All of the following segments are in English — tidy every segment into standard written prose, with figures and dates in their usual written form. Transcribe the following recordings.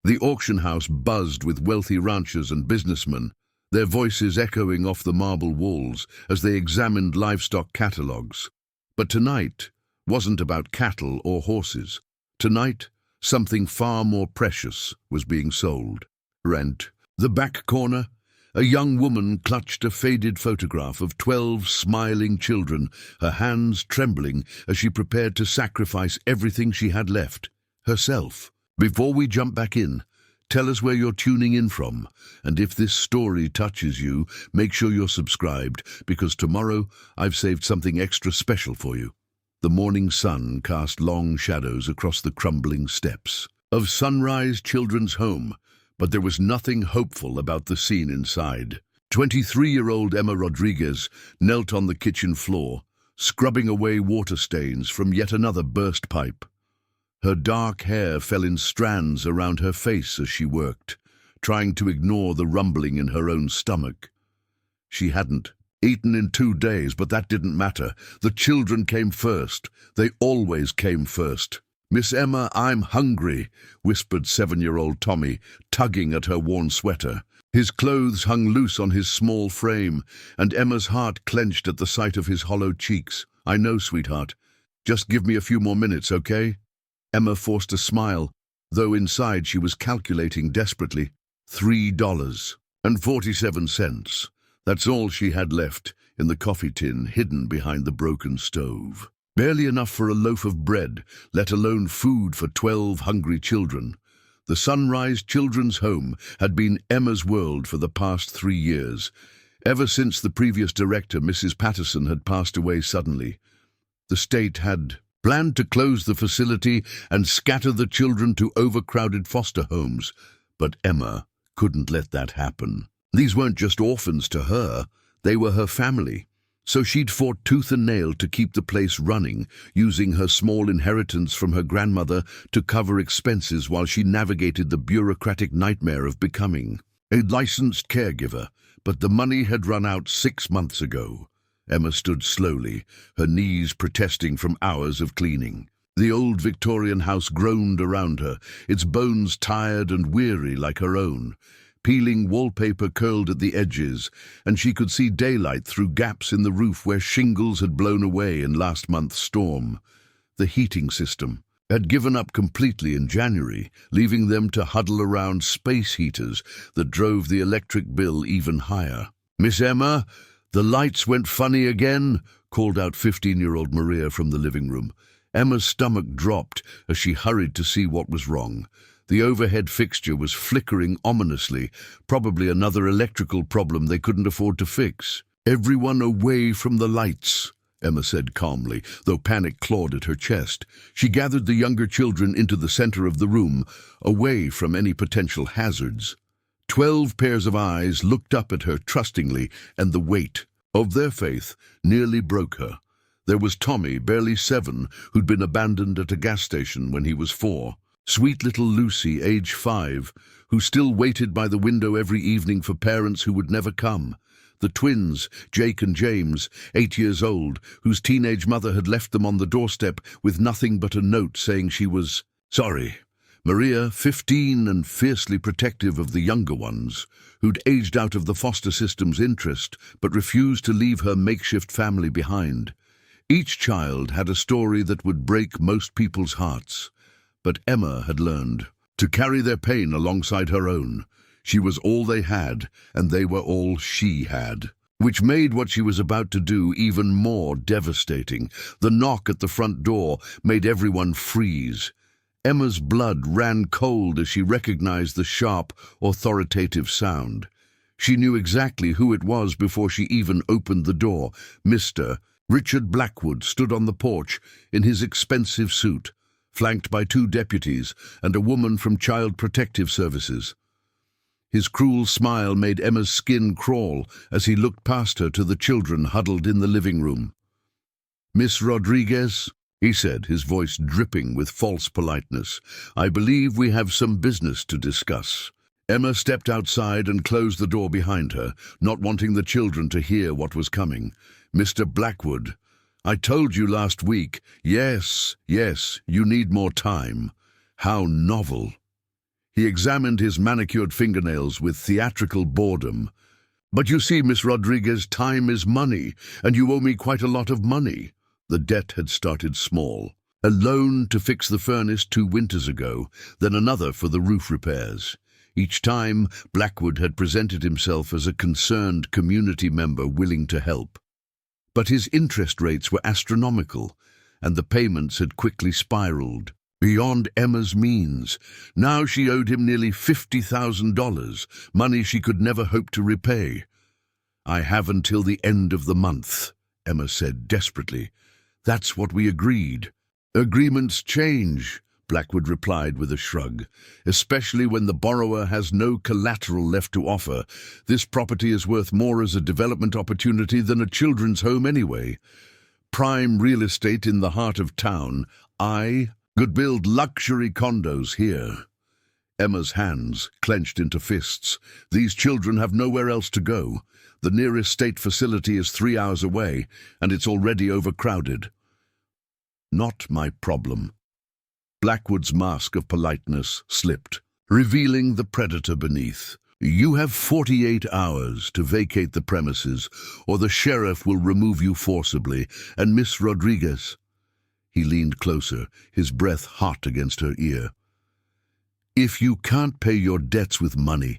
The auction house buzzed with wealthy ranchers and businessmen, their voices echoing off the marble walls as they examined livestock catalogues. But tonight wasn't about cattle or horses. Tonight, something far more precious was being sold. Rent. The back corner. A young woman clutched a faded photograph of 12 smiling children, her hands trembling as she prepared to sacrifice everything she had left, herself. Before we jump back in, tell us where you're tuning in from, and if this story touches you, make sure you're subscribed, because tomorrow I've saved something extra special for you. The morning sun cast long shadows across the crumbling steps of Sunrise Children's Home, but there was nothing hopeful about the scene inside. 23-year-old Emma Rodriguez knelt on the kitchen floor, scrubbing away water stains from yet another burst pipe. Her dark hair fell in strands around her face as she worked, trying to ignore the rumbling in her own stomach. She hadn't eaten in 2 days, but that didn't matter. The children came first. They always came first. "Miss Emma, I'm hungry," whispered 7-year-old Tommy, tugging at her worn sweater. His clothes hung loose on his small frame, and Emma's heart clenched at the sight of his hollow cheeks. "I know, sweetheart. Just give me a few more minutes, okay?" Emma forced a smile, though inside she was calculating desperately. $3.47. That's all she had left in the coffee tin hidden behind the broken stove. Barely enough for a loaf of bread, let alone food for 12 hungry children. The Sunrise Children's Home had been Emma's world for the past 3 years, ever since the previous director, Mrs. Patterson, had passed away suddenly. The state had planned to close the facility and scatter the children to overcrowded foster homes, but Emma couldn't let that happen. These weren't just orphans to her, they were her family. So she'd fought tooth and nail to keep the place running, using her small inheritance from her grandmother to cover expenses while she navigated the bureaucratic nightmare of becoming a licensed caregiver. But the money had run out 6 months ago. Emma stood slowly, her knees protesting from hours of cleaning. The old Victorian house groaned around her, its bones tired and weary like her own. Peeling wallpaper curled at the edges, and she could see daylight through gaps in the roof where shingles had blown away in last month's storm. The heating system had given up completely in January, leaving them to huddle around space heaters that drove the electric bill even higher. "Miss Emma, the lights went funny again," called out 15-year-old Maria from the living room. Emma's stomach dropped as she hurried to see what was wrong. The overhead fixture was flickering ominously, probably another electrical problem they couldn't afford to fix. "Everyone away from the lights," Emma said calmly, though panic clawed at her chest. She gathered the younger children into the center of the room, away from any potential hazards. 12 pairs of eyes looked up at her trustingly, and the weight of their faith nearly broke her. There was Tommy, barely 7, who'd been abandoned at a gas station when he was 4. Sweet little Lucy, age 5, who still waited by the window every evening for parents who would never come. The twins, Jake and James, 8 years old, whose teenage mother had left them on the doorstep with nothing but a note saying she was sorry. Maria, 15 and fiercely protective of the younger ones, who'd aged out of the foster system's interest but refused to leave her makeshift family behind. Each child had a story that would break most people's hearts. But Emma had learned to carry their pain alongside her own. She was all they had, and they were all she had, which made what she was about to do even more devastating. The knock at the front door made everyone freeze. Emma's blood ran cold as she recognized the sharp, authoritative sound. She knew exactly who it was before she even opened the door. Mr. Richard Blackwood stood on the porch in his expensive suit, flanked by 2 deputies and a woman from Child Protective Services. His cruel smile made Emma's skin crawl as he looked past her to the children huddled in the living room. "Miss Rodriguez," he said, his voice dripping with false politeness, "I believe we have some business to discuss." Emma stepped outside and closed the door behind her, not wanting the children to hear what was coming. "Mr. Blackwood, I told you last week, yes, you need more time." How novel. He examined his manicured fingernails with theatrical boredom. "But you see, Miss Rodriguez, time is money, and you owe me quite a lot of money." The debt had started small. A loan to fix the furnace 2 winters ago, then another for the roof repairs. Each time, Blackwood had presented himself as a concerned community member willing to help. But his interest rates were astronomical, and the payments had quickly spiraled beyond Emma's means. Now she owed him nearly $50,000, money she could never hope to repay. "I have until the end of the month," Emma said desperately. "That's what we agreed." "Agreements change," Blackwood replied with a shrug, "especially when the borrower has no collateral left to offer. This property is worth more as a development opportunity than a children's home anyway. Prime real estate in the heart of town. I could build luxury condos here." Emma's hands clenched into fists. "These children have nowhere else to go. The nearest state facility is 3 hours away, and it's already overcrowded." "Not my problem." Blackwood's mask of politeness slipped, revealing the predator beneath. "You have 48 hours to vacate the premises, or the sheriff will remove you forcibly, and Miss Rodriguez—" He leaned closer, his breath hot against her ear. "If you can't pay your debts with money,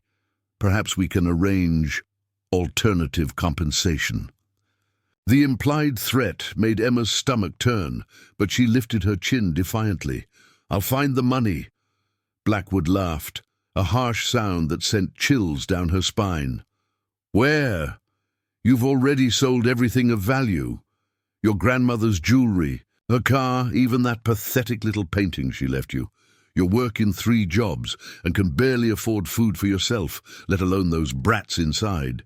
perhaps we can arrange alternative compensation." The implied threat made Emma's stomach turn, but she lifted her chin defiantly. "I'll find the money." Blackwood laughed, a harsh sound that sent chills down her spine. "Where? You've already sold everything of value. Your grandmother's jewelry, her car, even that pathetic little painting she left you. You work in 3 jobs and can barely afford food for yourself, let alone those brats inside."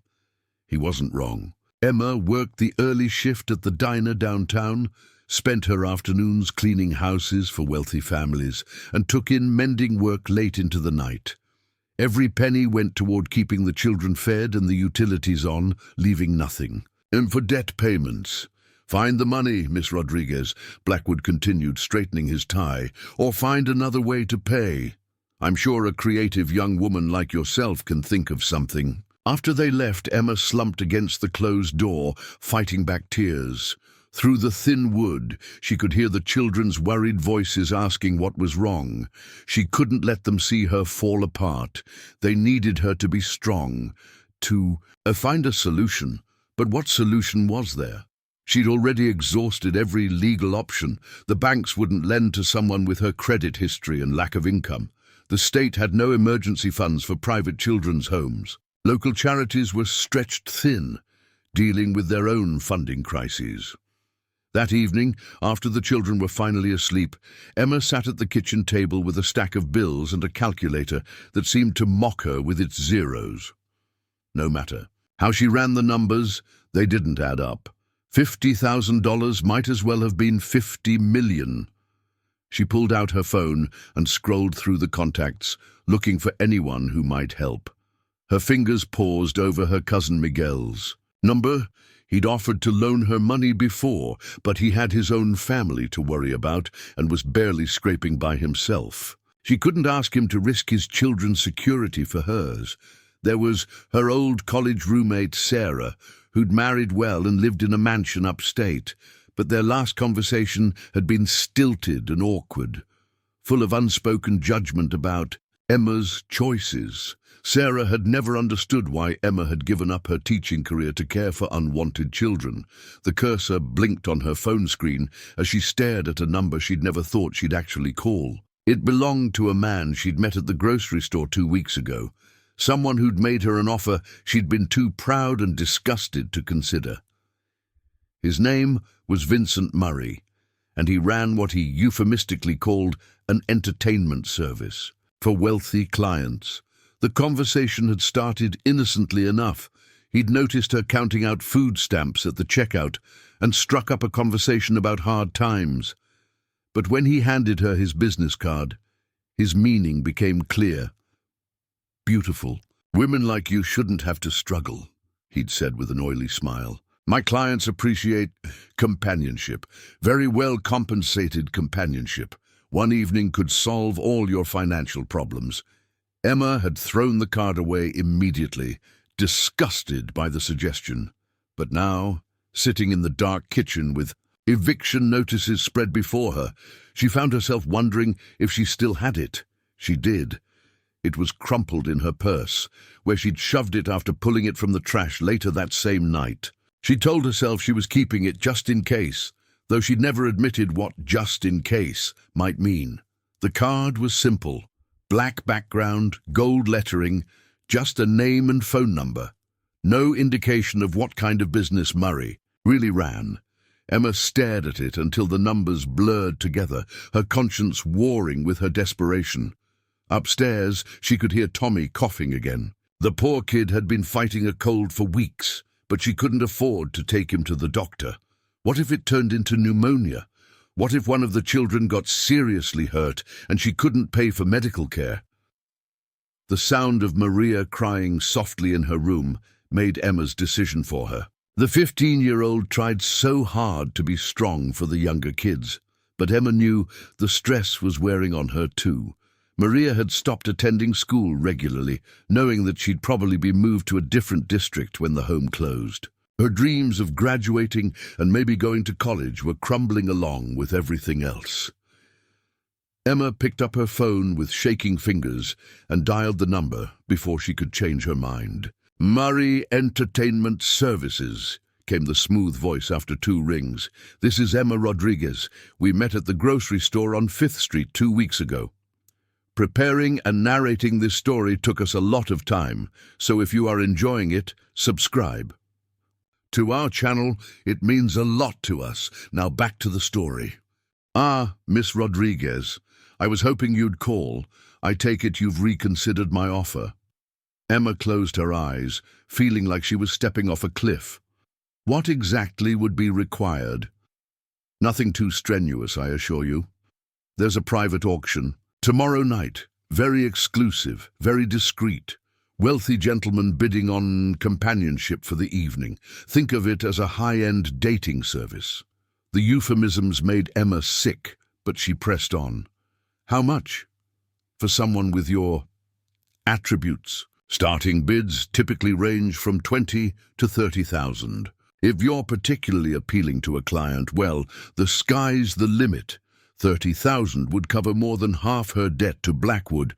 He wasn't wrong. Emma worked the early shift at the diner downtown, spent her afternoons cleaning houses for wealthy families, and took in mending work late into the night. Every penny went toward keeping the children fed and the utilities on, leaving nothing. "And for debt payments, find the money, Miss Rodriguez," Blackwood continued, straightening his tie, "or find another way to pay. I'm sure a creative young woman like yourself can think of something." After they left, Emma slumped against the closed door, fighting back tears. Through the thin wood, she could hear the children's worried voices asking what was wrong. She couldn't let them see her fall apart. They needed her to be strong, to find a solution. But what solution was there? She'd already exhausted every legal option. The banks wouldn't lend to someone with her credit history and lack of income. The state had no emergency funds for private children's homes. Local charities were stretched thin, dealing with their own funding crises. That evening, after the children were finally asleep, Emma sat at the kitchen table with a stack of bills and a calculator that seemed to mock her with its zeros. No matter how she ran the numbers, they didn't add up. $50,000 might as well have been 50 million. She pulled out her phone and scrolled through the contacts, looking for anyone who might help. Her fingers paused over her cousin Miguel's number. He'd offered to loan her money before, but he had his own family to worry about and was barely scraping by himself. She couldn't ask him to risk his children's security for hers. There was her old college roommate, Sarah, who'd married well and lived in a mansion upstate, but their last conversation had been stilted and awkward, full of unspoken judgment about Emma's choices. Sarah had never understood why Emma had given up her teaching career to care for unwanted children. The cursor blinked on her phone screen as she stared at a number she'd never thought she'd actually call. It belonged to a man she'd met at the grocery store 2 weeks ago, someone who'd made her an offer she'd been too proud and disgusted to consider. His name was Vincent Murray, and he ran what he euphemistically called an entertainment service for wealthy clients. The conversation had started innocently enough. He'd noticed her counting out food stamps at the checkout and struck up a conversation about hard times. But when he handed her his business card, his meaning became clear. "Beautiful. Women like you shouldn't have to struggle," he'd said with an oily smile. "My clients appreciate companionship, very well compensated companionship. One evening could solve all your financial problems. Emma had thrown the card away immediately, disgusted by the suggestion. But now, sitting in the dark kitchen with eviction notices spread before her, she found herself wondering if she still had it. She did. It was crumpled in her purse, where she'd shoved it after pulling it from the trash later that same night. She told herself she was keeping it just in case, though she'd never admitted what just in case might mean. The card was simple. Black background, gold lettering, just a name and phone number. No indication of what kind of business Murray really ran. Emma stared at it until the numbers blurred together, her conscience warring with her desperation. Upstairs, she could hear Tommy coughing again. The poor kid had been fighting a cold for weeks, but she couldn't afford to take him to the doctor. What if it turned into pneumonia? What if one of the children got seriously hurt and she couldn't pay for medical care? The sound of Maria crying softly in her room made Emma's decision for her. The 15-year-old tried so hard to be strong for the younger kids, but Emma knew the stress was wearing on her too. Maria had stopped attending school regularly, knowing that she'd probably be moved to a different district when the home closed. Her dreams of graduating and maybe going to college were crumbling along with everything else. Emma picked up her phone with shaking fingers and dialed the number before she could change her mind. "Murray Entertainment Services," came the smooth voice after 2 rings. "This is Emma Rodriguez. We met at the grocery store on 5th Street 2 weeks ago. Preparing and narrating this story took us a lot of time, so if you are enjoying it, subscribe. To our channel, it means a lot to us. Now back to the story." "Ah, Miss Rodriguez, I was hoping you'd call. I take it you've reconsidered my offer." Emma closed her eyes, feeling like she was stepping off a cliff. What exactly would be required? Nothing too strenuous, I assure you. There's a private auction. Tomorrow night. Very exclusive, very discreet. Wealthy gentlemen bidding on companionship for the evening. Think of it as a high-end dating service. The euphemisms made Emma sick, but she pressed on. "How much? For someone with your attributes?" "Starting bids typically range from 20 to 30,000. If you're particularly appealing to a client, well, the sky's the limit. 30,000 would cover more than half her debt to Blackwood.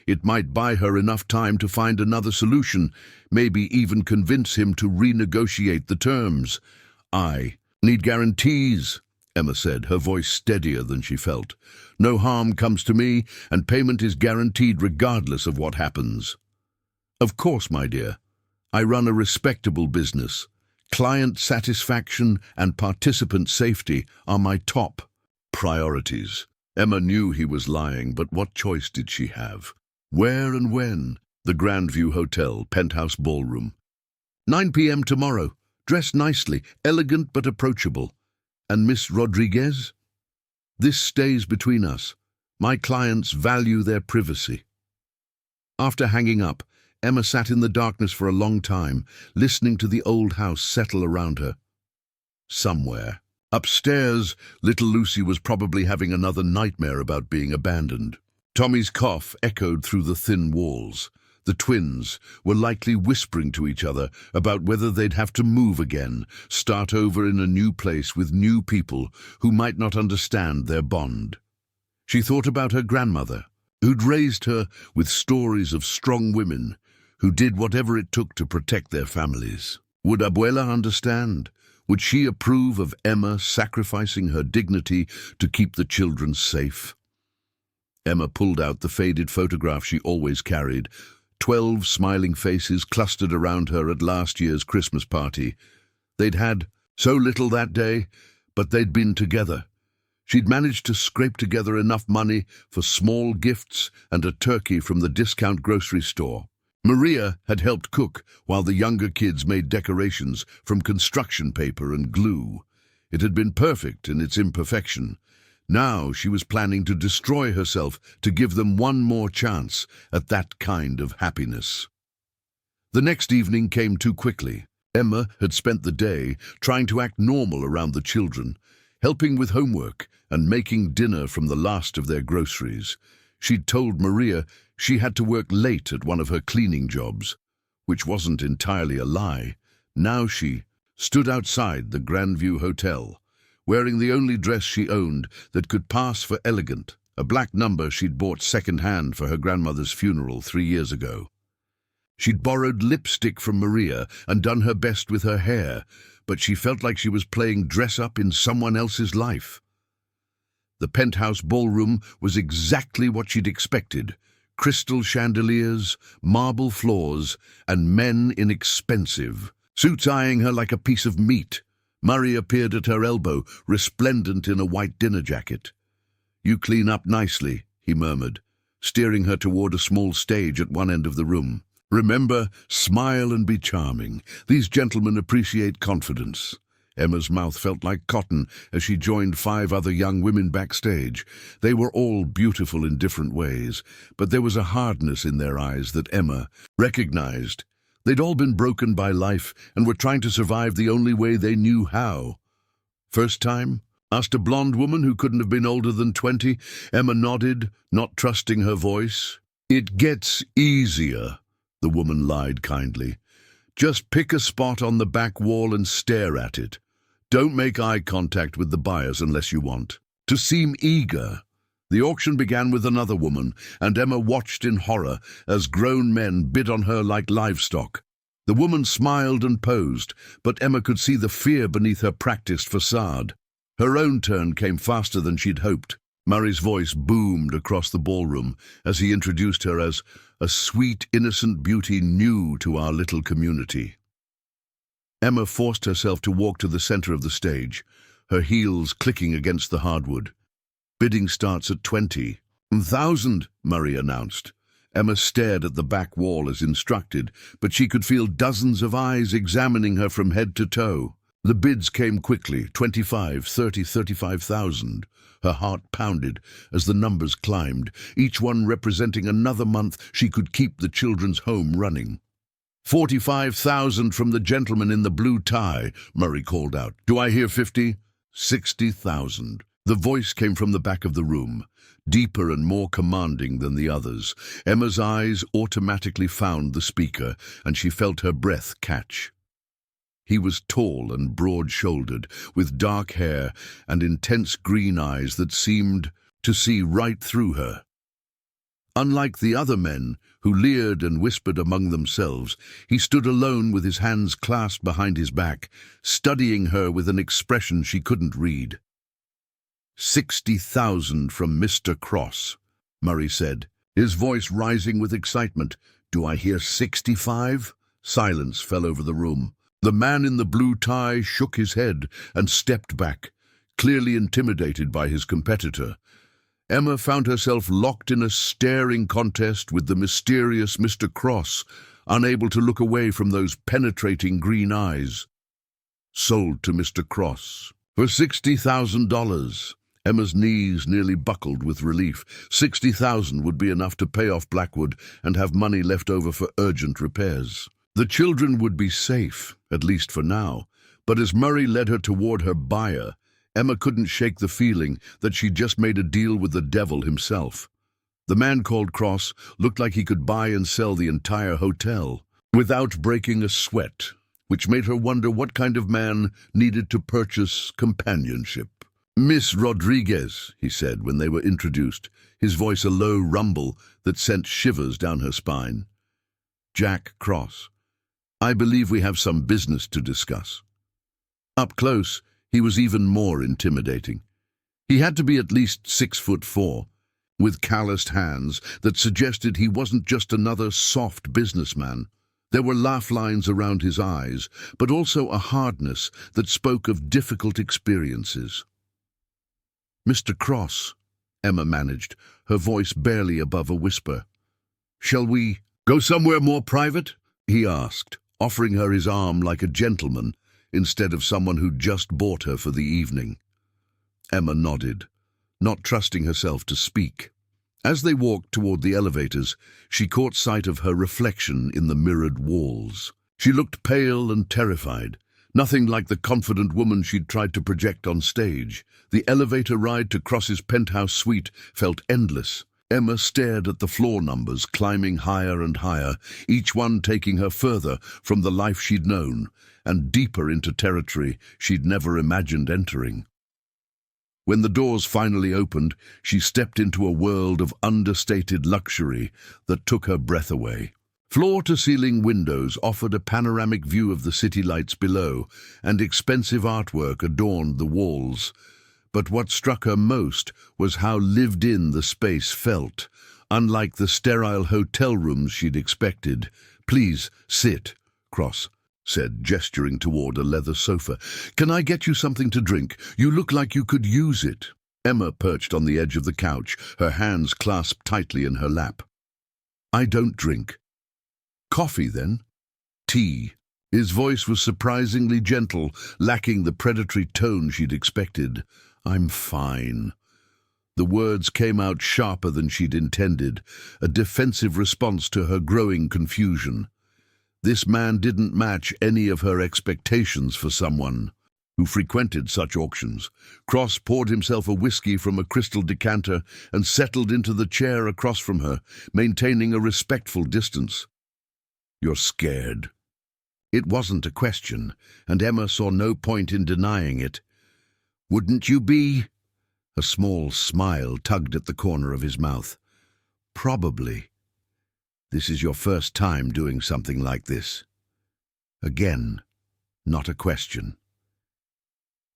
It might buy her enough time to find another solution, maybe even convince him to renegotiate the terms." "I need guarantees," Emma said, her voice steadier than she felt. "No harm comes to me, and payment is guaranteed regardless of what happens." "Of course, my dear. I run a respectable business. Client satisfaction and participant safety are my top priorities." Emma knew he was lying, but what choice did she have? Where and when? The Grandview Hotel, penthouse ballroom. 9 p.m. tomorrow. Dress nicely, elegant but approachable. And Miss Rodriguez? This stays between us. My clients value their privacy. After hanging up, Emma sat in the darkness for a long time, listening to the old house settle around her. Somewhere. Upstairs, little Lucy was probably having another nightmare about being abandoned. Tommy's cough echoed through the thin walls. The twins were likely whispering to each other about whether they'd have to move again, start over in a new place with new people who might not understand their bond. She thought about her grandmother, who'd raised her with stories of strong women who did whatever it took to protect their families. Would Abuela understand? Would she approve of Emma sacrificing her dignity to keep the children safe? Emma pulled out the faded photograph she always carried. 12 smiling faces clustered around her at last year's Christmas party. They'd had so little that day, but they'd been together. She'd managed to scrape together enough money for small gifts and a turkey from the discount grocery store. Maria had helped cook while the younger kids made decorations from construction paper and glue. It had been perfect in its imperfection. Now she was planning to destroy herself to give them one more chance at that kind of happiness. The next evening came too quickly. Emma had spent the day trying to act normal around the children, helping with homework and making dinner from the last of their groceries. She'd told Maria she had to work late at one of her cleaning jobs, which wasn't entirely a lie. Now she stood outside the Grandview Hotel, wearing the only dress she owned that could pass for elegant, a black number she'd bought second-hand for her grandmother's funeral 3 years ago. She'd borrowed lipstick from Maria and done her best with her hair, but she felt like she was playing dress-up in someone else's life. The penthouse ballroom was exactly what she'd expected: crystal chandeliers, marble floors, and men in expensive suits eyeing her like a piece of meat. Murray appeared at her elbow, resplendent in a white dinner jacket. "You clean up nicely," he murmured, steering her toward a small stage at one end of the room. "Remember, smile and be charming. These gentlemen appreciate confidence." Emma's mouth felt like cotton as she joined 5 other young women backstage. They were all beautiful in different ways, but there was a hardness in their eyes that Emma recognized. They'd all been broken by life and were trying to survive the only way they knew how. "First time?" asked a blonde woman who couldn't have been older than 20. Emma nodded, not trusting her voice. "It gets easier," the woman lied kindly. "Just pick a spot on the back wall and stare at it. Don't make eye contact with the buyers unless you want to seem eager." The auction began with another woman, and Emma watched in horror as grown men bid on her like livestock. The woman smiled and posed, but Emma could see the fear beneath her practiced facade. Her own turn came faster than she'd hoped. Murray's voice boomed across the ballroom as he introduced her as a sweet, innocent beauty new to our little community. Emma forced herself to walk to the center of the stage, her heels clicking against the hardwood. "Bidding starts at 20,000, Murray announced. Emma stared at the back wall as instructed, but she could feel dozens of eyes examining her from head to toe. The bids came quickly: 25, 30, 35,000. Her heart pounded as the numbers climbed, each one representing another month she could keep the children's home running. 45,000 from the gentleman in the blue tie, Murray called out. "Do I hear 50? 60,000. The voice came from the back of the room, deeper and more commanding than the others. Emma's eyes automatically found the speaker, and she felt her breath catch. He was tall and broad-shouldered, with dark hair and intense green eyes that seemed to see right through her. Unlike the other men, who leered and whispered among themselves, he stood alone with his hands clasped behind his back, studying her with an expression she couldn't read. 60,000 from Mr. Cross, Murray said, his voice rising with excitement. "Do I hear 65? Silence fell over the room. The man in the blue tie shook his head and stepped back, clearly intimidated by his competitor. Emma found herself locked in a staring contest with the mysterious Mr. Cross, unable to look away from those penetrating green eyes. Sold to Mr. Cross for $60,000. Emma's knees nearly buckled with relief. 60,000 would be enough to pay off Blackwood and have money left over for urgent repairs. The children would be safe, at least for now, but as Murray led her toward her buyer, Emma couldn't shake the feeling that she'd just made a deal with the devil himself. The man called Cross looked like he could buy and sell the entire hotel without breaking a sweat, which made her wonder what kind of man needed to purchase companionship. "Miss Rodriguez," he said when they were introduced, his voice a low rumble that sent shivers down her spine. "Jack Cross. I believe we have some business to discuss." Up close, he was even more intimidating. He had to be at least 6'4", with calloused hands that suggested he wasn't just another soft businessman. There were laugh lines around his eyes, but also a hardness that spoke of difficult experiences. "Mr. Cross," Emma managed, her voice barely above a whisper. "Shall we go somewhere more private?" he asked, offering her his arm like a gentleman instead of someone who'd just bought her for the evening. Emma nodded, not trusting herself to speak. As they walked toward the elevators, she caught sight of her reflection in the mirrored walls. She looked pale and terrified, nothing like the confident woman she'd tried to project on stage. The elevator ride to Cross's penthouse suite felt endless, Emma stared at the floor numbers climbing higher and higher, each one taking her further from the life she'd known and deeper into territory she'd never imagined entering. When the doors finally opened, she stepped into a world of understated luxury that took her breath away. Floor-to-ceiling windows offered a panoramic view of the city lights below, and expensive artwork adorned the walls. But what struck her most was how lived-in the space felt, unlike the sterile hotel rooms she'd expected. "Please, sit," Cross said, gesturing toward a leather sofa. "Can I get you something to drink? You look like you could use it." Emma perched on the edge of the couch, her hands clasped tightly in her lap. "I don't drink." "Coffee, then?" "Tea." His voice was surprisingly gentle, lacking the predatory tone she'd expected. "I'm fine." The words came out sharper than she'd intended, a defensive response to her growing confusion. This man didn't match any of her expectations for someone who frequented such auctions. Cross poured himself a whiskey from a crystal decanter and settled into the chair across from her, maintaining a respectful distance. "You're scared." It wasn't a question, and Emma saw no point in denying it. "Wouldn't you be?" A small smile tugged at the corner of his mouth. "Probably. This is your first time doing something like this." Again, not a question.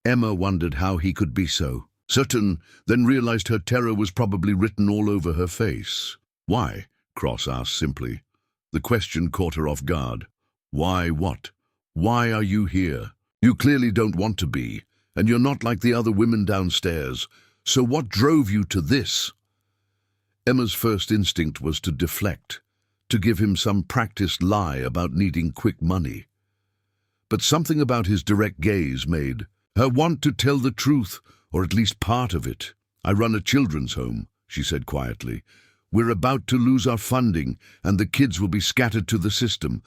Emma wondered how he could be so certain, then realized her terror was probably written all over her face. "Why?" Cross asked simply. The question caught her off guard. "Why what? Why are you here? You clearly don't want to be, and you're not like the other women downstairs. So what drove you to this?" Emma's first instinct was to deflect, to give him some practiced lie about needing quick money. But something about his direct gaze made her want to tell the truth, or at least part of it. "I run a children's home," she said quietly. "We're about to lose our funding, and the kids will be scattered to the system.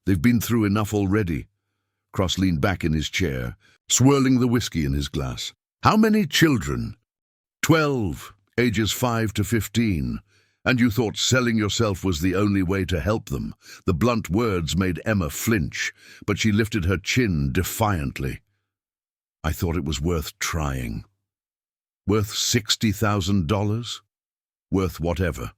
They've been through enough already." Cross leaned back in his chair, swirling the whiskey in his glass. "How many children?" 12, ages 5 to 15. "And you thought selling yourself was the only way to help them?" The blunt words made Emma flinch, but she lifted her chin defiantly. "I thought it was worth trying." "Worth $60,000? Worth whatever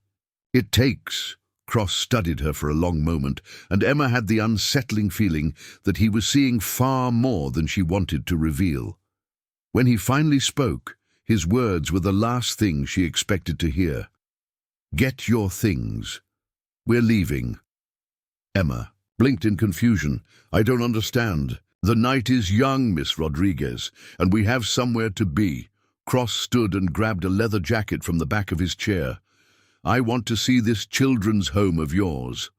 it takes." Cross studied her for a long moment, and Emma had the unsettling feeling that he was seeing far more than she wanted to reveal. When he finally spoke, his words were the last thing she expected to hear. "Get your things. We're leaving." Emma blinked in confusion. "I don't understand." "The night is young, Miss Rodriguez, and we have somewhere to be." Cross stood and grabbed a leather jacket from the back of his chair. "I want to see this children's home of yours."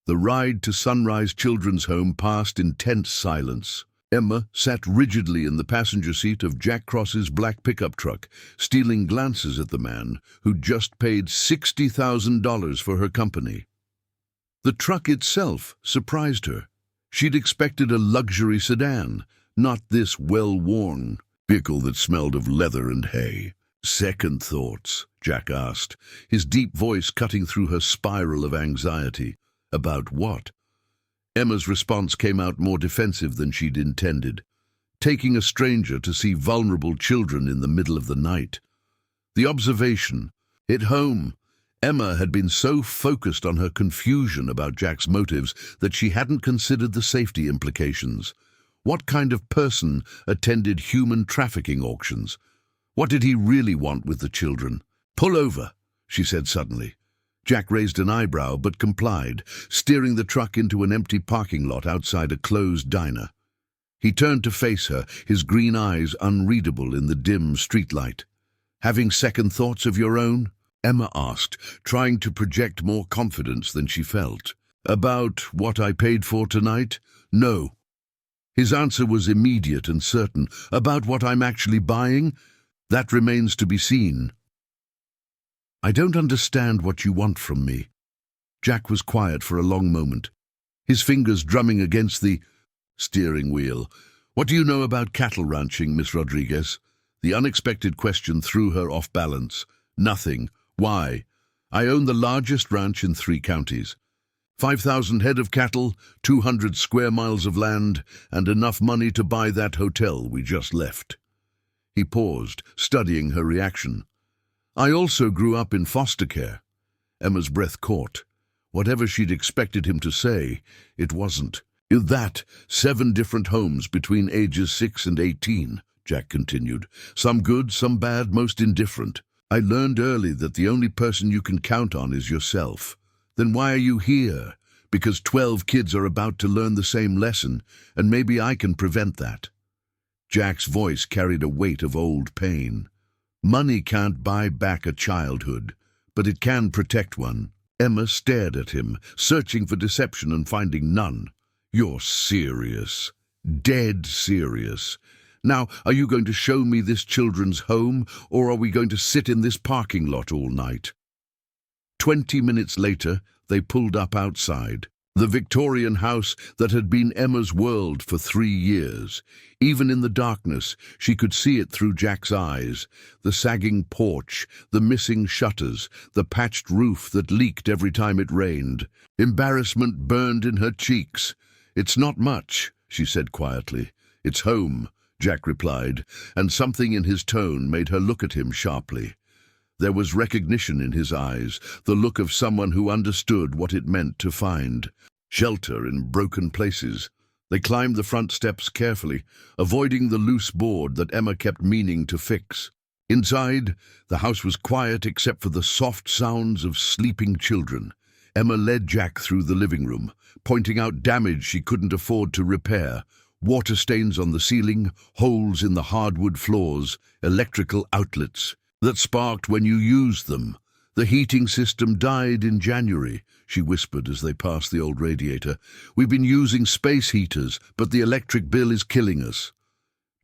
The ride to Sunrise Children's Home passed in tense silence. Emma sat rigidly in the passenger seat of Jack Cross's black pickup truck, stealing glances at the man who'd just paid $60,000 for her company. The truck itself surprised her. She'd expected a luxury sedan, not this well-worn vehicle that smelled of leather and hay. "Second thoughts?" Jack asked, his deep voice cutting through her spiral of anxiety. "About what?" Emma's response came out more defensive than she'd intended. Taking a stranger to see vulnerable children in the middle of the night. The observation hit home. Emma had been so focused on her confusion about Jack's motives that she hadn't considered the safety implications. What kind of person attended human trafficking auctions? What did he really want with the children? "Pull over," she said suddenly. Jack raised an eyebrow but complied, steering the truck into an empty parking lot outside a closed diner. He turned to face her, his green eyes unreadable in the dim streetlight. "Having second thoughts of your own?" Emma asked, trying to project more confidence than she felt. "About what I paid for tonight? No." His answer was immediate and certain. "About what I'm actually buying? That remains to be seen." "I don't understand what you want from me." Jack was quiet for a long moment, his fingers drumming against the steering wheel. "What do you know about cattle ranching, Miss Rodriguez?" The unexpected question threw her off balance. "Nothing. Why?" I own the largest ranch in 3 counties. 5,000 head of cattle, 200 square miles of land, and enough money to buy that hotel we just left." He paused, studying her reaction. "I also grew up in foster care." Emma's breath caught. Whatever she'd expected him to say, it wasn't. "That 7 different homes between ages 6 and 18, Jack continued. "Some good, some bad, most indifferent. I learned early that the only person you can count on is yourself. Then why are you here? Because 12 kids are about to learn the same lesson, and maybe I can prevent that." Jack's voice carried a weight of old pain. Money can't buy back a childhood, but it can protect one. Emma stared at him, searching for deception and finding none. "You're serious. Dead serious. Now, are you going to show me this children's home, or are we going to sit in this parking lot all night?" 20 minutes later, they pulled up outside. The Victorian house that had been Emma's world for 3 years. Even in the darkness, she could see it through Jack's eyes. The sagging porch, the missing shutters, the patched roof that leaked every time it rained. Embarrassment burned in her cheeks. "It's not much," she said quietly. "It's home," Jack replied, and something in his tone made her look at him sharply. There was recognition in his eyes, the look of someone who understood what it meant to find shelter in broken places. They climbed the front steps carefully, avoiding the loose board that Emma kept meaning to fix. Inside, the house was quiet except for the soft sounds of sleeping children. Emma led Jack through the living room, pointing out damage she couldn't afford to repair. Water stains on the ceiling, holes in the hardwood floors, electrical outlets that sparked when you used them. "The heating system died in January," she whispered as they passed the old radiator. "We've been using space heaters, but the electric bill is killing us."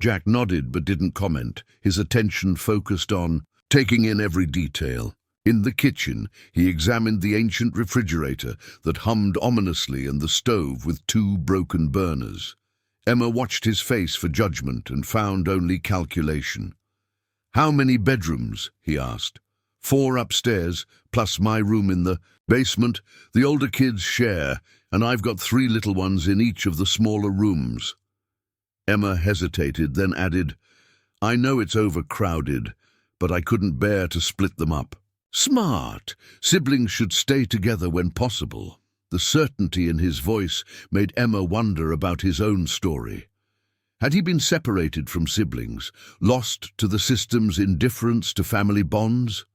Jack nodded but didn't comment, his attention focused on taking in every detail. In the kitchen, he examined the ancient refrigerator that hummed ominously and the stove with 2 broken burners. Emma watched his face for judgment and found only calculation. "How many bedrooms?" he asked. 4 upstairs, plus my room in the basement. The older kids share, and I've got 3 little ones in each of the smaller rooms." Emma hesitated, then added, "I know it's overcrowded, but I couldn't bear to split them up." "Smart. Siblings should stay together when possible." The certainty in his voice made Emma wonder about his own story. Had he been separated from siblings, lost to the system's indifference to family bonds?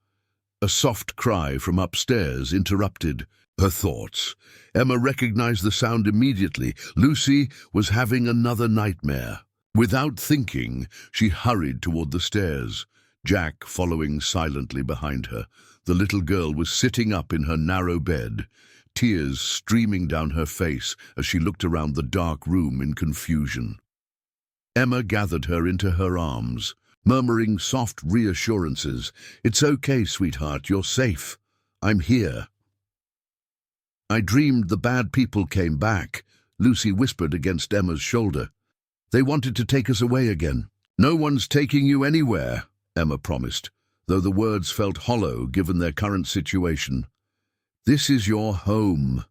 A soft cry from upstairs interrupted her thoughts. Emma recognized the sound immediately. Lucy was having another nightmare. Without thinking, she hurried toward the stairs, Jack following silently behind her. The little girl was sitting up in her narrow bed, tears streaming down her face as she looked around the dark room in confusion. Emma gathered her into her arms, murmuring soft reassurances. "It's okay, sweetheart, you're safe. I'm here." "I dreamed the bad people came back," Lucy whispered against Emma's shoulder. "They wanted to take us away again." "No one's taking you anywhere," Emma promised, though the words felt hollow given their current situation. "This is your home."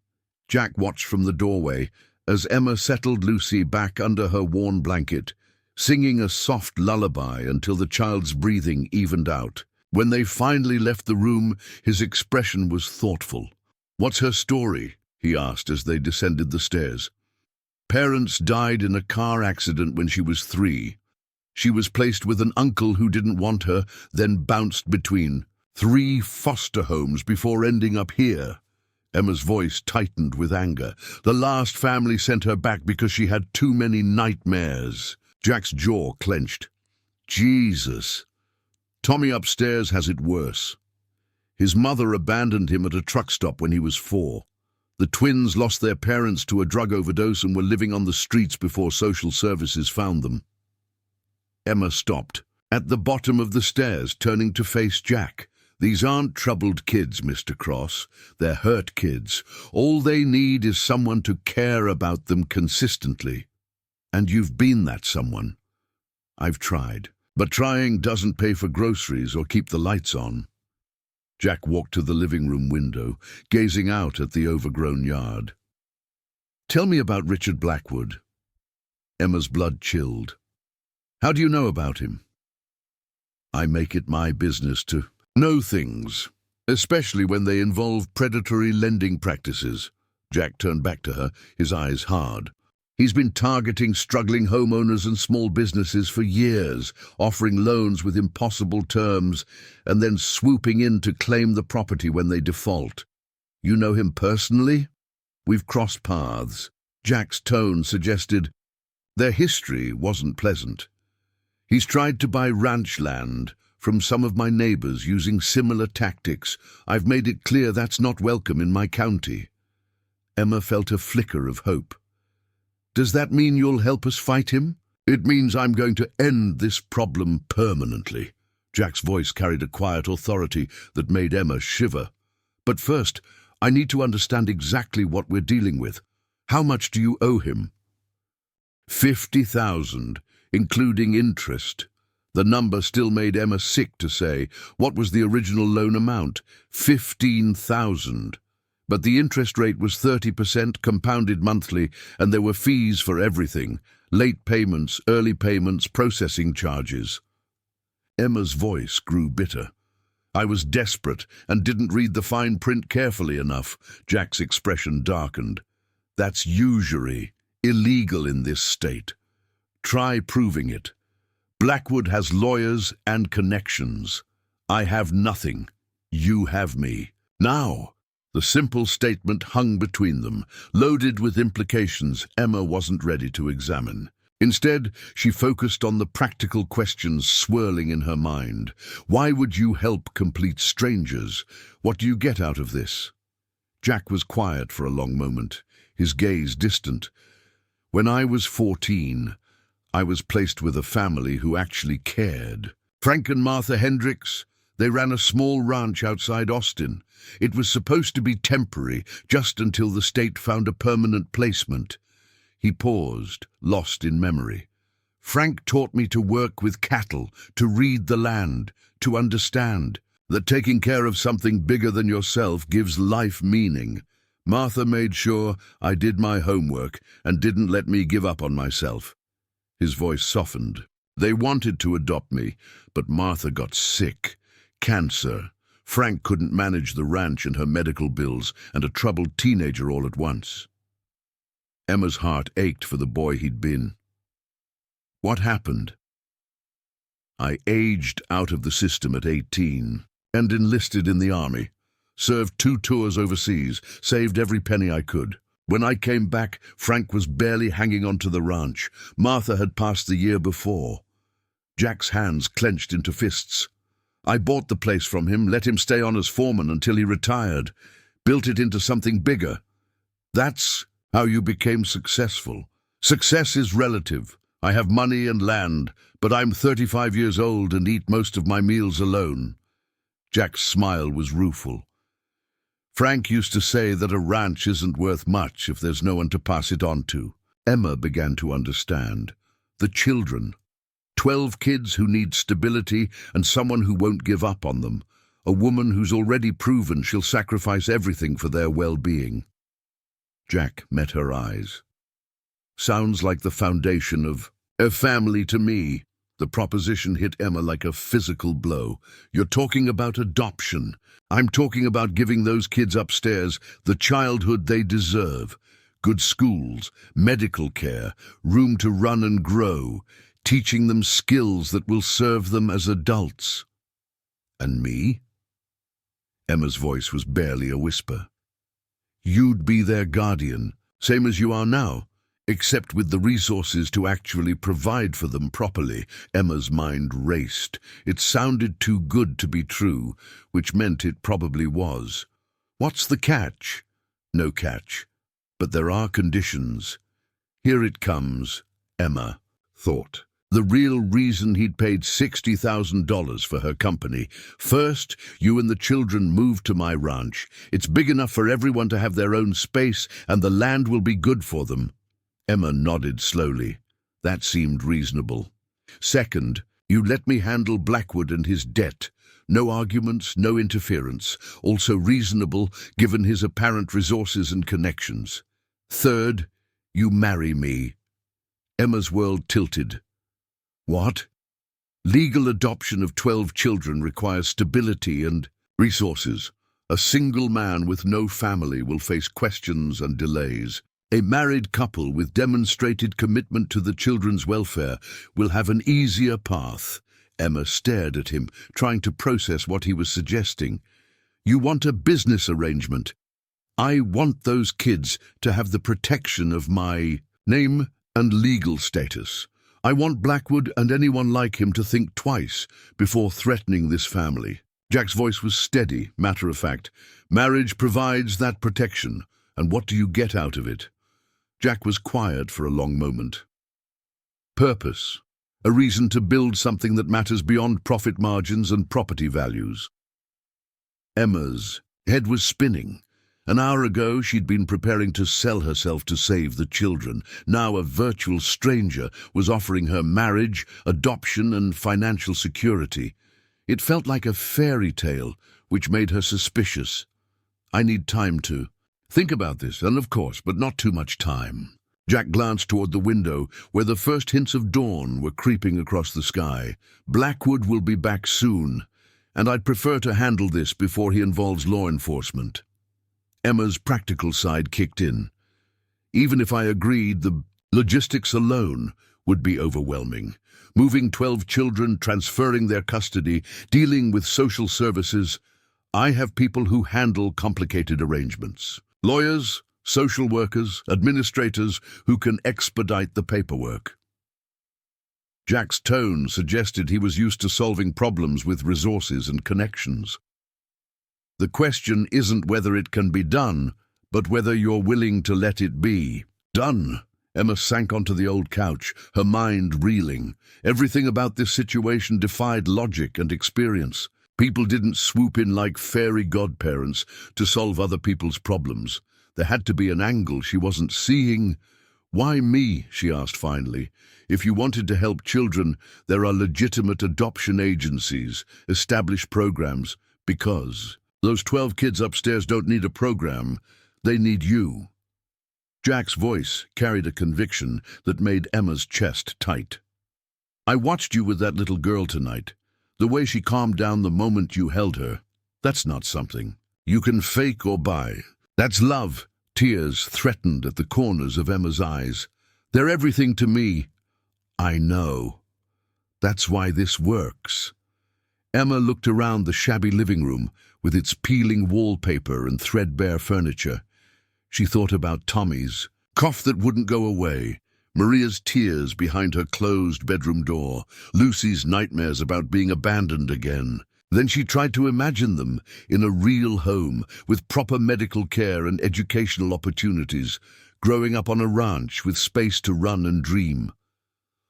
Jack watched from the doorway as Emma settled Lucy back under her worn blanket, singing a soft lullaby until the child's breathing evened out. When they finally left the room, his expression was thoughtful. "What's her story?" he asked as they descended the stairs. "Parents died in a car accident when she was 3. She was placed with an uncle who didn't want her, then bounced between 3 foster homes before ending up here." Emma's voice tightened with anger. "The last family sent her back because she had too many nightmares." Jack's jaw clenched. "Jesus. Tommy upstairs has it worse. His mother abandoned him at a truck stop when he was 4. The twins lost their parents to a drug overdose and were living on the streets before social services found them." Emma stopped, at the bottom of the stairs, turning to face Jack. "These aren't troubled kids, Mr. Cross. They're hurt kids. All they need is someone to care about them consistently. And you've been that someone." "I've tried. But trying doesn't pay for groceries or keep the lights on." Jack walked to the living room window, gazing out at the overgrown yard. "Tell me about Richard Blackwood." Emma's blood chilled. "How do you know about him?" "I make it my business to know things, especially when they involve predatory lending practices." Jack turned back to her, his eyes hard. "He's been targeting struggling homeowners and small businesses for years, offering loans with impossible terms, and then swooping in to claim the property when they default. You know him personally?" "We've crossed paths." Jack's tone suggested their history wasn't pleasant. "He's tried to buy ranch land from some of my neighbors using similar tactics. I've made it clear that's not welcome in my county." Emma felt a flicker of hope. "Does that mean you'll help us fight him?" "It means I'm going to end this problem permanently." Jack's voice carried a quiet authority that made Emma shiver. "But first, I need to understand exactly what we're dealing with. How much do you owe him?" $50,000, including interest. The number still made Emma sick to say. What was the original loan amount? 15,000. But the interest rate was 30% compounded monthly, and there were fees for everything: late payments, early payments, processing charges. Emma's voice grew bitter. "I was desperate and didn't read the fine print carefully enough." Jack's expression darkened. "That's usury, illegal in this state. Try proving it. Blackwood has lawyers and connections. I have nothing. You have me. Now." The simple statement hung between them, loaded with implications Emma wasn't ready to examine. Instead, she focused on the practical questions swirling in her mind. Why would you help complete strangers? What do you get out of this? Jack was quiet for a long moment, his gaze distant. "When I was 14, I was placed with a family who actually cared. Frank and Martha Hendricks, they ran a small ranch outside Austin. It was supposed to be temporary, just until the state found a permanent placement." He paused, lost in memory. "Frank taught me to work with cattle, to read the land, to understand that taking care of something bigger than yourself gives life meaning. Martha made sure I did my homework and didn't let me give up on myself." His voice softened. "They wanted to adopt me, but Martha got sick. Cancer. Frank couldn't manage the ranch and her medical bills, and a troubled teenager all at once." Emma's heart ached for the boy he'd been. "What happened?" "I aged out of the system at 18 and enlisted in the army. Served 2 tours overseas, saved every penny I could. When I came back, Frank was barely hanging on to the ranch. Martha had passed the year before." Jack's hands clenched into fists. "I bought the place from him, let him stay on as foreman until he retired, built it into something bigger. That's how you became successful. Success is relative. I have money and land, but I'm 35 years old and eat most of my meals alone." Jack's smile was rueful. "Frank used to say that a ranch isn't worth much if there's no one to pass it on to." Emma began to understand. The children. 12 kids who need stability and someone who won't give up on them. A woman who's already proven she'll sacrifice everything for their well-being. Jack met her eyes. "Sounds like the foundation of a family to me." The proposition hit Emma like a physical blow. "You're talking about adoption. I'm talking about giving those kids upstairs the childhood they deserve. Good schools, medical care, room to run and grow, teaching them skills that will serve them as adults." "And me?" Emma's voice was barely a whisper. "You'd be their guardian, same as you are now, except with the resources to actually provide for them properly." Emma's mind raced. It sounded too good to be true, which meant it probably was. "What's the catch?" "No catch. But there are conditions." Here it comes, Emma thought. The real reason he'd paid $60,000 for her company. "First, you and the children move to my ranch. It's big enough for everyone to have their own space, and the land will be good for them." Emma nodded slowly. That seemed reasonable. "Second, you let me handle Blackwood and his debt. No arguments, no interference. Also reasonable, given his apparent resources and connections. Third, you marry me. Emma's world tilted. What? Legal adoption of 12 children requires stability and resources. A single man with no family will face questions and delays. A married couple with demonstrated commitment to the children's welfare will have an easier path. Emma stared at him, trying to process what he was suggesting. You want a business arrangement. I want those kids to have the protection of my name and legal status. I want Blackwood and anyone like him to think twice before threatening this family. Jack's voice was steady, matter-of-fact. Marriage provides that protection, and what do you get out of it? Jack was quiet for a long moment. Purpose. A reason to build something that matters beyond profit margins and property values. Emma's head was spinning. An hour ago, she'd been preparing to sell herself to save the children. Now a virtual stranger was offering her marriage, adoption, and financial security. It felt like a fairy tale, which made her suspicious. I need time to think about this, and of course, but not too much time. Jack glanced toward the window, where the first hints of dawn were creeping across the sky. Blackwood will be back soon, and I'd prefer to handle this before he involves law enforcement. Emma's practical side kicked in. Even if I agreed, the logistics alone would be overwhelming. Moving 12 children, transferring their custody, dealing with social services. I have people who handle complicated arrangements. Lawyers, social workers, administrators who can expedite the paperwork. Jack's tone suggested he was used to solving problems with resources and connections. The question isn't whether it can be done, but whether you're willing to let it be done. Emma sank onto the old couch, her mind reeling. Everything about this situation defied logic and experience. People didn't swoop in like fairy godparents to solve other people's problems. There had to be an angle she wasn't seeing. Why me? She asked finally. If you wanted to help children, there are legitimate adoption agencies, established programs, because those 12 kids upstairs don't need a program, they need you. Jack's voice carried a conviction that made Emma's chest tight. I watched you with that little girl tonight. The way she calmed down the moment you held her. That's not something you can fake or buy. That's love. Tears threatened at the corners of Emma's eyes. They're everything to me. I know. That's why this works. Emma looked around the shabby living room with its peeling wallpaper and threadbare furniture. She thought about Tommy's cough that wouldn't go away, Maria's tears behind her closed bedroom door, Lucy's nightmares about being abandoned again. Then she tried to imagine them in a real home with proper medical care and educational opportunities, growing up on a ranch with space to run and dream.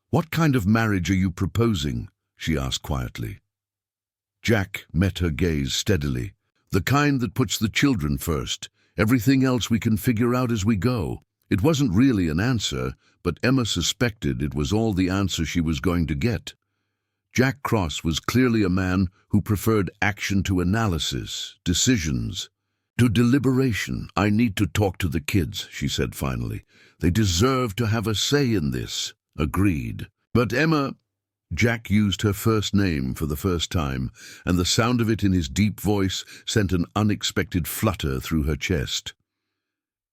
What kind of marriage are you proposing? She asked quietly. Jack met her gaze steadily. The kind that puts the children first. Everything else we can figure out as we go. It wasn't really an answer, but Emma suspected it was all the answer she was going to get. Jack Cross was clearly a man who preferred action to analysis, decisions, to deliberation. I need to talk to the kids, she said finally. They deserve to have a say in this. Agreed. But Emma... Jack used her first name for the first time, and the sound of it in his deep voice sent an unexpected flutter through her chest.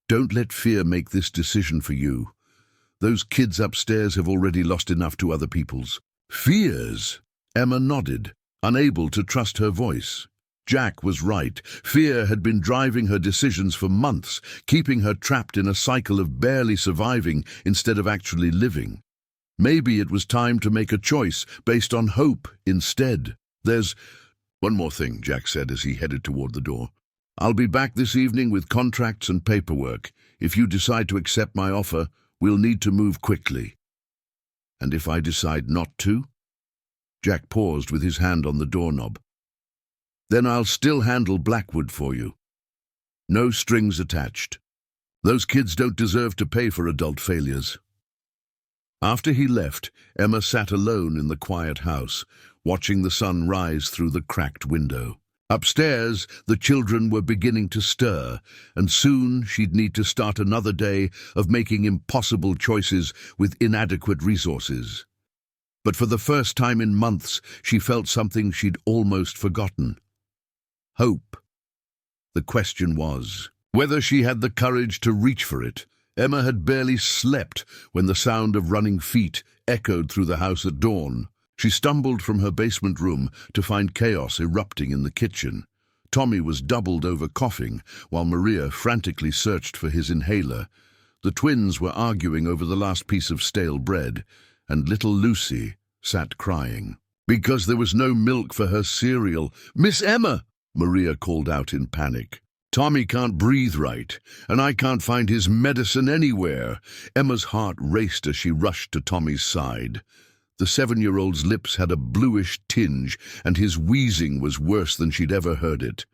Don't let fear make this decision for you. Those kids upstairs have already lost enough to other people's. Fears? Emma nodded, unable to trust her voice. Jack was right. Fear had been driving her decisions for months, keeping her trapped in a cycle of barely surviving instead of actually living. Maybe it was time to make a choice based on hope instead. There's one more thing, Jack said as he headed toward the door. I'll be back this evening with contracts and paperwork. If you decide to accept my offer, we'll need to move quickly. And if I decide not to? Jack paused with his hand on the doorknob. Then I'll still handle Blackwood for you. No strings attached. Those kids don't deserve to pay for adult failures. After he left, Emma sat alone in the quiet house, watching the sun rise through the cracked window. Upstairs, the children were beginning to stir, and soon she'd need to start another day of making impossible choices with inadequate resources. But for the first time in months, she felt something she'd almost forgotten. Hope. The question was whether she had the courage to reach for it. Emma had barely slept when the sound of running feet echoed through the house at dawn. She stumbled from her basement room to find chaos erupting in the kitchen. Tommy was doubled over coughing, while Maria frantically searched for his inhaler. The twins were arguing over the last piece of stale bread, and little Lucy sat crying because there was no milk for her cereal. "Miss Emma!" Maria called out in panic. "Tommy can't breathe right, and I can't find his medicine anywhere." Emma's heart raced as she rushed to Tommy's side. The 7-year-old's lips had a bluish tinge, and his wheezing was worse than she'd ever heard it.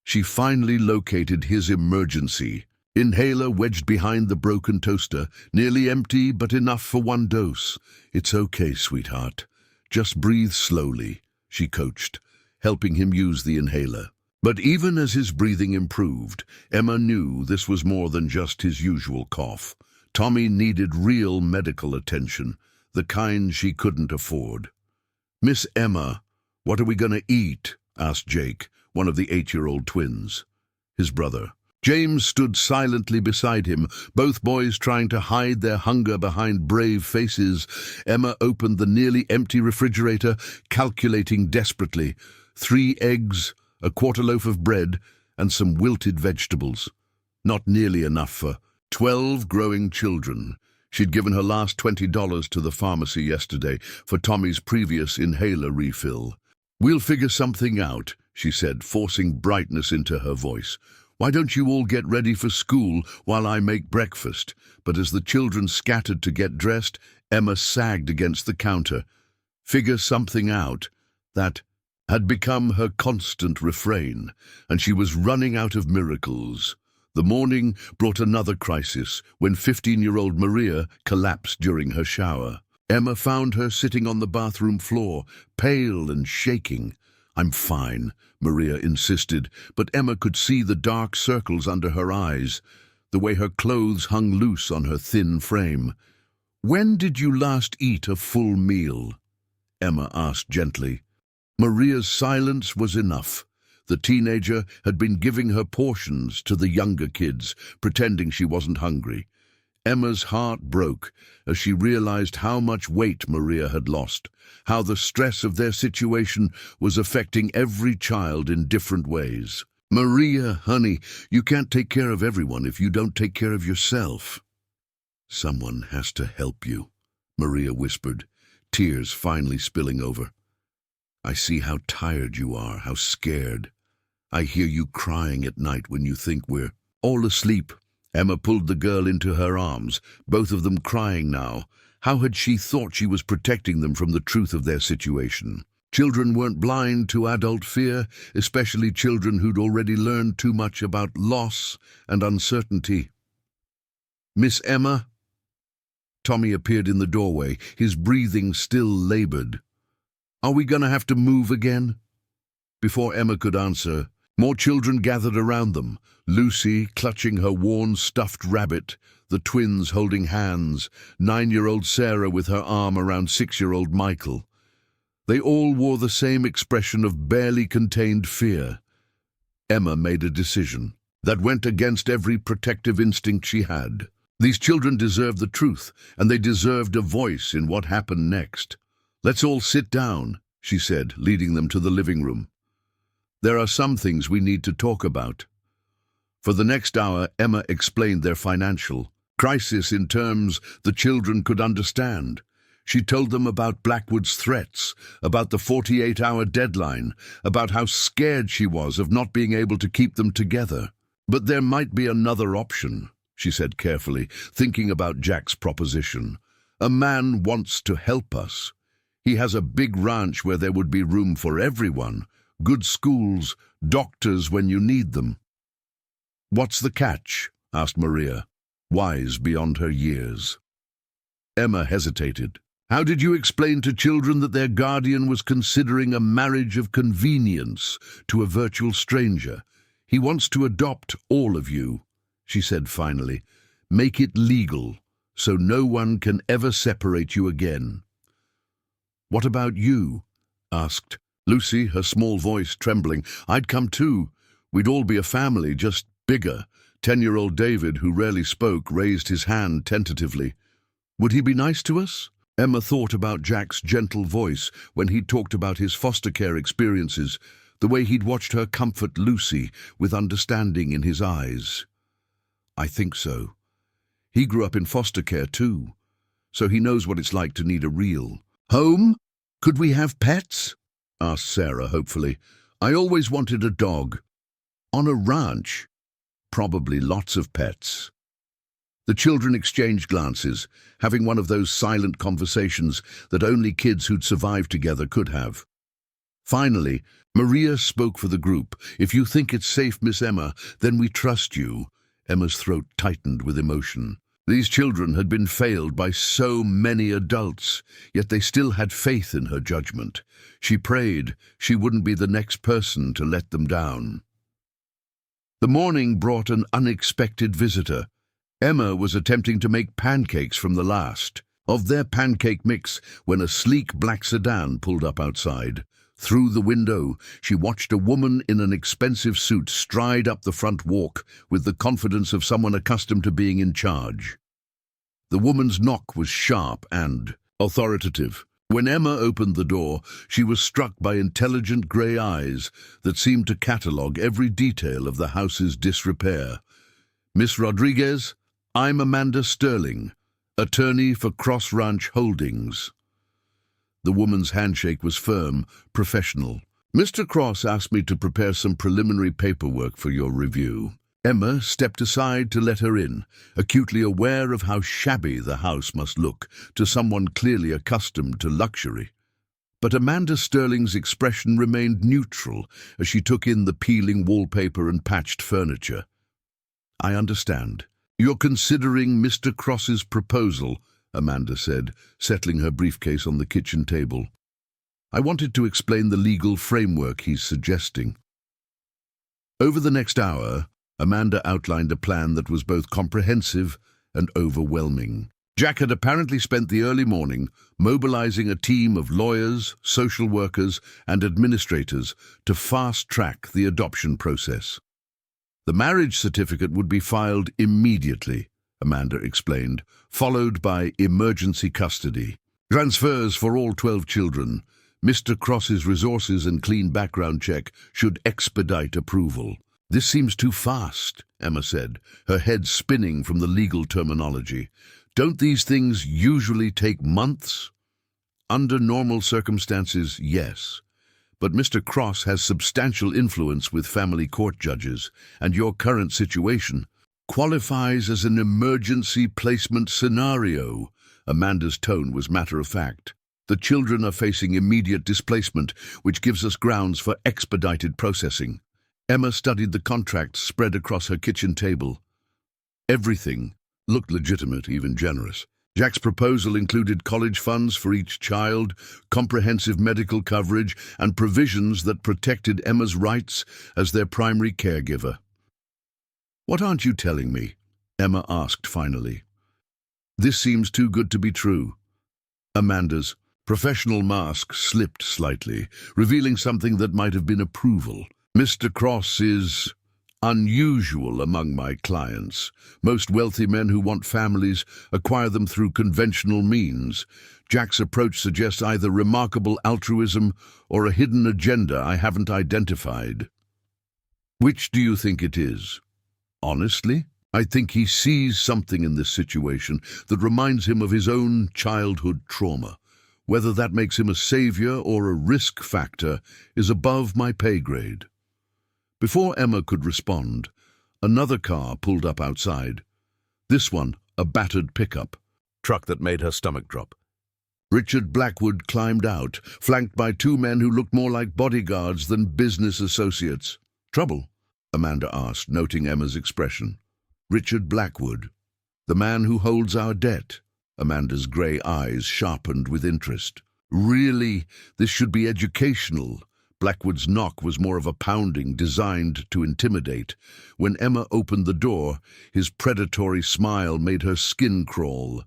She finally located his emergency inhaler wedged behind the broken toaster, nearly empty but enough for one dose. "It's okay, sweetheart. Just breathe slowly," she coached, helping him use the inhaler. But even as his breathing improved, Emma knew this was more than just his usual cough. Tommy needed real medical attention, the kind she couldn't afford. "Miss Emma, what are we going to eat?" asked Jake, one of the 8-year-old twins. His brother. James stood silently beside him, both boys trying to hide their hunger behind brave faces. Emma opened the nearly empty refrigerator, calculating desperately. 3 eggs, a quarter loaf of bread, and some wilted vegetables. Not nearly enough for 12 growing children. She'd given her last $20 to the pharmacy yesterday for Tommy's previous inhaler refill. "We'll figure something out," she said, forcing brightness into her voice. "Why don't you all get ready for school while I make breakfast?" But as the children scattered to get dressed, Emma sagged against the counter. "Figure something out." That had become her constant refrain, and she was running out of miracles. The morning brought another crisis when 15-year-old Maria collapsed during her shower. Emma found her sitting on the bathroom floor, pale and shaking. "I'm fine," Maria insisted, but Emma could see the dark circles under her eyes, the way her clothes hung loose on her thin frame. "When did you last eat a full meal?" Emma asked gently. Maria's silence was enough. The teenager had been giving her portions to the younger kids, pretending she wasn't hungry. Emma's heart broke as she realized how much weight Maria had lost, how the stress of their situation was affecting every child in different ways. "Maria, honey, you can't take care of everyone if you don't take care of yourself." "Someone has to help you," Maria whispered, tears finally spilling over. "I see how tired you are, how scared. I hear you crying at night when you think we're all asleep." Emma pulled the girl into her arms, both of them crying now. How had she thought she was protecting them from the truth of their situation? Children weren't blind to adult fear, especially children who'd already learned too much about loss and uncertainty. "Miss Emma?" Tommy appeared in the doorway, his breathing still labored. "Are we going to have to move again?" Before Emma could answer, more children gathered around them, Lucy clutching her worn stuffed rabbit, the twins holding hands, 9-year-old Sarah with her arm around 6-year-old Michael. They all wore the same expression of barely contained fear. Emma made a decision that went against every protective instinct she had. These children deserved the truth, and they deserved a voice in what happened next. "Let's all sit down," she said, leading them to the living room. "There are some things we need to talk about." For the next hour, Emma explained their financial crisis in terms the children could understand. She told them about Blackwood's threats, about the 48-hour deadline, about how scared she was of not being able to keep them together. "But there might be another option," she said carefully, thinking about Jack's proposition. "A man wants to help us. He has a big ranch where there would be room for everyone, good schools, doctors when you need them." "What's the catch?" asked Maria, wise beyond her years. Emma hesitated. How did you explain to children that their guardian was considering a marriage of convenience to a virtual stranger? He wants to adopt all of you, she said finally. Make it legal, so no one can ever separate you again. What about you? Asked Lucy, her small voice trembling. I'd come too. We'd all be a family, just bigger. 10-year-old David, who rarely spoke, raised his hand tentatively. Would he be nice to us? Emma thought about Jack's gentle voice when he'd talked about his foster care experiences, the way he'd watched her comfort Lucy with understanding in his eyes. I think so. He grew up in foster care too, so he knows what it's like to need a real home. Could we have pets? Asked Sarah hopefully. I always wanted a dog. On a ranch? Probably lots of pets. The children exchanged glances, having one of those silent conversations that only kids who'd survived together could have. Finally, Maria spoke for the group. If you think it's safe, Miss Emma, then we trust you. Emma's throat tightened with emotion. These children had been failed by so many adults, yet they still had faith in her judgment. She prayed she wouldn't be the next person to let them down. The morning brought an unexpected visitor. Emma was attempting to make pancakes from the last of their pancake mix when a sleek black sedan pulled up outside. Through the window, she watched a woman in an expensive suit stride up the front walk with the confidence of someone accustomed to being in charge. The woman's knock was sharp and authoritative. When Emma opened the door, she was struck by intelligent grey eyes that seemed to catalogue every detail of the house's disrepair. Miss Rodriguez, I'm Amanda Sterling, attorney for Cross Ranch Holdings. The woman's handshake was firm, professional. Mr. Cross asked me to prepare some preliminary paperwork for your review. Emma stepped aside to let her in, acutely aware of how shabby the house must look to someone clearly accustomed to luxury. But Amanda Sterling's expression remained neutral as she took in the peeling wallpaper and patched furniture. I understand. You're considering Mr. Cross's proposal, Amanda said, settling her briefcase on the kitchen table. I wanted to explain the legal framework he's suggesting. Over the next hour, Amanda outlined a plan that was both comprehensive and overwhelming. Jack had apparently spent the early morning mobilizing a team of lawyers, social workers, and administrators to fast-track the adoption process. The marriage certificate would be filed immediately, Amanda explained, followed by emergency custody. Transfers for all 12 children. Mr. Cross's resources and clean background check should expedite approval. This seems too fast, Emma said, her head spinning from the legal terminology. Don't these things usually take months? Under normal circumstances, yes. But Mr. Cross has substantial influence with family court judges, and your current situation qualifies as an emergency placement scenario. Amanda's tone was matter-of-fact. The children are facing immediate displacement, which gives us grounds for expedited processing. Emma studied the contracts spread across her kitchen table. Everything looked legitimate, even generous. Jack's proposal included college funds for each child, comprehensive medical coverage, and provisions that protected Emma's rights as their primary caregiver. What aren't you telling me? Emma asked finally. This seems too good to be true. Amanda's professional mask slipped slightly, revealing something that might have been approval. Mr. Cross is unusual among my clients. Most wealthy men who want families acquire them through conventional means. Jack's approach suggests either remarkable altruism or a hidden agenda I haven't identified. Which do you think it is? Honestly, I think he sees something in this situation that reminds him of his own childhood trauma. Whether that makes him a savior or a risk factor is above my pay grade. Before Emma could respond, another car pulled up outside. This one, a battered pickup truck that made her stomach drop. Richard Blackwood climbed out, flanked by two men who looked more like bodyguards than business associates. Trouble? Amanda asked, noting Emma's expression. Richard Blackwood, the man who holds our debt. Amanda's grey eyes sharpened with interest. Really, this should be educational. Blackwood's knock was more of a pounding designed to intimidate. When Emma opened the door, his predatory smile made her skin crawl.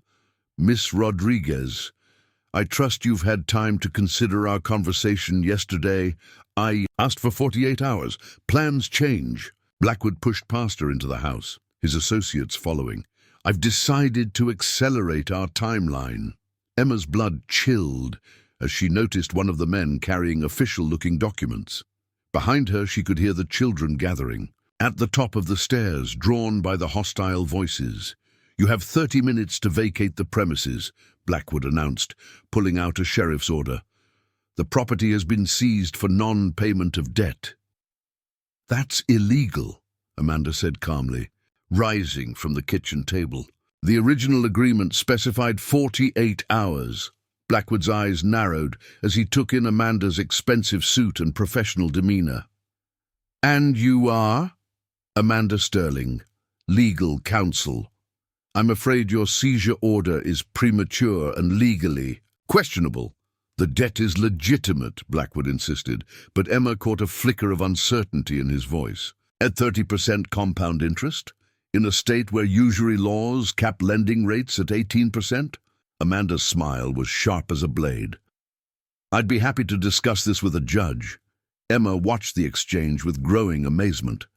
"Miss Rodriguez, I trust you've had time to consider our conversation yesterday. I asked for 48 hours. Plans change." Blackwood pushed past her into the house, his associates following. "I've decided to accelerate our timeline." Emma's blood chilled as she noticed one of the men carrying official-looking documents. Behind her, she could hear the children gathering. At the top of the stairs, drawn by the hostile voices. "You have 30 minutes to vacate the premises," Blackwood announced, pulling out a sheriff's order. "The property has been seized for non-payment of debt." "That's illegal," Amanda said calmly, rising from the kitchen table. "The original agreement specified 48 hours. Blackwood's eyes narrowed as he took in Amanda's expensive suit and professional demeanor. "And you are?" "Amanda Sterling, legal counsel. I'm afraid your seizure order is premature and legally questionable." "The debt is legitimate," Blackwood insisted, but Emma caught a flicker of uncertainty in his voice. "At 30% compound interest? In a state where usury laws cap lending rates at 18%? Amanda's smile was sharp as a blade. "I'd be happy to discuss this with a judge." Emma watched the exchange with growing amazement.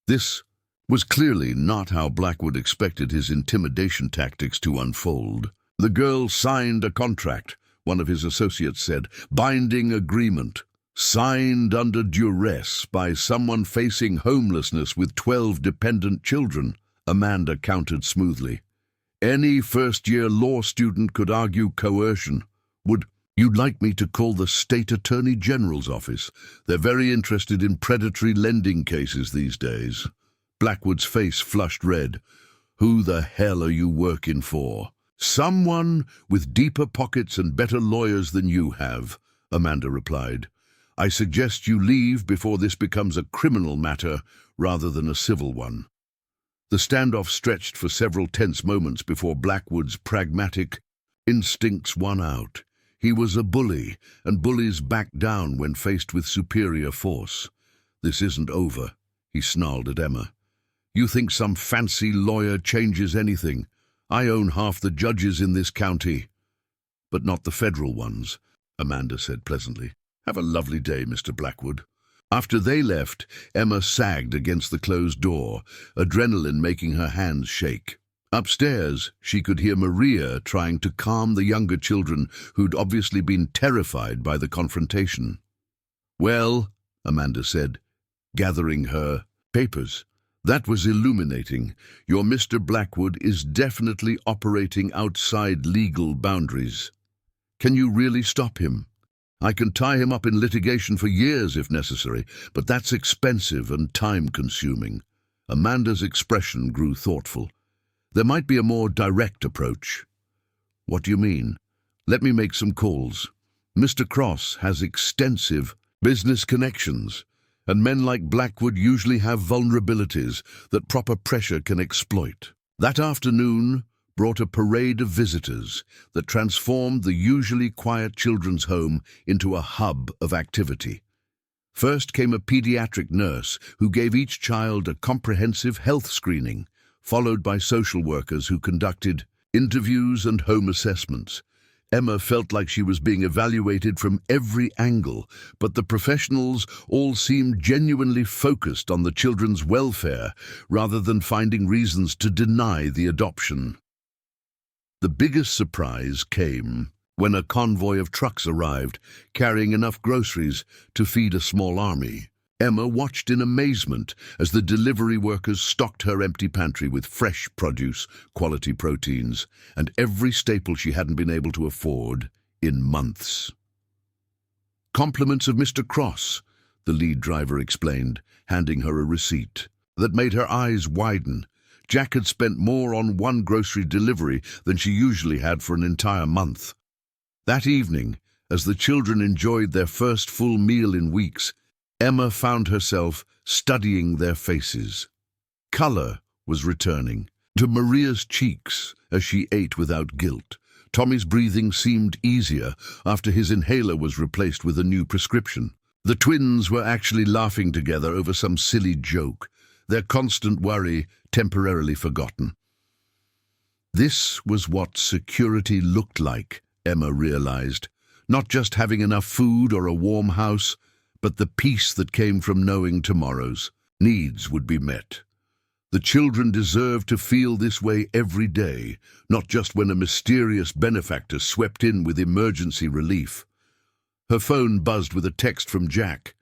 This was clearly not how Blackwood expected his intimidation tactics to unfold. "The girl signed a contract," one of his associates said. "Binding agreement. Signed under duress by someone facing homelessness with 12 dependent children," Amanda countered smoothly. "Any first-year law student could argue coercion. You'd like me to call the State Attorney General's office? They're very interested in predatory lending cases these days." Blackwood's face flushed red. "Who the hell are you working for?" "Someone with deeper pockets and better lawyers than you have," Amanda replied. "I suggest you leave before this becomes a criminal matter rather than a civil one." The standoff stretched for several tense moments before Blackwood's pragmatic instincts won out. He was a bully, and bullies back down when faced with superior force. "This isn't over," he snarled at Emma. "You think some fancy lawyer changes anything? I own half the judges in this county." "But not the federal ones," Amanda said pleasantly. "Have a lovely day, Mr. Blackwood." After they left, Emma sagged against the closed door, adrenaline making her hands shake. Upstairs, she could hear Maria trying to calm the younger children who'd obviously been terrified by the confrontation. "Well," Amanda said, gathering her papers, "that was illuminating. Your Mr. Blackwood is definitely operating outside legal boundaries. Can you really stop him? I can tie him up in litigation for years if necessary, but that's expensive and time-consuming." Amanda's expression grew thoughtful. "There might be a more direct approach." "What do you mean?" "Let me make some calls. Mr. Cross has extensive business connections, and men like Blackwood usually have vulnerabilities that proper pressure can exploit." That afternoon brought a parade of visitors that transformed the usually quiet children's home into a hub of activity. First came a pediatric nurse who gave each child a comprehensive health screening, followed by social workers who conducted interviews and home assessments. Emma felt like she was being evaluated from every angle, but the professionals all seemed genuinely focused on the children's welfare rather than finding reasons to deny the adoption. The biggest surprise came when a convoy of trucks arrived, carrying enough groceries to feed a small army. Emma watched in amazement as the delivery workers stocked her empty pantry with fresh produce, quality proteins, and every staple she hadn't been able to afford in months. "Compliments of Mr. Cross," the lead driver explained, handing her a receipt. That made her eyes widen. Jack had spent more on one grocery delivery than she usually had for an entire month. That evening, as the children enjoyed their first full meal in weeks, Emma found herself studying their faces. Color was returning to Maria's cheeks as she ate without guilt. Tommy's breathing seemed easier after his inhaler was replaced with a new prescription. The twins were actually laughing together over some silly joke, their constant worry temporarily forgotten. This was what security looked like, Emma realized. Not just having enough food or a warm house, but the peace that came from knowing tomorrow's needs would be met. The children deserved to feel this way every day, not just when a mysterious benefactor swept in with emergency relief. Her phone buzzed with a text from Jack.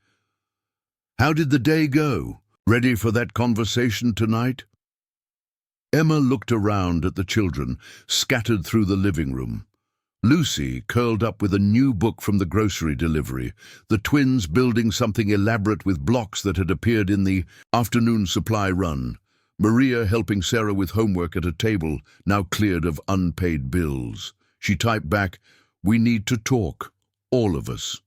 "How did the day go? Ready for that conversation tonight?" Emma looked around at the children, scattered through the living room. Lucy curled up with a new book from the grocery delivery, the twins building something elaborate with blocks that had appeared in the afternoon supply run. Maria helping Sarah with homework at a table now cleared of unpaid bills. She typed back, "We need to talk, all of us."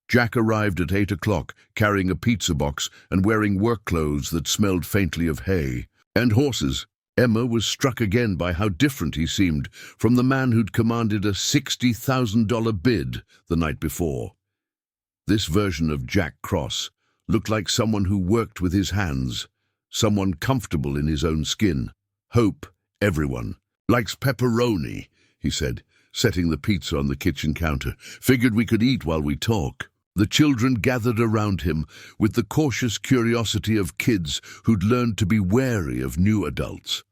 Jack arrived at 8 o'clock, carrying a pizza box and wearing work clothes that smelled faintly of hay. And horses. Emma was struck again by how different he seemed from the man who'd commanded a $60,000 bid the night before. This version of Jack Cross looked like someone who worked with his hands, someone comfortable in his own skin. "Hope everyone likes pepperoni," he said, setting the pizza on the kitchen counter. "Figured we could eat while we talk." The children gathered around him with the cautious curiosity of kids who'd learned to be wary of new adults.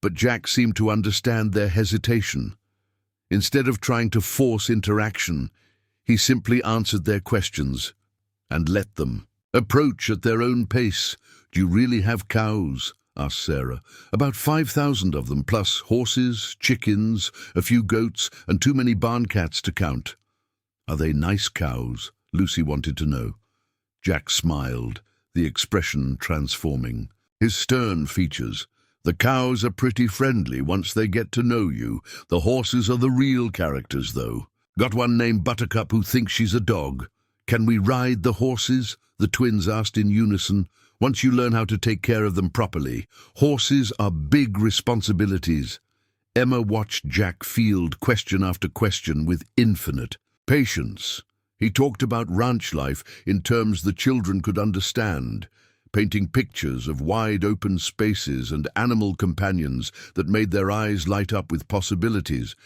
But Jack seemed to understand their hesitation. Instead of trying to force interaction, he simply answered their questions and let them approach at their own pace. "Do you really have cows?" asked Sarah. "About 5,000 of them, plus horses, chickens, a few goats, and too many barn cats to count." "Are they nice cows?" Lucy wanted to know. Jack smiled, the expression transforming. His stern features. "The cows are pretty friendly once they get to know you. The horses are the real characters, though. Got one named Buttercup who thinks she's a dog." "Can we ride the horses?" the twins asked in unison. "Once you learn how to take care of them properly. Horses are big responsibilities." Emma watched Jack field question after question with infinite patience. He talked about ranch life in terms the children could understand, painting pictures of wide open spaces and animal companions that made their eyes light up with possibilities.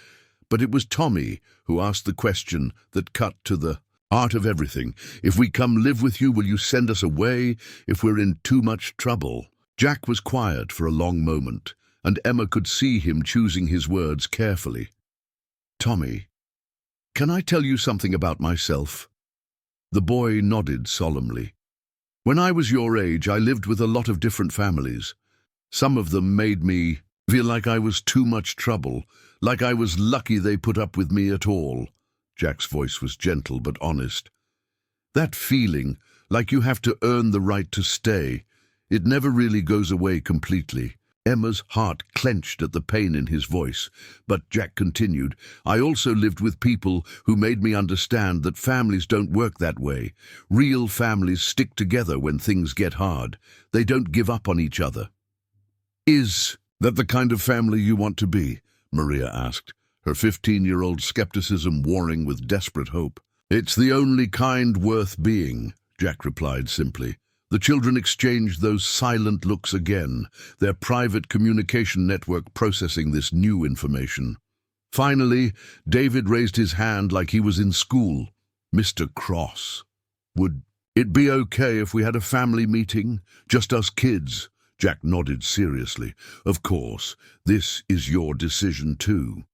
But it was Tommy who asked the question that cut to the heart of everything. "If we come live with you, will you send us away if we're in too much trouble?" Jack was quiet for a long moment, and Emma could see him choosing his words carefully. "Tommy, can I tell you something about myself?" The boy nodded solemnly. "When I was your age, I lived with a lot of different families. Some of them made me feel like I was too much trouble, like I was lucky they put up with me at all." Jack's voice was gentle but honest. "That feeling, like you have to earn the right to stay, it never really goes away completely." Emma's heart clenched at the pain in his voice, but Jack continued, "I also lived with people who made me understand that families don't work that way. Real families stick together when things get hard. They don't give up on each other." "Is that the kind of family you want to be?" Maria asked, her 15-year-old skepticism warring with desperate hope. "It's the only kind worth being," Jack replied simply. The children exchanged those silent looks again, their private communication network processing this new information. Finally, David raised his hand like he was in school. "Mr. Cross, would it be okay if we had a family meeting? Just us kids?" Jack nodded seriously. "Of course, this is your decision too."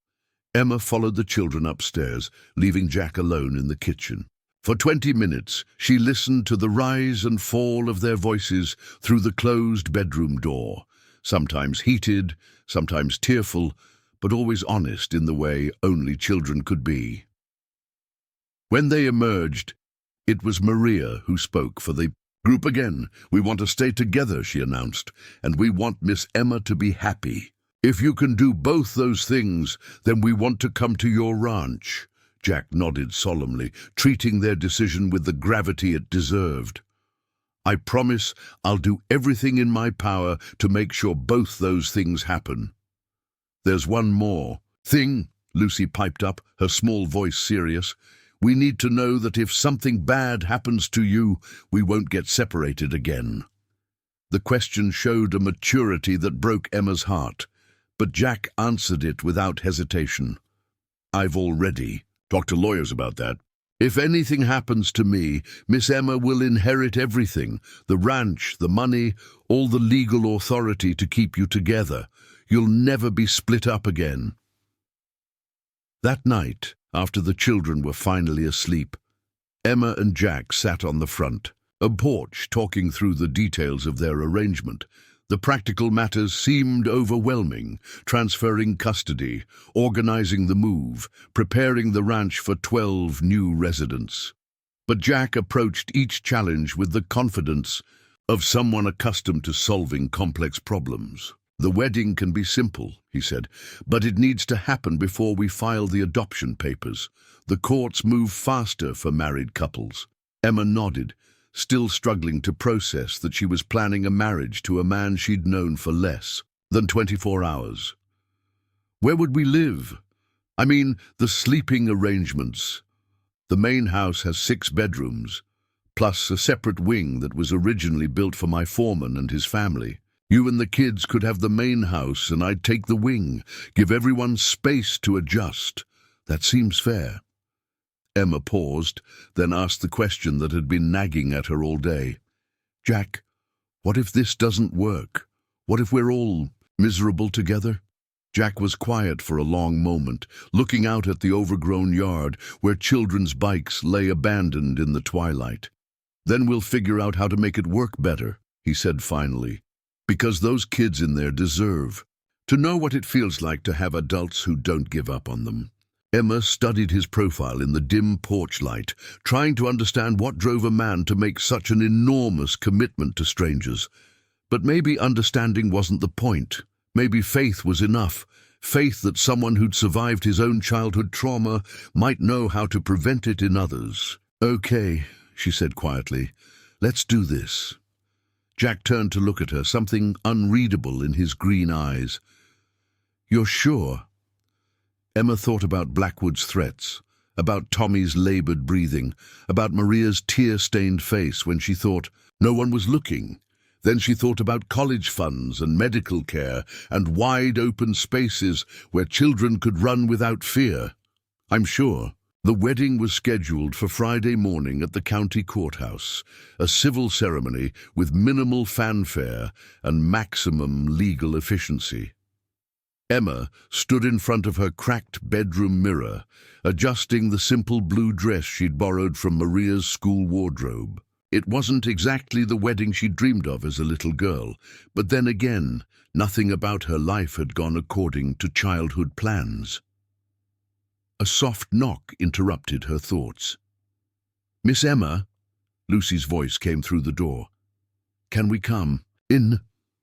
Emma followed the children upstairs, leaving Jack alone in the kitchen. For 20 minutes, she listened to the rise and fall of their voices through the closed bedroom door, sometimes heated, sometimes tearful, but always honest in the way only children could be. When they emerged, it was Maria who spoke for the group again. "We want to stay together," she announced, "and we want Miss Emma to be happy. If you can do both those things, then we want to come to your ranch." Jack nodded solemnly, treating their decision with the gravity it deserved. "I promise I'll do everything in my power to make sure both those things happen." "There's one more thing," Lucy piped up, her small voice serious. "We need to know that if something bad happens to you, we won't get separated again." The question showed a maturity that broke Emma's heart, but Jack answered it without hesitation. "I've already talked to lawyers about that. If anything happens to me, Miss Emma will inherit everything, the ranch, the money, all the legal authority to keep you together. You'll never be split up again." That night, after the children were finally asleep, Emma and Jack sat on the front, a porch, talking through the details of their arrangement. The practical matters seemed overwhelming: transferring custody, organizing the move, preparing the ranch for 12 new residents. But Jack approached each challenge with the confidence of someone accustomed to solving complex problems. "The wedding can be simple," he said, "but it needs to happen before we file the adoption papers. The courts move faster for married couples." Emma nodded, still struggling to process that she was planning a marriage to a man she'd known for less than 24 hours. "Where would we live? I mean, the sleeping arrangements. The main house has 6 bedrooms, plus a separate wing that was originally built for my foreman and his family. You and the kids could have the main house and I'd take the wing, give everyone space to adjust. That seems fair." Emma paused, then asked the question that had been nagging at her all day. "Jack, what if this doesn't work? What if we're all miserable together?" Jack was quiet for a long moment, looking out at the overgrown yard where children's bikes lay abandoned in the twilight. "Then we'll figure out how to make it work better," he said finally, "because those kids in there deserve to know what it feels like to have adults who don't give up on them." Emma studied his profile in the dim porch light, trying to understand what drove a man to make such an enormous commitment to strangers. But maybe understanding wasn't the point. Maybe faith was enough. Faith that someone who'd survived his own childhood trauma might know how to prevent it in others. "Okay," she said quietly, "let's do this." Jack turned to look at her, something unreadable in his green eyes. "You're sure?" Emma thought about Blackwood's threats, about Tommy's labored breathing, about Maria's tear-stained face when she thought no one was looking. Then she thought about college funds and medical care and wide-open spaces where children could run without fear. "I'm sure." The wedding was scheduled for Friday morning at the county courthouse, a civil ceremony with minimal fanfare and maximum legal efficiency. Emma stood in front of her cracked bedroom mirror, adjusting the simple blue dress she'd borrowed from Maria's school wardrobe. It wasn't exactly the wedding she'd dreamed of as a little girl, but then again, nothing about her life had gone according to childhood plans. A soft knock interrupted her thoughts. "Miss Emma?" Lucy's voice came through the door. "Can we come in?"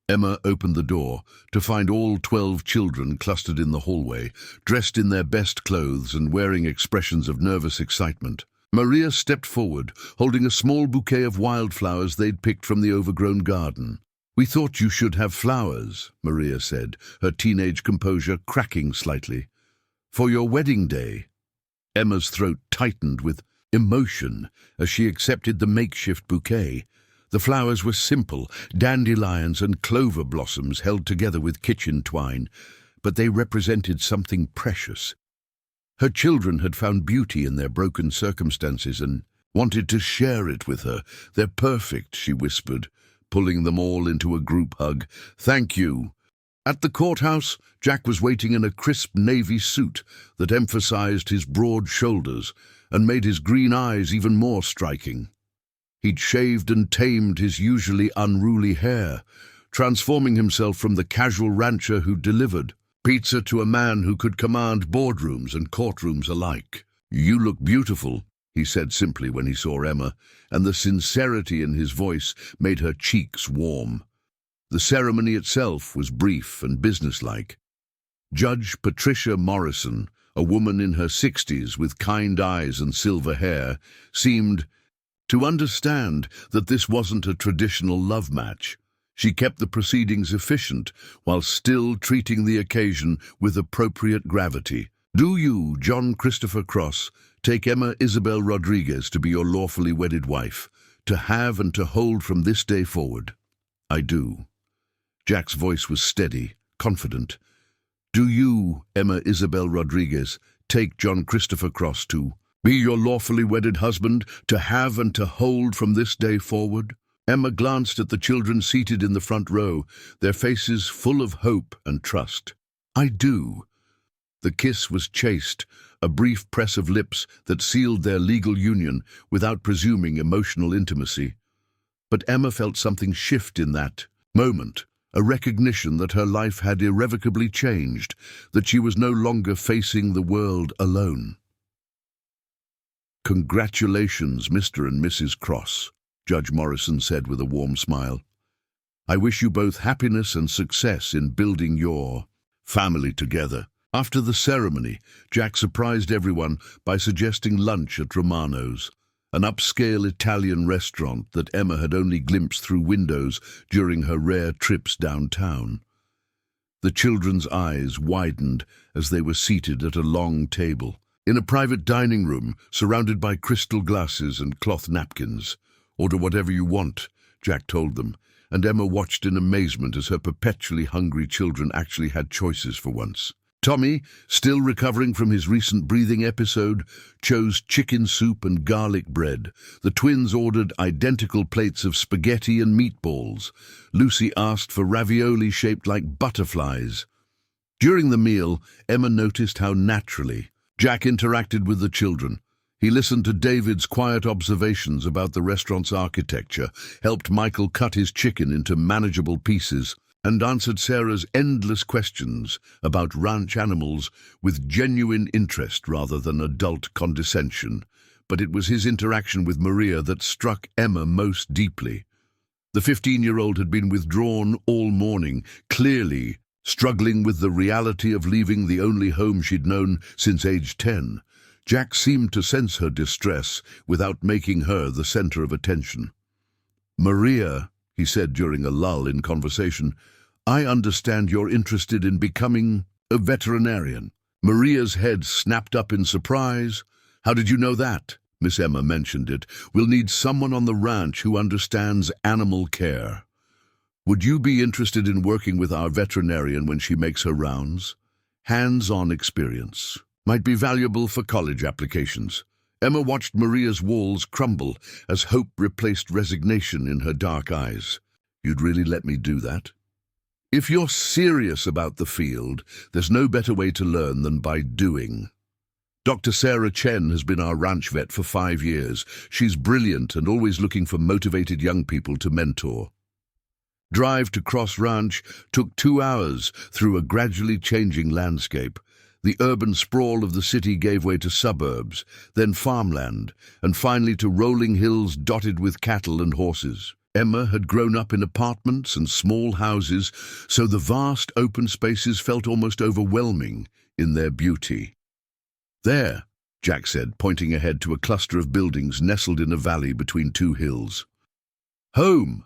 Emma opened the door to find all 12 children clustered in the hallway, dressed in their best clothes and wearing expressions of nervous excitement. Maria stepped forward, holding a small bouquet of wildflowers they'd picked from the overgrown garden. "We thought you should have flowers," Maria said, her teenage composure cracking slightly. "For your wedding day." Emma's throat tightened with emotion as she accepted the makeshift bouquet. The flowers were simple, dandelions and clover blossoms held together with kitchen twine, but they represented something precious. Her children had found beauty in their broken circumstances and wanted to share it with her. "They're perfect," she whispered, pulling them all into a group hug. "Thank you." At the courthouse, Jack was waiting in a crisp navy suit that emphasized his broad shoulders and made his green eyes even more striking. He'd shaved and tamed his usually unruly hair, transforming himself from the casual rancher who delivered pizza to a man who could command boardrooms and courtrooms alike. "You look beautiful," he said simply when he saw Emma, and the sincerity in his voice made her cheeks warm. The ceremony itself was brief and businesslike. Judge Patricia Morrison, a woman in her 60s with kind eyes and silver hair, seemed to understand that this wasn't a traditional love match. She kept the proceedings efficient while still treating the occasion with appropriate gravity. Do you, John Christopher Cross, take Emma Isabel Rodriguez to be your lawfully wedded wife, to have and to hold from this day forward? I do. Jack's voice was steady, confident. Do you, Emma Isabel Rodriguez, take John Christopher Cross to be your lawfully wedded husband, to have and to hold from this day forward? Emma glanced at the children seated in the front row, their faces full of hope and trust. I do. The kiss was chaste, a brief press of lips that sealed their legal union without presuming emotional intimacy. But Emma felt something shift in that moment, a recognition that her life had irrevocably changed, that she was no longer facing the world alone. Congratulations, Mr. and Mrs. Cross, Judge Morrison said with a warm smile. I wish you both happiness and success in building your family together. After the ceremony, Jack surprised everyone by suggesting lunch at Romano's, an upscale Italian restaurant that Emma had only glimpsed through windows during her rare trips downtown. The children's eyes widened as they were seated at a long table, in a private dining room surrounded by crystal glasses and cloth napkins. Order whatever you want, Jack told them, and Emma watched in amazement as her perpetually hungry children actually had choices for once. Tommy, still recovering from his recent breathing episode, chose chicken soup and garlic bread. The twins ordered identical plates of spaghetti and meatballs. Lucy asked for ravioli shaped like butterflies. During the meal, Emma noticed how naturally Jack interacted with the children. He listened to David's quiet observations about the restaurant's architecture, helped Michael cut his chicken into manageable pieces, and answered Sarah's endless questions about ranch animals with genuine interest rather than adult condescension. But it was his interaction with Maria that struck Emma most deeply. The 15-year-old had been withdrawn all morning, clearly struggling with the reality of leaving the only home she'd known since age 10. Jack seemed to sense her distress without making her the center of attention. Maria, he said during a lull in conversation, I understand you're interested in becoming a veterinarian. Maria's head snapped up in surprise. How did you know that? Miss Emma mentioned it. We'll need someone on the ranch who understands animal care. Would you be interested in working with our veterinarian when she makes her rounds? Hands-on experience might be valuable for college applications. Emma watched Maria's walls crumble as hope replaced resignation in her dark eyes. You'd really let me do that? If you're serious about the field, there's no better way to learn than by doing. Dr. Sarah Chen has been our ranch vet for 5 years. She's brilliant and always looking for motivated young people to mentor. Drive to Cross Ranch took 2 hours through a gradually changing landscape. The urban sprawl of the city gave way to suburbs, then farmland, and finally to rolling hills dotted with cattle and horses. Emma had grown up in apartments and small houses, so the vast open spaces felt almost overwhelming in their beauty. There, Jack said, pointing ahead to a cluster of buildings nestled in a valley between 2 hills. Home!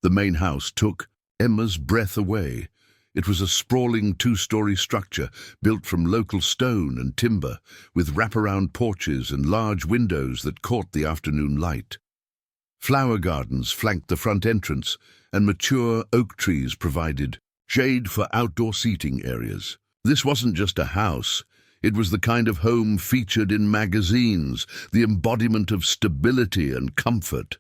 The main house took Emma's breath away. It was a sprawling 2-story structure built from local stone and timber, with wraparound porches and large windows that caught the afternoon light. Flower gardens flanked the front entrance, and mature oak trees provided shade for outdoor seating areas. This wasn't just a house. It was the kind of home featured in magazines, the embodiment of stability and comfort.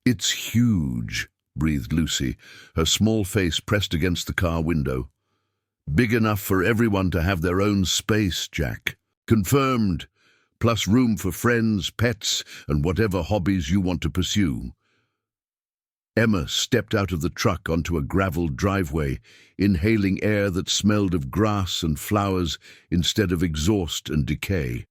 It's huge, breathed Lucy, her small face pressed against the car window. Big enough for everyone to have their own space, Jack. Confirmed. Plus room for friends, pets, and whatever hobbies you want to pursue. Emma stepped out of the truck onto a graveled driveway, inhaling air that smelled of grass and flowers instead of exhaust and decay.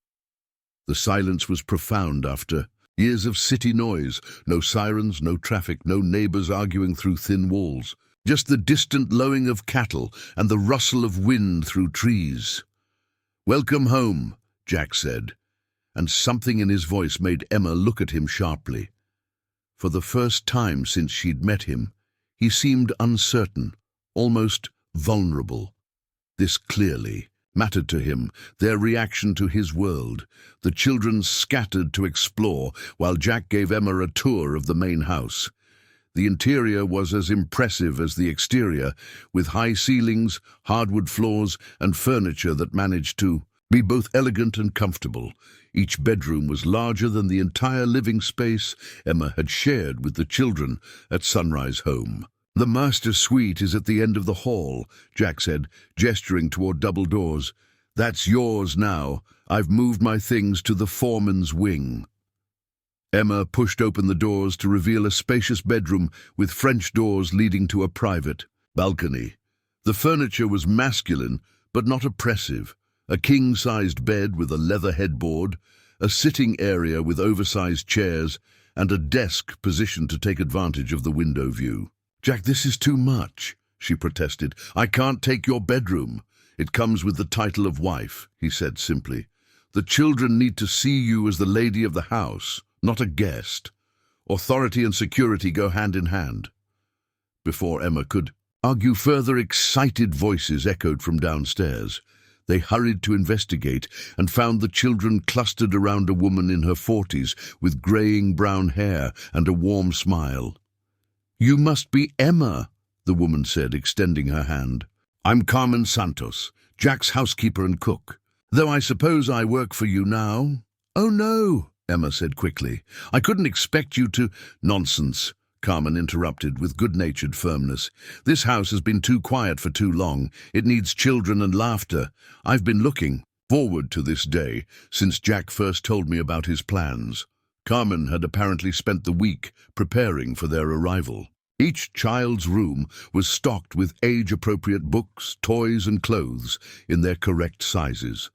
The silence was profound after years of city noise, no sirens, no traffic, no neighbors arguing through thin walls, just the distant lowing of cattle and the rustle of wind through trees. Welcome home, Jack said, and something in his voice made Emma look at him sharply. For the first time since she'd met him, he seemed uncertain, almost vulnerable. This clearly mattered to him, their reaction to his world. The children scattered to explore, while Jack gave Emma a tour of the main house. The interior was as impressive as the exterior, with high ceilings, hardwood floors, and furniture that managed to be both elegant and comfortable. Each bedroom was larger than the entire living space Emma had shared with the children at Sunrise Home. "The master suite is at the end of the hall," Jack said, gesturing toward double doors. "That's yours now. I've moved my things to the foreman's wing." Emma pushed open the doors to reveal a spacious bedroom with French doors leading to a private balcony. The furniture was masculine, but not oppressive. A king-sized bed with a leather headboard, a sitting area with oversized chairs, and a desk positioned to take advantage of the window view. "Jack, this is too much," she protested. "I can't take your bedroom." "It comes with the title of wife," he said simply. "The children need to see you as the lady of the house, not a guest. Authority and security go hand in hand." Before Emma could argue further, excited voices echoed from downstairs. They hurried to investigate and found the children clustered around a woman in her 40s with graying brown hair and a warm smile. "You must be Emma," the woman said, extending her hand. "I'm Carmen Santos, Jack's housekeeper and cook. Though I suppose I work for you now." "Oh no," Emma said quickly. "I couldn't expect you to—" "Nonsense," Carmen interrupted with good-natured firmness. "This house has been too quiet for too long. It needs children and laughter. I've been looking forward to this day since Jack first told me about his plans." Carmen had apparently spent the week preparing for their arrival. Each child's room was stocked with age-appropriate books, toys, and clothes in their correct sizes.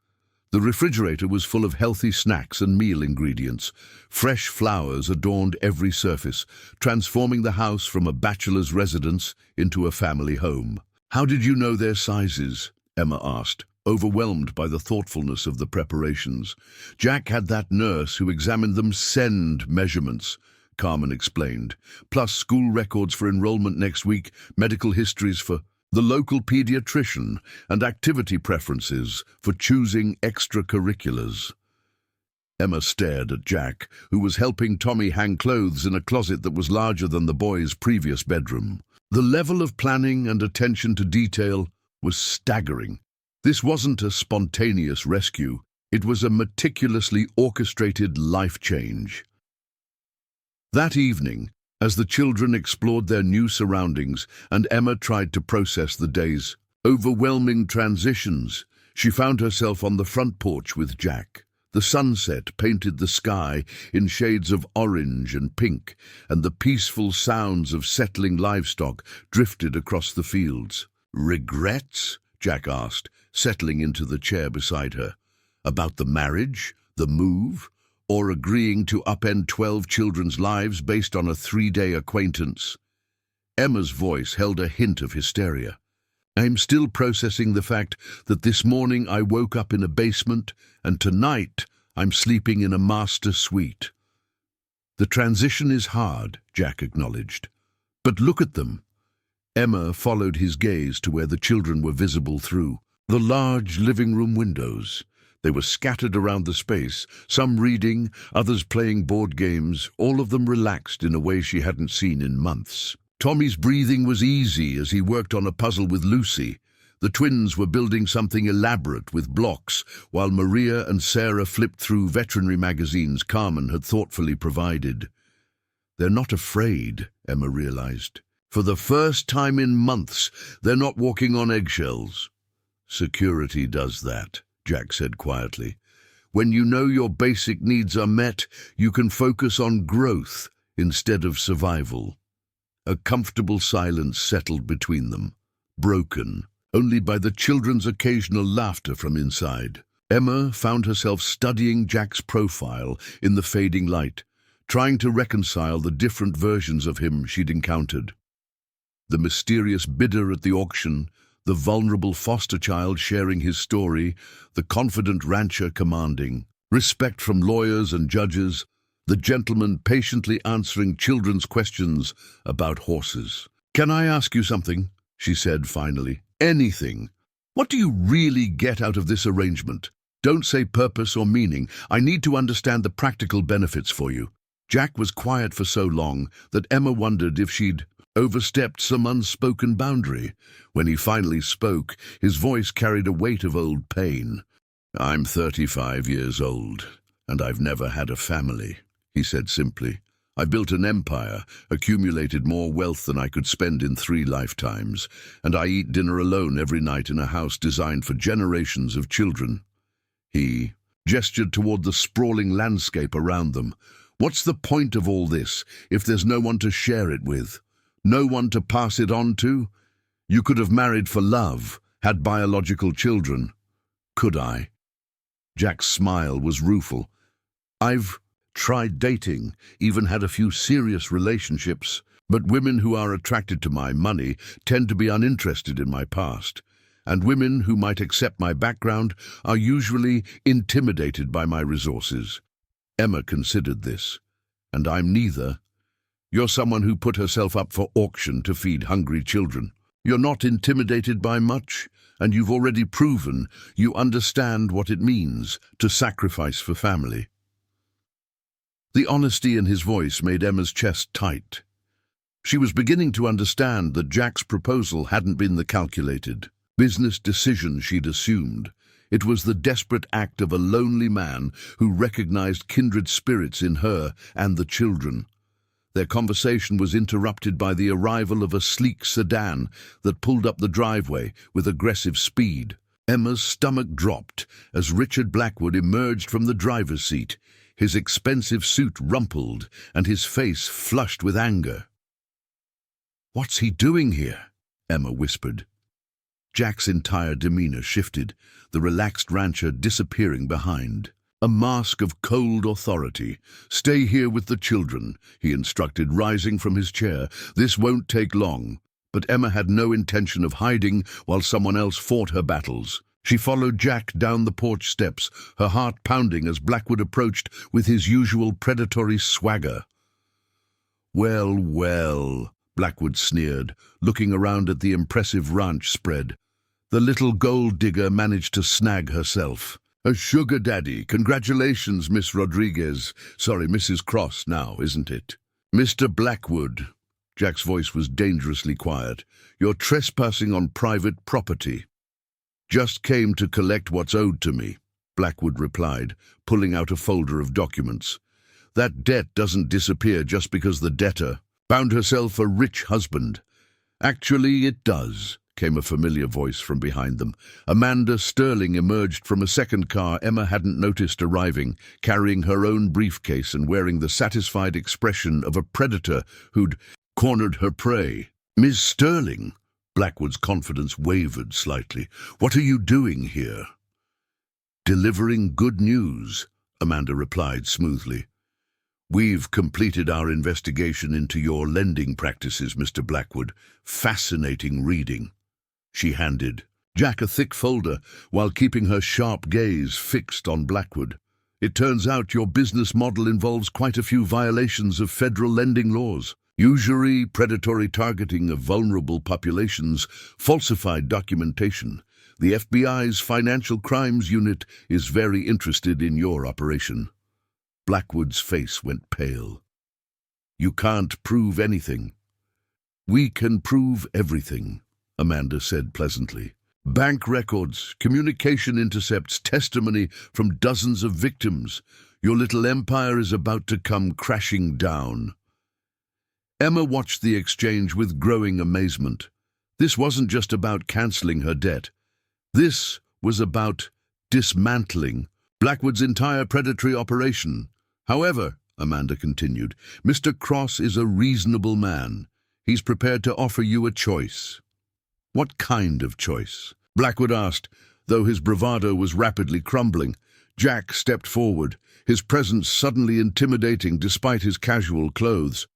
The refrigerator was full of healthy snacks and meal ingredients. Fresh flowers adorned every surface, transforming the house from a bachelor's residence into a family home. "How did you know their sizes?" Emma asked, overwhelmed by the thoughtfulness of the preparations. "Jack had that nurse who examined them send measurements," Carmen explained, "plus school records for enrollment next week, medical histories for the local pediatrician, and activity preferences for choosing extracurriculars." Emma stared at Jack, who was helping Tommy hang clothes in a closet that was larger than the boy's previous bedroom. The level of planning and attention to detail was staggering. This wasn't a spontaneous rescue. It was a meticulously orchestrated life change. That evening, as the children explored their new surroundings and Emma tried to process the day's overwhelming transitions, she found herself on the front porch with Jack. The sunset painted the sky in shades of orange and pink, and the peaceful sounds of settling livestock drifted across the fields. "Regrets?" Jack asked, settling into the chair beside her. "About the marriage, the move, or agreeing to upend 12 children's lives based on a 3-day acquaintance?" Emma's voice held a hint of hysteria. "I'm still processing the fact that this morning I woke up in a basement, and tonight I'm sleeping in a master suite." "The transition is hard," Jack acknowledged. "But look at them." Emma followed his gaze to where the children were visible through the large living room windows. They were scattered around the space, some reading, others playing board games, all of them relaxed in a way she hadn't seen in months. Tommy's breathing was easy as he worked on a puzzle with Lucy. The twins were building something elaborate with blocks, while Maria and Sarah flipped through veterinary magazines Carmen had thoughtfully provided. "They're not afraid," Emma realized. "For the first time in months, they're not walking on eggshells." "Security does that," Jack said quietly. "When you know your basic needs are met, you can focus on growth instead of survival." A comfortable silence settled between them, broken only by the children's occasional laughter from inside. Emma found herself studying Jack's profile in the fading light, trying to reconcile the different versions of him she'd encountered. The mysterious bidder at the auction, the vulnerable foster child sharing his story, the confident rancher commanding respect from lawyers and judges, the gentleman patiently answering children's questions about horses. "Can I ask you something?" she said finally. "Anything." What do you really get out of this arrangement? Don't say purpose or meaning. I need to understand the practical benefits for you. Jack was quiet for so long that Emma wondered if she'd overstepped some unspoken boundary. When he finally spoke, his voice carried a weight of old pain. "I'm 35 years old, and I've never had a family," he said simply. "I built an empire, accumulated more wealth than I could spend in 3 lifetimes, and I eat dinner alone every night in a house designed for generations of children." He gestured toward the sprawling landscape around them. "What's the point of all this if there's no one to share it with? No one to pass it on to? You could have married for love, had biological children. Could I?" Jack's smile was rueful. "I've tried dating, even had a few serious relationships, but women who are attracted to my money tend to be uninterested in my past, and women who might accept my background are usually intimidated by my resources." Emma considered this. "And I'm neither. You're someone who put herself up for auction to feed hungry children. You're not intimidated by much, and you've already proven you understand what it means to sacrifice for family." The honesty in his voice made Emma's chest tight. She was beginning to understand that Jack's proposal hadn't been the calculated business decision she'd assumed. It was the desperate act of a lonely man who recognized kindred spirits in her and the children. Their conversation was interrupted by the arrival of a sleek sedan that pulled up the driveway with aggressive speed. Emma's stomach dropped as Richard Blackwood emerged from the driver's seat, his expensive suit rumpled and his face flushed with anger. "What's he doing here?" Emma whispered. Jack's entire demeanor shifted, the relaxed rancher disappearing behind. A mask of cold authority. "Stay here with the children," he instructed, rising from his chair. "This won't take long." But Emma had no intention of hiding while someone else fought her battles. She followed Jack down the porch steps, her heart pounding as Blackwood approached with his usual predatory swagger. "Well, well," Blackwood sneered, looking around at the impressive ranch spread. "The little gold digger managed to snag herself. A sugar daddy. Congratulations, Miss Rodriguez. Sorry, Mrs. Cross now, isn't it?" "Mr. Blackwood," Jack's voice was dangerously quiet, "you're trespassing on private property." "Just came to collect what's owed to me," Blackwood replied, pulling out a folder of documents. "That debt doesn't disappear just because the debtor found herself a rich husband." "Actually, it does," came a familiar voice from behind them. Amanda Sterling emerged from a second car Emma hadn't noticed arriving, carrying her own briefcase and wearing the satisfied expression of a predator who'd cornered her prey. "Miss Sterling?" Blackwood's confidence wavered slightly. "What are you doing here?" "Delivering good news," Amanda replied smoothly. "We've completed our investigation into your lending practices, Mr. Blackwood. Fascinating reading." She handed Jack a thick folder while keeping her sharp gaze fixed on Blackwood. "It turns out your business model involves quite a few violations of federal lending laws. Usury, predatory targeting of vulnerable populations, falsified documentation. The FBI's Financial Crimes Unit is very interested in your operation." Blackwood's face went pale. "You can't prove anything." "We can prove everything," Amanda said pleasantly. "Bank records, communication intercepts, testimony from dozens of victims. Your little empire is about to come crashing down." Emma watched the exchange with growing amazement. This wasn't just about cancelling her debt. This was about dismantling Blackwood's entire predatory operation. "However," Amanda continued, "Mr. Cross is a reasonable man. He's prepared to offer you a choice." "What kind of choice?" Blackwood asked, though his bravado was rapidly crumbling. Jack stepped forward, his presence suddenly intimidating despite his casual clothes.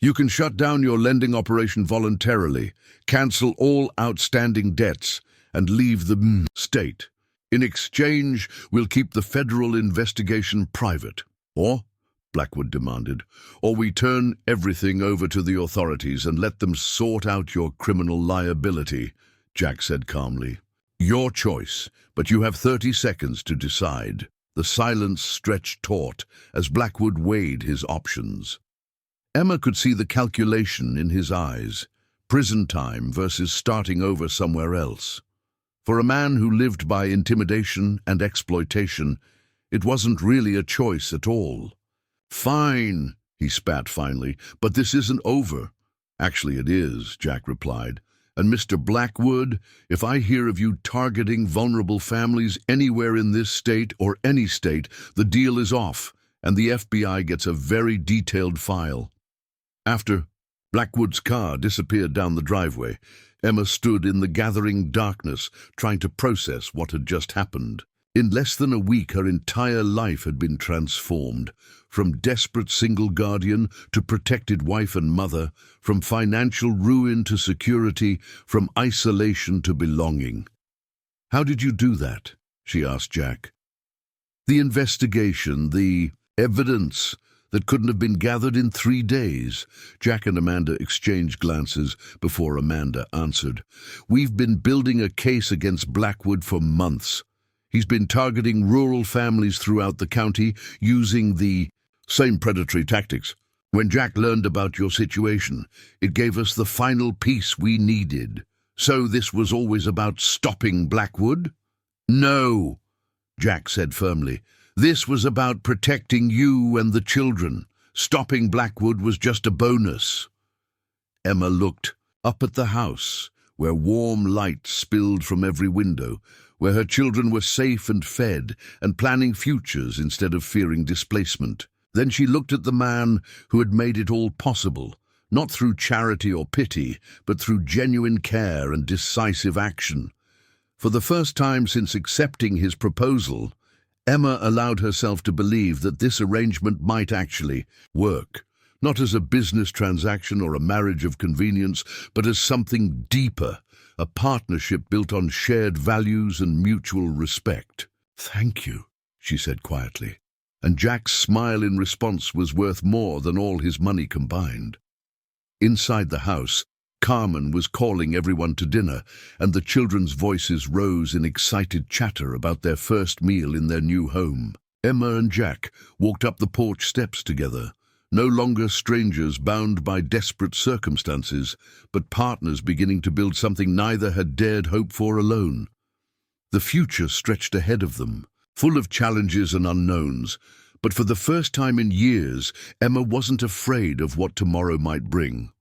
"You can shut down your lending operation voluntarily, cancel all outstanding debts, and leave the state. In exchange, we'll keep the federal investigation private." "Or," Blackwood demanded, "or we turn everything over to the authorities and let them sort out your criminal liability," Jack said calmly. Your choice, but you have 30 seconds to decide. The silence stretched taut as Blackwood weighed his options. Emma could see the calculation in his eyes. Prison time versus starting over somewhere else. For a man who lived by intimidation and exploitation, it wasn't really a choice at all. "Fine," he spat finally, "but this isn't over." "Actually it is," Jack replied. "And Mr. Blackwood, if I hear of you targeting vulnerable families anywhere in this state or any state, the deal is off, and the FBI gets a very detailed file." After Blackwood's car disappeared down the driveway, Emma stood in the gathering darkness, trying to process what had just happened. In less than a week, her entire life had been transformed. From desperate single guardian to protected wife and mother, from financial ruin to security, from isolation to belonging. "How did you do that?" she asked Jack. "The investigation, the evidence that couldn't have been gathered in 3 days. Jack and Amanda exchanged glances before Amanda answered. "We've been building a case against Blackwood for months. He's been targeting rural families throughout the county using the same predatory tactics. When Jack learned about your situation, it gave us the final piece we needed. So this was always about stopping Blackwood?" "No," Jack said firmly. "This was about protecting you and the children. Stopping Blackwood was just a bonus." Emma looked up at the house, where warm light spilled from every window, where her children were safe and fed and planning futures instead of fearing displacement. Then she looked at the man who had made it all possible, not through charity or pity, but through genuine care and decisive action. For the first time since accepting his proposal, Emma allowed herself to believe that this arrangement might actually work, not as a business transaction or a marriage of convenience, but as something deeper, a partnership built on shared values and mutual respect. "Thank you," she said quietly, and Jack's smile in response was worth more than all his money combined. Inside the house, Carmen was calling everyone to dinner, and the children's voices rose in excited chatter about their first meal in their new home. Emma and Jack walked up the porch steps together, no longer strangers bound by desperate circumstances, but partners beginning to build something neither had dared hope for alone. The future stretched ahead of them, full of challenges and unknowns, but for the first time in years, Emma wasn't afraid of what tomorrow might bring.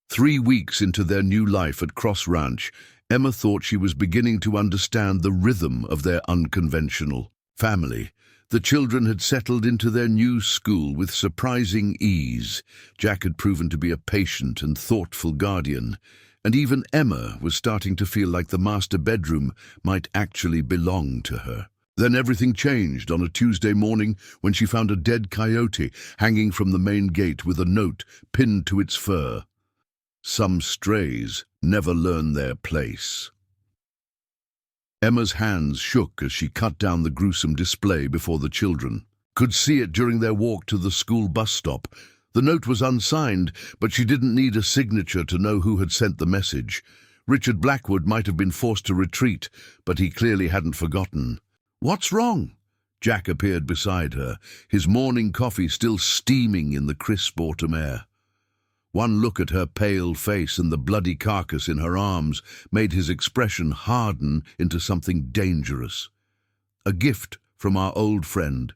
3 weeks into their new life at Cross Ranch, Emma thought she was beginning to understand the rhythm of their unconventional family. The children had settled into their new school with surprising ease. Jack had proven to be a patient and thoughtful guardian, and even Emma was starting to feel like the master bedroom might actually belong to her. Then everything changed on a Tuesday morning when she found a dead coyote hanging from the main gate with a note pinned to its fur. "Some strays never learn their place." Emma's hands shook as she cut down the gruesome display before the children. Could see it during their walk to the school bus stop. The note was unsigned, but she didn't need a signature to know who had sent the message. Richard Blackwood might have been forced to retreat, but he clearly hadn't forgotten. "What's wrong?" Jack appeared beside her, his morning coffee still steaming in the crisp autumn air. One look at her pale face and the bloody carcass in her arms made his expression harden into something dangerous. "A gift from our old friend,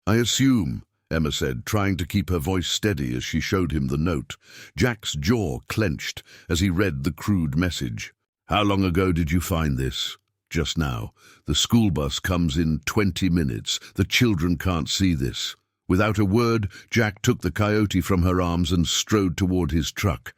I assume," Emma said, trying to keep her voice steady as she showed him the note. Jack's jaw clenched as he read the crude message. "How long ago did you find this?" "Just now. The school bus comes in 20 minutes. The children can't see this." Without a word, Jack took the coyote from her arms and strode toward his truck.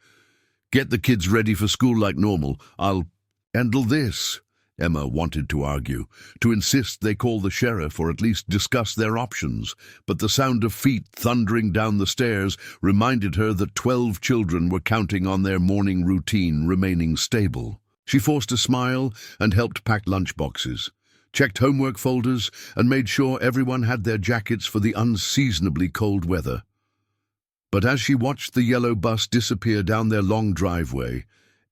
"Get the kids ready for school like normal. I'll handle this," Emma wanted to argue, to insist they call the sheriff or at least discuss their options, but the sound of feet thundering down the stairs reminded her that 12 children were counting on their morning routine remaining stable. She forced a smile and helped pack lunchboxes, checked homework folders, and made sure everyone had their jackets for the unseasonably cold weather. But as she watched the yellow bus disappear down their long driveway,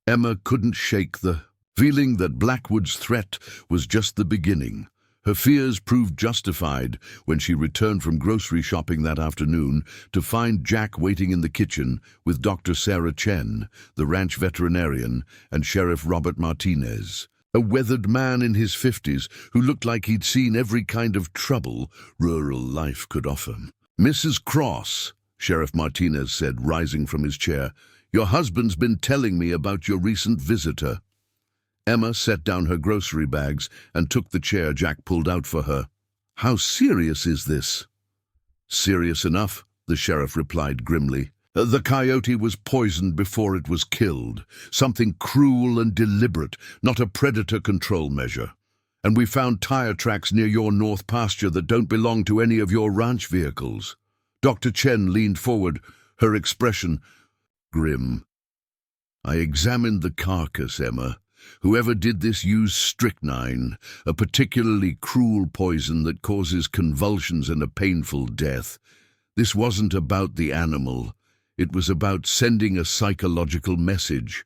Emma couldn't shake the feeling that Blackwood's threat was just the beginning. Her fears proved justified when she returned from grocery shopping that afternoon to find Jack waiting in the kitchen with Dr. Sarah Chen, the ranch veterinarian, and Sheriff Robert Martinez, a weathered man in his 50s who looked like he'd seen every kind of trouble rural life could offer. "Mrs. Cross," Sheriff Martinez said, rising from his chair, "your husband's been telling me about your recent visitor." Emma set down her grocery bags and took the chair Jack pulled out for her. "How serious is this?" "Serious enough," the sheriff replied grimly. "The coyote was poisoned before it was killed. Something cruel and deliberate, not a predator control measure. And we found tire tracks near your north pasture that don't belong to any of your ranch vehicles." Dr. Chen leaned forward, her expression grim. "I examined the carcass, Emma. Whoever did this used strychnine, a particularly cruel poison that causes convulsions and a painful death. This wasn't about the animal. It was about sending a psychological message."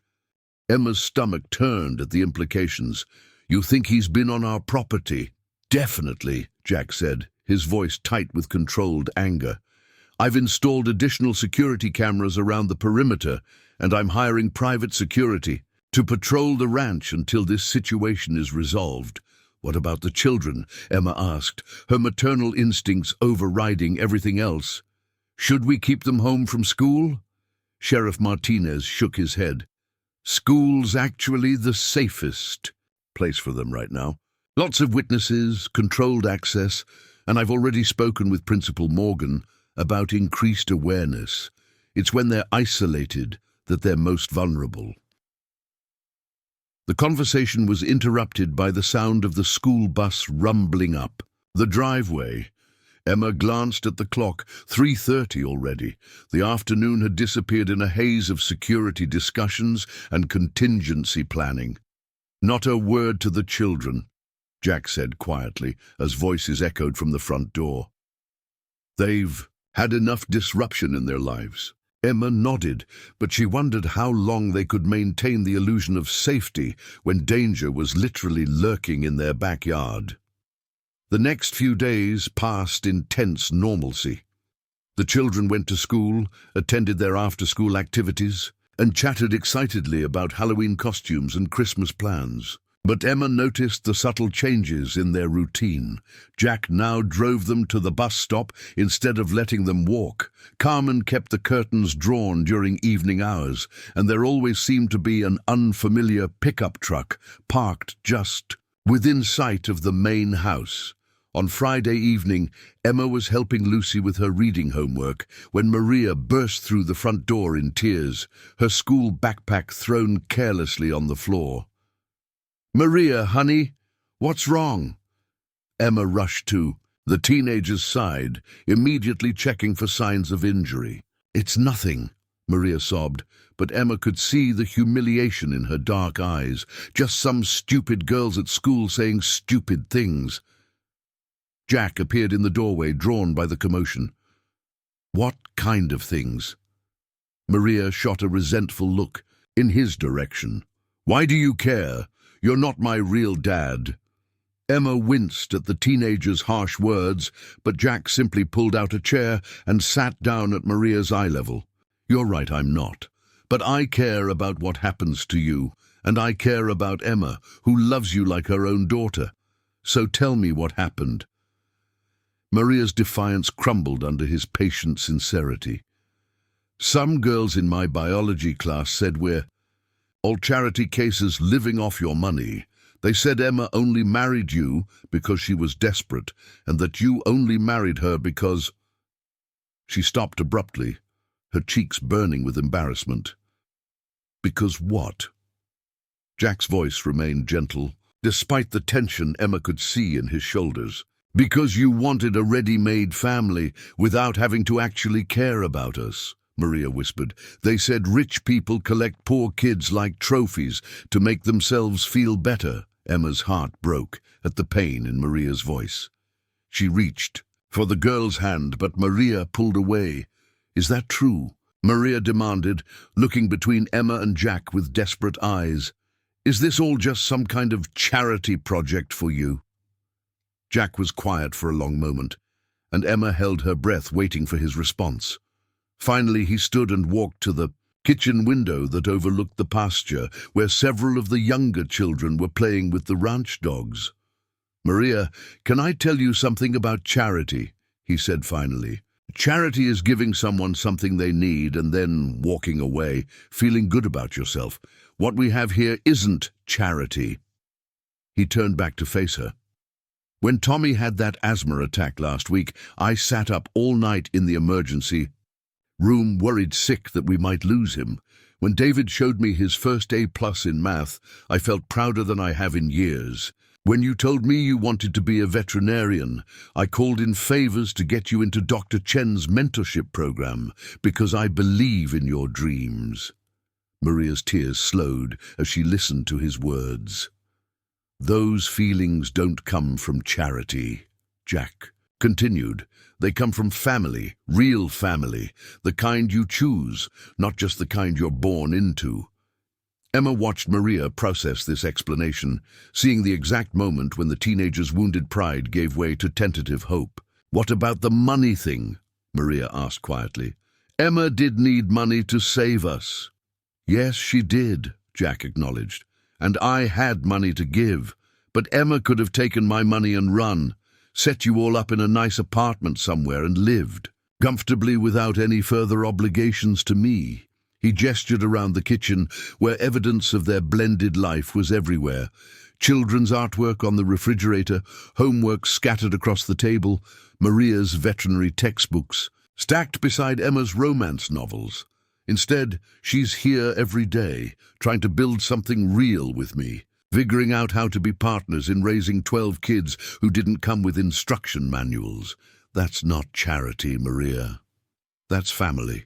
Emma's stomach turned at the implications. "You think he's been on our property?" "Definitely," Jack said, his voice tight with controlled anger. "I've installed additional security cameras around the perimeter, and I'm hiring private security to patrol the ranch until this situation is resolved." "What about the children?" Emma asked, her maternal instincts overriding everything else. "Should we keep them home from school?" Sheriff Martinez shook his head. "School's actually the safest place for them right now. Lots of witnesses, controlled access, and I've already spoken with Principal Morgan about increased awareness. It's when they're isolated that they're most vulnerable." The conversation was interrupted by the sound of the school bus rumbling up the driveway. Emma glanced at the clock. 3:30 already. The afternoon had disappeared in a haze of security discussions and contingency planning. "Not a word to the children," Jack said quietly as voices echoed from the front door. "They've had enough disruption in their lives." Emma nodded, but she wondered how long they could maintain the illusion of safety when danger was literally lurking in their backyard. The next few days passed in tense normalcy. The children went to school, attended their after-school activities, and chatted excitedly about Halloween costumes and Christmas plans. But Emma noticed the subtle changes in their routine. Jack now drove them to the bus stop instead of letting them walk. Carmen kept the curtains drawn during evening hours, and there always seemed to be an unfamiliar pickup truck parked just within sight of the main house. On Friday evening, Emma was helping Lucy with her reading homework when Maria burst through the front door in tears, her school backpack thrown carelessly on the floor. "Maria, honey, what's wrong?" Emma rushed to the teenager's side, immediately checking for signs of injury. "It's nothing," Maria sobbed, but Emma could see the humiliation in her dark eyes. "Just some stupid girls at school saying stupid things." Jack appeared in the doorway, drawn by the commotion. "What kind of things?" Maria shot a resentful look in his direction. "Why do you care? You're not my real dad." Emma winced at the teenager's harsh words, but Jack simply pulled out a chair and sat down at Maria's eye level. "You're right, I'm not. But I care about what happens to you, and I care about Emma, who loves you like her own daughter. So tell me what happened." Maria's defiance crumbled under his patient sincerity. "Some girls in my biology class said we're all charity cases living off your money. They said Emma only married you because she was desperate, and that you only married her because—" She stopped abruptly, her cheeks burning with embarrassment. "Because what?" Jack's voice remained gentle, despite the tension Emma could see in his shoulders. "Because you wanted a ready-made family without having to actually care about us," Maria whispered. "They said rich people collect poor kids like trophies to make themselves feel better." Emma's heart broke at the pain in Maria's voice. She reached for the girl's hand, but Maria pulled away. "Is that true?" Maria demanded, looking between Emma and Jack with desperate eyes. Is this all just some kind of charity project for you? Jack was quiet for a long moment, and Emma held her breath waiting for his response. Finally, he stood and walked to the kitchen window that overlooked the pasture, where several of the younger children were playing with the ranch dogs. "Maria, can I tell you something about charity?" he said finally. "Charity is giving someone something they need and then walking away, feeling good about yourself. What we have here isn't charity." He turned back to face her. "When Tommy had that asthma attack last week, I sat up all night in the emergency room, worried sick that we might lose him. When David showed me his first A+ in math, I felt prouder than I have in years. When you told me you wanted to be a veterinarian, I called in favors to get you into Dr. Chen's mentorship program because I believe in your dreams." Maria's tears slowed as she listened to his words. "Those feelings don't come from charity," Jack continued. "They come from family, real family, the kind you choose, not just the kind you're born into." Emma watched Maria process this explanation, seeing the exact moment when the teenager's wounded pride gave way to tentative hope. "What about the money thing?" Maria asked quietly. "Emma did need money to save us." "Yes, she did," Jack acknowledged. "And I had money to give. But Emma could have taken my money and run, set you all up in a nice apartment somewhere and lived comfortably without any further obligations to me." He gestured around the kitchen, where evidence of their blended life was everywhere. Children's artwork on the refrigerator, homework scattered across the table, Maria's veterinary textbooks, stacked beside Emma's romance novels. Instead, she's here every day, trying to build something real with me, figuring out how to be partners in raising 12 kids who didn't come with instruction manuals. That's not charity, Maria. That's family.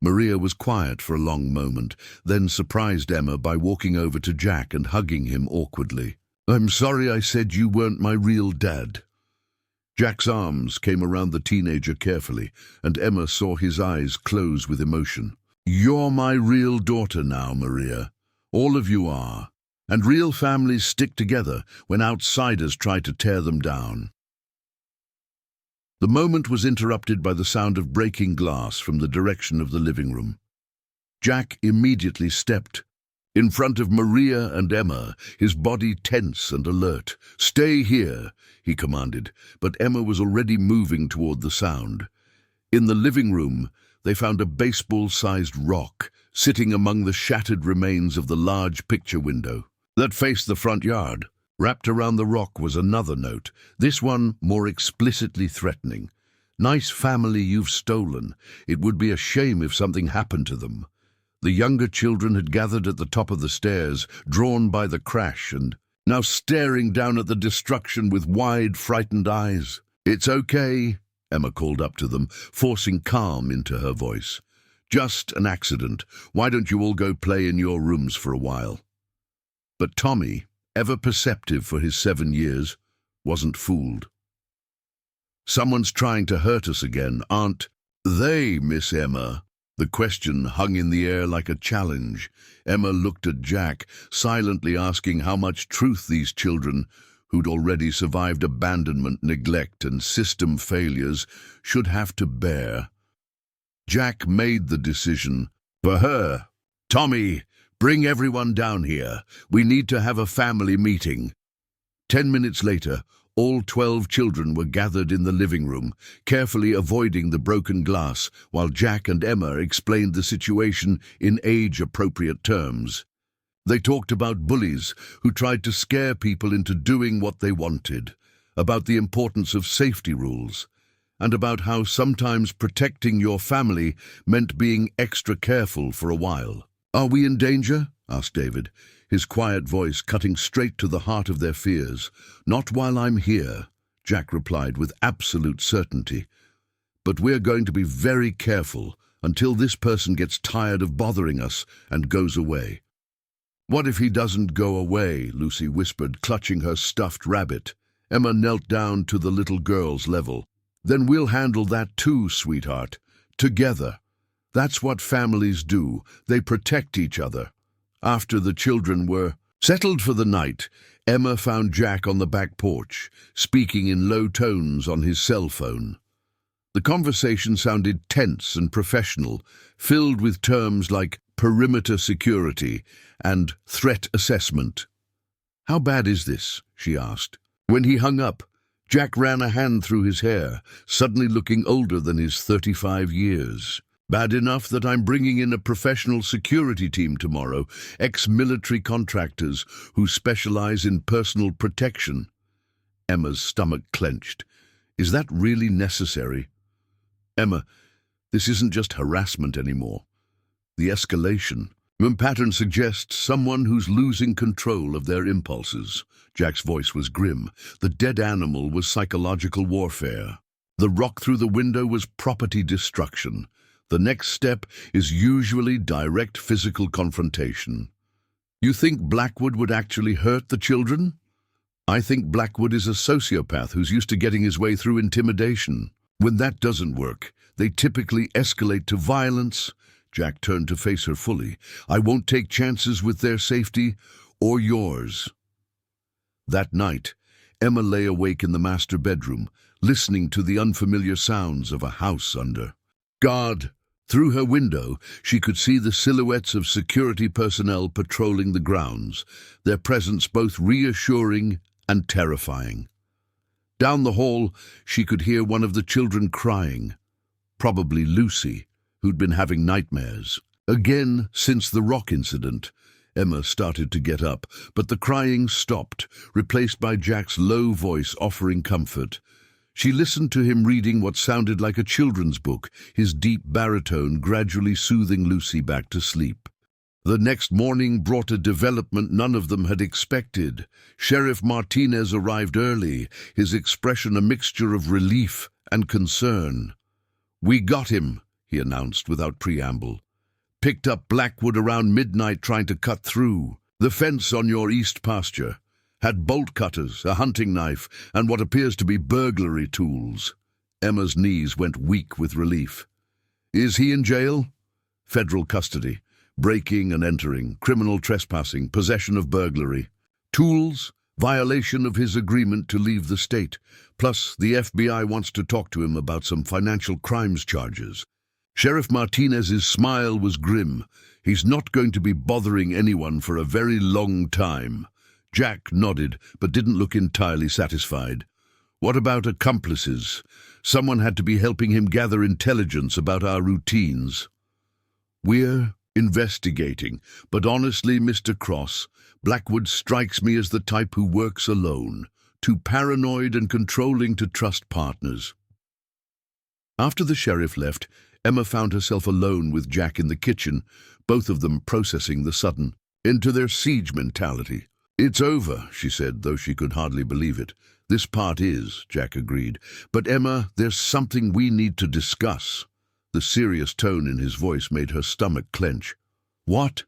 Maria was quiet for a long moment, then surprised Emma by walking over to Jack and hugging him awkwardly. "I'm sorry I said you weren't my real dad." Jack's arms came around the teenager carefully, and Emma saw his eyes close with emotion. "You're my real daughter now, Maria. All of you are. And real families stick together when outsiders try to tear them down." The moment was interrupted by the sound of breaking glass from the direction of the living room. Jack immediately stepped in front of Maria and Emma, his body tense and alert. "Stay here," he commanded, but Emma was already moving toward the sound. In the living room, they found a baseball-sized rock sitting among the shattered remains of the large picture window that faced the front yard. Wrapped around the rock was another note, this one more explicitly threatening. "Nice family you've stolen. It would be a shame if something happened to them." The younger children had gathered at the top of the stairs, drawn by the crash, and now staring down at the destruction with wide, frightened eyes. "It's okay," Emma called up to them, forcing calm into her voice. "Just an accident. Why don't you all go play in your rooms for a while?" But Tommy, ever perceptive for his 7 years, wasn't fooled. "Someone's trying to hurt us again, aren't they, Miss Emma?" The question hung in the air like a challenge. Emma looked at Jack, silently asking how much truth these children, who'd already survived abandonment, neglect, and system failures, should have to bear. Jack made the decision for her. "Tommy, bring everyone down here. We need to have a family meeting." 10 minutes later, all 12 children were gathered in the living room, carefully avoiding the broken glass, while Jack and Emma explained the situation in age-appropriate terms. They talked about bullies who tried to scare people into doing what they wanted, about the importance of safety rules, and about how sometimes protecting your family meant being extra careful for a while. "Are we in danger?" asked David, his quiet voice cutting straight to the heart of their fears. "Not while I'm here," Jack replied with absolute certainty. "But we're going to be very careful until this person gets tired of bothering us and goes away." "What if he doesn't go away?" Lucy whispered, clutching her stuffed rabbit. Emma knelt down to the little girl's level. "Then we'll handle that too, sweetheart. Together. That's what families do. They protect each other." After the children were Settled for the night, Emma found Jack on the back porch, speaking in low tones on his cell phone. The conversation sounded tense and professional, filled with terms like perimeter security and threat assessment. "How bad is this?" she asked. When he hung up, Jack ran a hand through his hair, suddenly looking older than his 35 years. "Bad enough that I'm bringing in a professional security team tomorrow, ex-military contractors who specialize in personal protection." Emma's stomach clenched. "Is that really necessary?" "Emma, this isn't just harassment anymore. The escalation pattern suggests someone who's losing control of their impulses." Jack's voice was grim. The dead animal was psychological warfare. The rock through the window was property destruction. The next step is usually direct physical confrontation. "You think Blackwood would actually hurt the children?" "I think Blackwood is a sociopath who's used to getting his way through intimidation. When that doesn't work, they typically escalate to violence." Jack turned to face her fully. "I won't take chances with their safety or yours." That night, Emma lay awake in the master bedroom, listening to the unfamiliar sounds of a house under guard. Through her window, she could see the silhouettes of security personnel patrolling the grounds, their presence both reassuring and terrifying. Down the hall, she could hear one of the children crying, probably Lucy, who'd been having nightmares. Again, since the rock incident, Emma started to get up, but the crying stopped, replaced by Jack's low voice offering comfort. She listened to him reading what sounded like a children's book, his deep baritone gradually soothing Lucy back to sleep. The next morning brought a development none of them had expected. Sheriff Martinez arrived early, his expression a mixture of relief and concern. "We got him," he announced without preamble. "Picked up Blackwood around midnight trying to cut through the fence on your east pasture. Had bolt cutters, a hunting knife, and what appears to be burglary tools." Emma's knees went weak with relief. "Is he in jail?" "Federal custody. Breaking and entering, criminal trespassing, possession of burglary. Tools, violation of his agreement to leave the state. Plus, the FBI wants to talk to him about some financial crimes charges." Sheriff Martinez's smile was grim. "He's not going to be bothering anyone for a very long time." Jack nodded, but didn't look entirely satisfied. "What about accomplices? Someone had to be helping him gather intelligence about our routines." "We're investigating, but honestly, Mr. Cross, Blackwood strikes me as the type who works alone, too paranoid and controlling to trust partners." After the sheriff left, Emma found herself alone with Jack in the kitchen, both of them processing the sudden into their siege mentality. "It's over," she said, though she could hardly believe it. "This part is," Jack agreed. "But Emma, there's something we need to discuss." The serious tone in his voice made her stomach clench. "What?"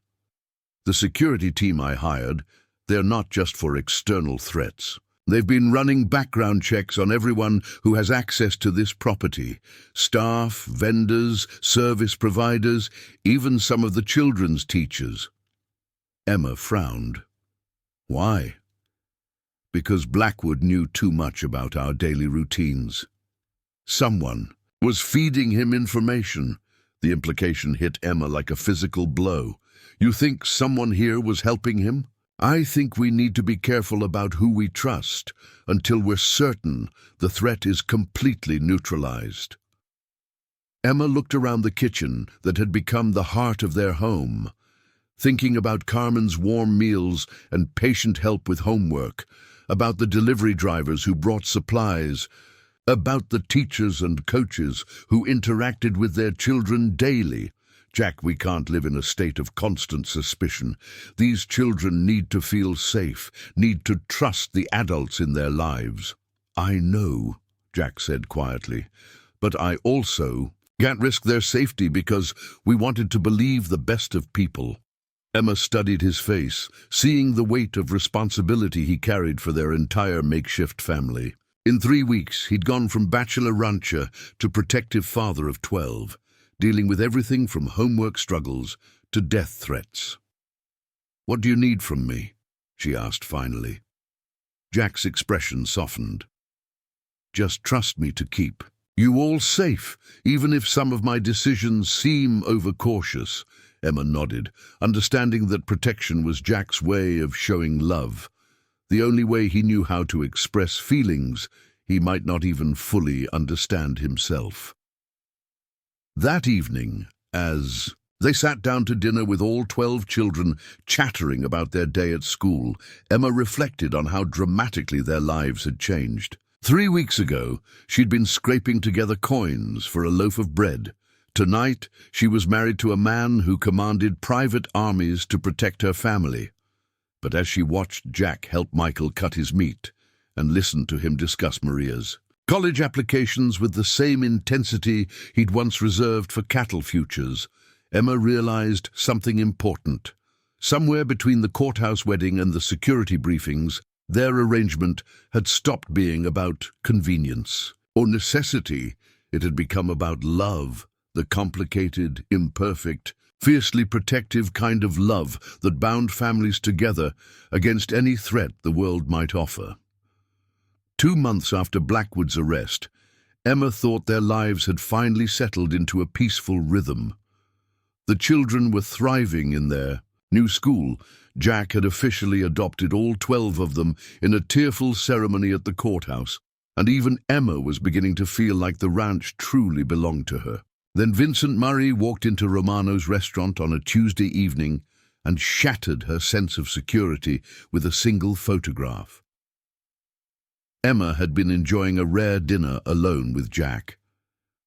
"The security team I hired, they're not just for external threats. They've been running background checks on everyone who has access to this property. Staff, vendors, service providers, even some of the children's teachers." Emma frowned. "Why?" "Because Blackwood knew too much about our daily routines. Someone was feeding him information." The implication hit Emma like a physical blow. "You think someone here was helping him?" "I think we need to be careful about who we trust until we're certain the threat is completely neutralized." Emma looked around the kitchen that had become the heart of their home, thinking about Carmen's warm meals and patient help with homework, about the delivery drivers who brought supplies, about the teachers and coaches who interacted with their children daily. "Jack, we can't live in a state of constant suspicion. These children need to feel safe, need to trust the adults in their lives." "I know," Jack said quietly, "but I also can't risk their safety because we wanted to believe the best of people." Emma studied his face, seeing the weight of responsibility he carried for their entire makeshift family. In 3 weeks, he'd gone from bachelor rancher to protective father of 12. Dealing with everything from homework struggles to death threats. "What do you need from me?" she asked finally. Jack's expression softened. Just trust me to keep you all safe, even if some of my decisions seem overcautious. Emma nodded, understanding that protection was Jack's way of showing love. The only way he knew how to express feelings he might not even fully understand himself. That evening, as they sat down to dinner with all 12 children chattering about their day at school, Emma reflected on how dramatically their lives had changed. 3 weeks ago, she'd been scraping together coins for a loaf of bread. Tonight, she was married to a man who commanded private armies to protect her family. But as she watched Jack help Michael cut his meat and listened to him discuss Maria's college applications with the same intensity he'd once reserved for cattle futures, Emma realized something important. Somewhere between the courthouse wedding and the security briefings, their arrangement had stopped being about convenience or necessity. It had become about love, the complicated, imperfect, fiercely protective kind of love that bound families together against any threat the world might offer. 2 months after Blackwood's arrest, Emma thought their lives had finally settled into a peaceful rhythm. The children were thriving in their new school. Jack had officially adopted all 12 of them in a tearful ceremony at the courthouse, and even Emma was beginning to feel like the ranch truly belonged to her. Then Vincent Murray walked into Romano's restaurant on a Tuesday evening and shattered her sense of security with a single photograph. Emma had been enjoying a rare dinner alone with Jack.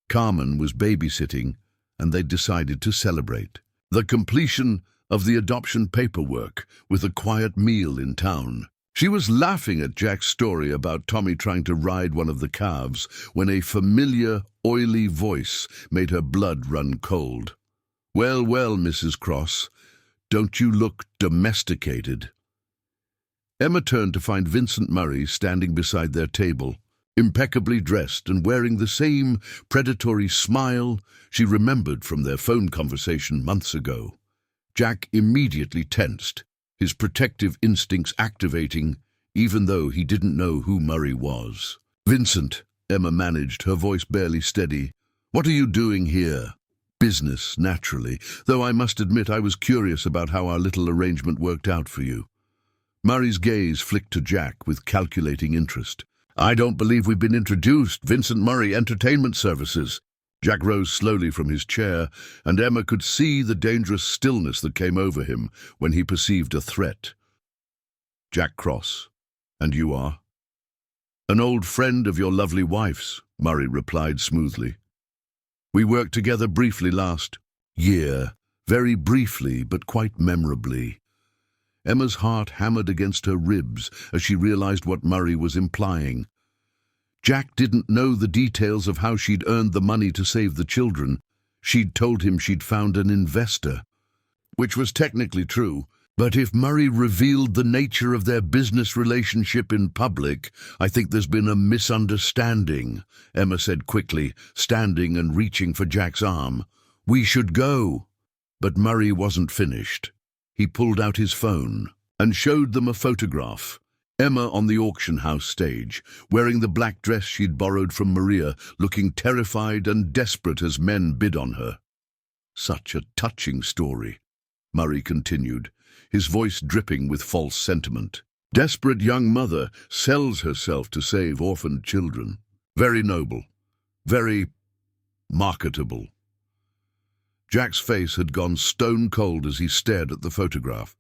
Carmen was babysitting, and they'd decided to celebrate the completion of the adoption paperwork with a quiet meal in town. She was laughing at Jack's story about Tommy trying to ride one of the calves when a familiar, oily voice made her blood run cold. "Well, well, Mrs. Cross, don't you look domesticated?" Emma turned to find Vincent Murray standing beside their table, impeccably dressed and wearing the same predatory smile she remembered from their phone conversation months ago. Jack immediately tensed, his protective instincts activating, even though he didn't know who Murray was. "Vincent," Emma managed, her voice barely steady, "what are you doing here?" "Business, naturally, though I must admit I was curious about how our little arrangement worked out for you." Murray's gaze flicked to Jack with calculating interest. "I don't believe we've been introduced. Vincent Murray Entertainment Services." Jack rose slowly from his chair, and Emma could see the dangerous stillness that came over him when he perceived a threat. "Jack Cross. And you are?" "An old friend of your lovely wife's," Murray replied smoothly. "We worked together briefly last year, very briefly, but quite memorably." Emma's heart hammered against her ribs as she realized what Murray was implying. Jack didn't know the details of how she'd earned the money to save the children. She'd told him she'd found an investor, which was technically true. But if Murray revealed the nature of their business relationship in public, "I think there's been a misunderstanding," Emma said quickly, standing and reaching for Jack's arm. "We should go." But Murray wasn't finished. He pulled out his phone and showed them a photograph. Emma on the auction house stage, wearing the black dress she'd borrowed from Maria, looking terrified and desperate as men bid on her. "Such a touching story," Murray continued, his voice dripping with false sentiment. "Desperate young mother sells herself to save orphaned children. Very noble. Very marketable." Jack's face had gone stone cold as he stared at the photograph.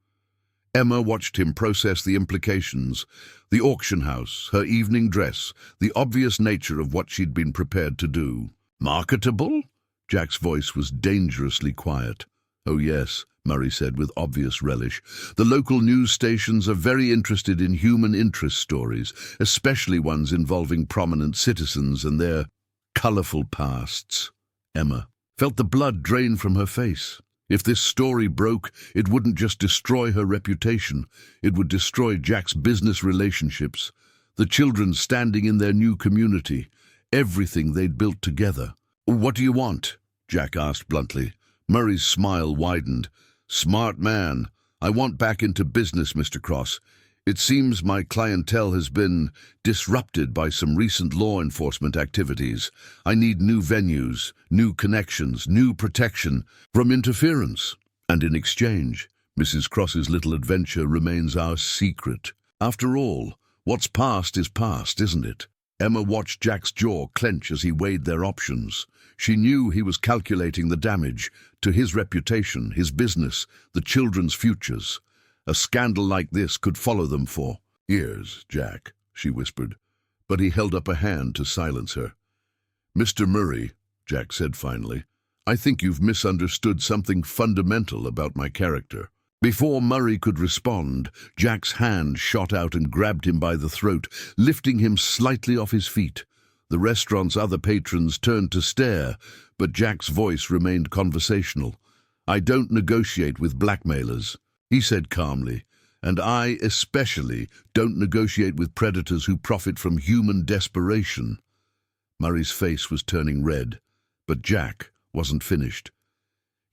Emma watched him process the implications, the auction house, her evening dress, the obvious nature of what she'd been prepared to do. "Marketable?" Jack's voice was dangerously quiet. "Oh yes," Murray said with obvious relish. "The local news stations are very interested in human interest stories, especially ones involving prominent citizens and their colorful pasts." Emma felt the blood drain from her face. If this story broke, it wouldn't just destroy her reputation, it would destroy Jack's business relationships, the children standing in their new community, everything they'd built together. "What do you want?" Jack asked bluntly. Murray's smile widened. "Smart man. I want back into business, Mr. Cross. It seems my clientele has been disrupted by some recent law enforcement activities. I need new venues, new connections, new protection from interference. And in exchange, Mrs. Cross's little adventure remains our secret. After all, what's past is past, isn't it? Emma watched Jack's jaw clench as he weighed their options. She knew he was calculating the damage to his reputation, his business, the children's futures. A scandal like this could follow them for years, Jack, she whispered, but he held up a hand to silence her. Mr. Murray, Jack said finally, I think you've misunderstood something fundamental about my character. Before Murray could respond, Jack's hand shot out and grabbed him by the throat, lifting him slightly off his feet. The restaurant's other patrons turned to stare, but Jack's voice remained conversational. I don't negotiate with blackmailers, he said calmly, and I especially don't negotiate with predators who profit from human desperation. Murray's face was turning red, but Jack wasn't finished.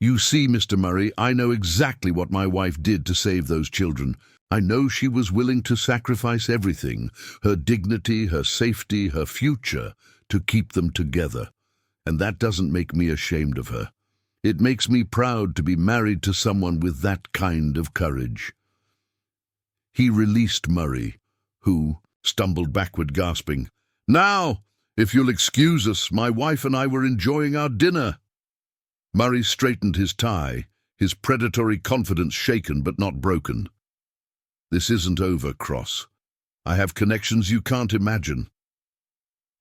You see, Mr. Murray, I know exactly what my wife did to save those children. I know she was willing to sacrifice everything, her dignity, her safety, her future, to keep them together. And that doesn't make me ashamed of her. It makes me proud to be married to someone with that kind of courage. He released Murray, who stumbled backward, gasping, Now, if you'll excuse us, my wife and I were enjoying our dinner. Murray straightened his tie, his predatory confidence shaken but not broken. This isn't over, Cross. I have connections you can't imagine.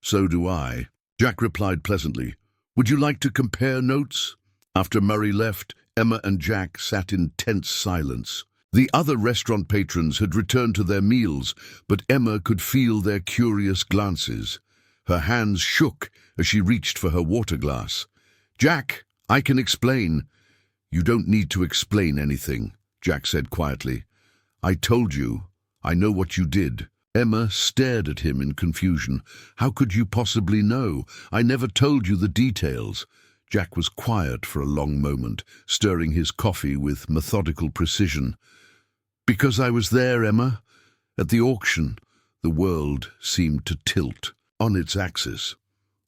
So do I, Jack replied pleasantly. Would you like to compare notes? After Murray left, Emma and Jack sat in tense silence. The other restaurant patrons had returned to their meals, but Emma could feel their curious glances. Her hands shook as she reached for her water glass. Jack, I can explain. You don't need to explain anything, Jack said quietly. I told you. I know what you did. Emma stared at him in confusion. How could you possibly know? I never told you the details. Jack was quiet for a long moment, stirring his coffee with methodical precision. Because I was there, Emma. At the auction, the world seemed to tilt on its axis.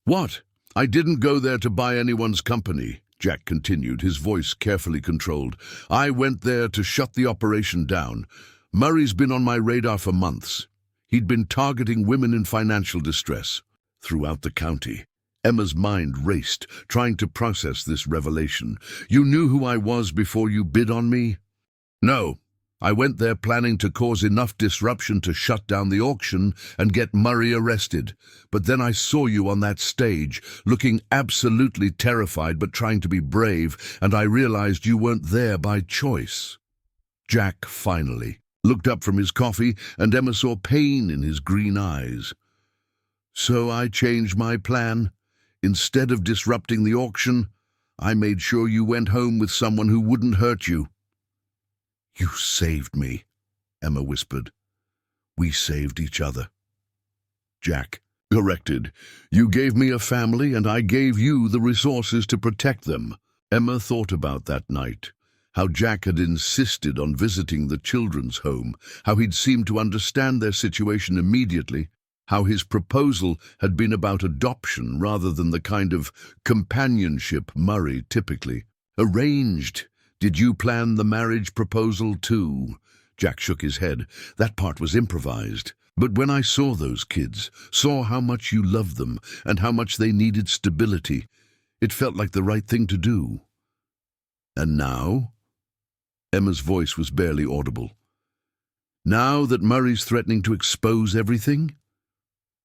What? I didn't go there to buy anyone's company, Jack continued, his voice carefully controlled. I went there to shut the operation down. Murray's been on my radar for months. He'd been targeting women in financial distress throughout the county. Emma's mind raced, trying to process this revelation. You knew who I was before you bid on me? No. I went there planning to cause enough disruption to shut down the auction and get Murray arrested. But then I saw you on that stage, looking absolutely terrified but trying to be brave, and I realized you weren't there by choice. Jack finally looked up from his coffee, and Emma saw pain in his green eyes. So I changed my plan. Instead of disrupting the auction, I made sure you went home with someone who wouldn't hurt you. You saved me, Emma whispered. We saved each other. Jack corrected. You gave me a family and I gave you the resources to protect them. Emma thought about that night, how Jack had insisted on visiting the children's home, how he'd seemed to understand their situation immediately, how his proposal had been about adoption rather than the kind of companionship Murray typically arranged. Did you plan the marriage proposal too? Jack shook his head. That part was improvised. But when I saw those kids, saw how much you loved them and how much they needed stability, it felt like the right thing to do. And now? Emma's voice was barely audible. Now that Murray's threatening to expose everything?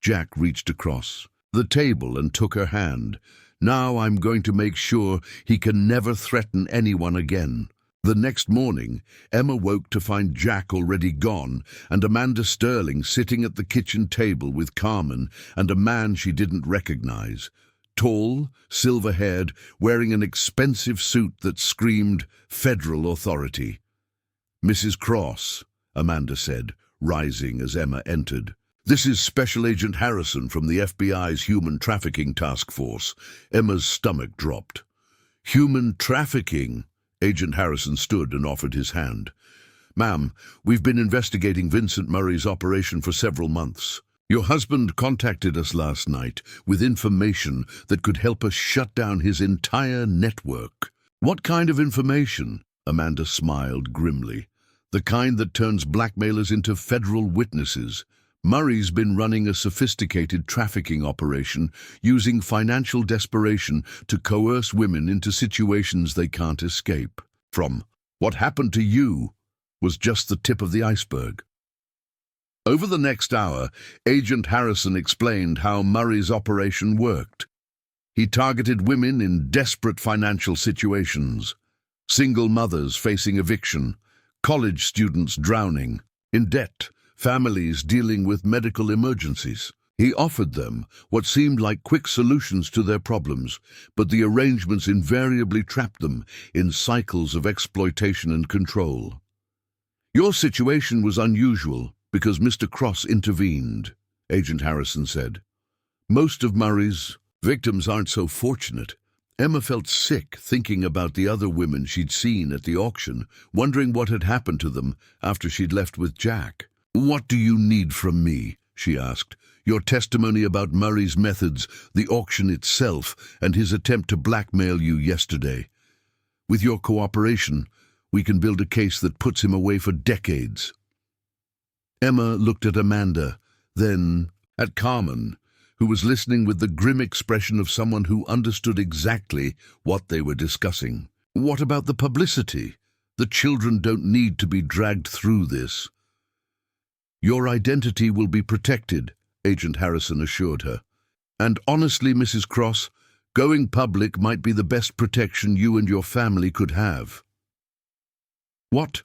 Jack reached across the table and took her hand. Now I'm going to make sure he can never threaten anyone again. The next morning, Emma woke to find Jack already gone and Amanda Sterling sitting at the kitchen table with Carmen and a man she didn't recognize. Tall, silver-haired, wearing an expensive suit that screamed federal authority. Mrs. Cross, Amanda said, rising as Emma entered. This is Special Agent Harrison from the FBI's Human Trafficking Task Force. Emma's stomach dropped. Human trafficking? Agent Harrison stood and offered his hand. Ma'am, we've been investigating Vincent Murray's operation for several months. Your husband contacted us last night with information that could help us shut down his entire network. What kind of information? Amanda smiled grimly. The kind that turns blackmailers into federal witnesses. Murray's been running a sophisticated trafficking operation using financial desperation to coerce women into situations they can't escape from. What happened to you was just the tip of the iceberg. Over the next hour, Agent Harrison explained how Murray's operation worked. He targeted women in desperate financial situations, single mothers facing eviction, college students drowning, in debt, families dealing with medical emergencies. He offered them what seemed like quick solutions to their problems, but the arrangements invariably trapped them in cycles of exploitation and control. Your situation was unusual because Mr. Cross intervened, Agent Harrison said. Most of Murray's victims aren't so fortunate. Emma felt sick thinking about the other women she'd seen at the auction, wondering what had happened to them after she'd left with Jack. What do you need from me? She asked. Your testimony about Murray's methods, the auction itself, and his attempt to blackmail you yesterday. With your cooperation, we can build a case that puts him away for decades. Emma looked at Amanda, then at Carmen, who was listening with the grim expression of someone who understood exactly what they were discussing. What about the publicity? The children don't need to be dragged through this. Your identity will be protected, Agent Harrison assured her. And honestly, Mrs. Cross, going public might be the best protection you and your family could have. What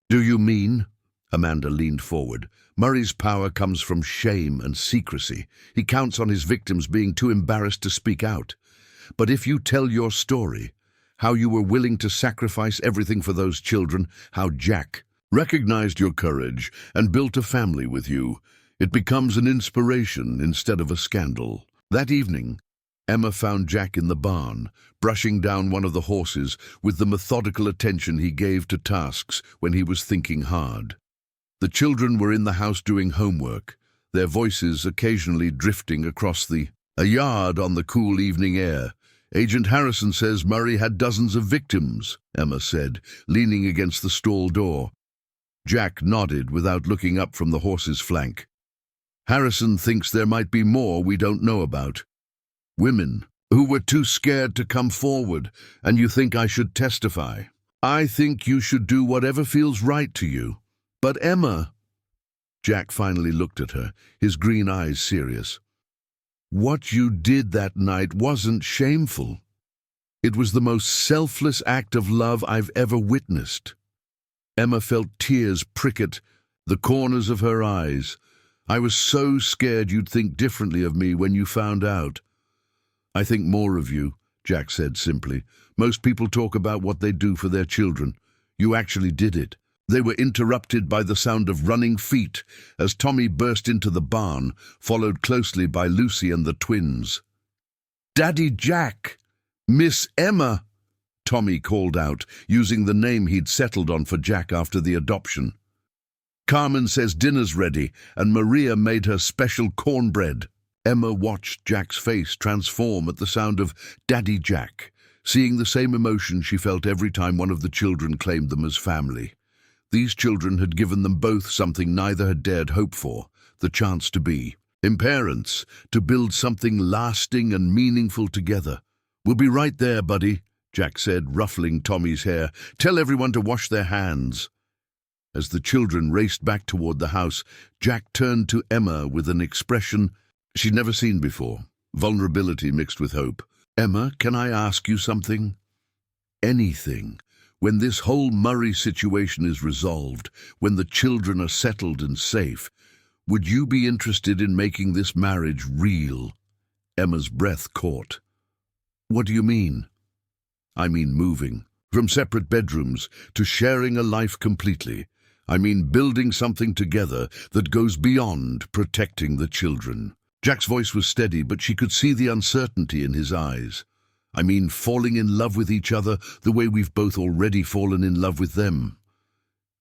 do you mean? Amanda leaned forward. Murray's power comes from shame and secrecy. He counts on his victims being too embarrassed to speak out. But if you tell your story, how you were willing to sacrifice everything for those children, how Jack recognized your courage and built a family with you, it becomes an inspiration instead of a scandal. That evening, Emma found Jack in the barn, brushing down one of the horses with the methodical attention he gave to tasks when he was thinking hard. The children were in the house doing homework, their voices occasionally drifting across a yard on the cool evening air. Agent Harrison says Murray had dozens of victims, Emma said, leaning against the stall door. Jack nodded without looking up from the horse's flank. Harrison thinks there might be more we don't know about. Women who were too scared to come forward, and you think I should testify. I think you should do whatever feels right to you. But Emma... Jack finally looked at her, his green eyes serious. What you did that night wasn't shameful. It was the most selfless act of love I've ever witnessed. Emma felt tears prick at the corners of her eyes. I was so scared you'd think differently of me when you found out. I think more of you, Jack said simply. Most people talk about what they do for their children. You actually did it. They were interrupted by the sound of running feet as Tommy burst into the barn, followed closely by Lucy and the twins. Daddy Jack! Miss Emma! Tommy called out, using the name he'd settled on for Jack after the adoption. Carmen says dinner's ready, and Maria made her special cornbread. Emma watched Jack's face transform at the sound of Daddy Jack, seeing the same emotion she felt every time one of the children claimed them as family. These children had given them both something neither had dared hope for, the chance to be parents, to build something lasting and meaningful together. We'll be right there, buddy, Jack said, ruffling Tommy's hair. Tell everyone to wash their hands. As the children raced back toward the house, Jack turned to Emma with an expression she'd never seen before, vulnerability mixed with hope. Emma, can I ask you something? Anything. When this whole Murray situation is resolved, when the children are settled and safe, would you be interested in making this marriage real? Emma's breath caught. What do you mean? I mean moving. From separate bedrooms to sharing a life completely. I mean building something together that goes beyond protecting the children. Jack's voice was steady, but she could see the uncertainty in his eyes. I mean falling in love with each other the way we've both already fallen in love with them.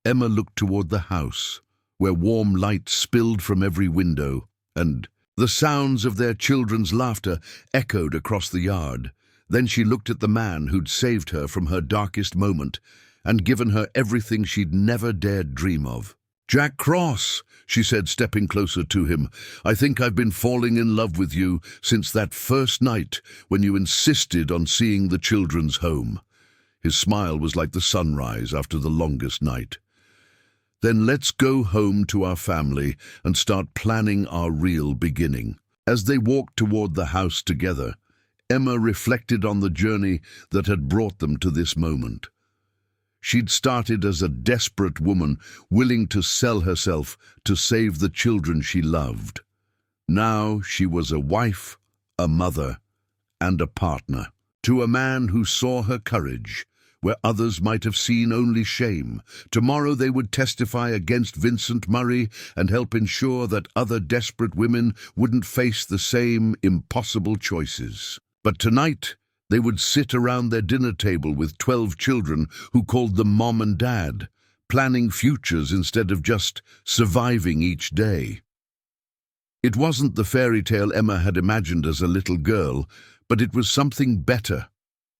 Emma looked toward the house, where warm light spilled from every window, and the sounds of their children's laughter echoed across the yard. Then she looked at the man who'd saved her from her darkest moment and given her everything she'd never dared dream of. "Jack Cross," she said, stepping closer to him, "I think I've been falling in love with you since that first night when you insisted on seeing the children's home." His smile was like the sunrise after the longest night. "Then let's go home to our family and start planning our real beginning." As they walked toward the house together, Emma reflected on the journey that had brought them to this moment. She'd started as a desperate woman, willing to sell herself to save the children she loved. Now she was a wife, a mother, and a partner to a man who saw her courage where others might have seen only shame. Tomorrow they would testify against Vincent Murray and help ensure that other desperate women wouldn't face the same impossible choices. But tonight, they would sit around their dinner table with 12 children who called them Mom and Dad, planning futures instead of just surviving each day. It wasn't the fairy tale Emma had imagined as a little girl, but it was something better.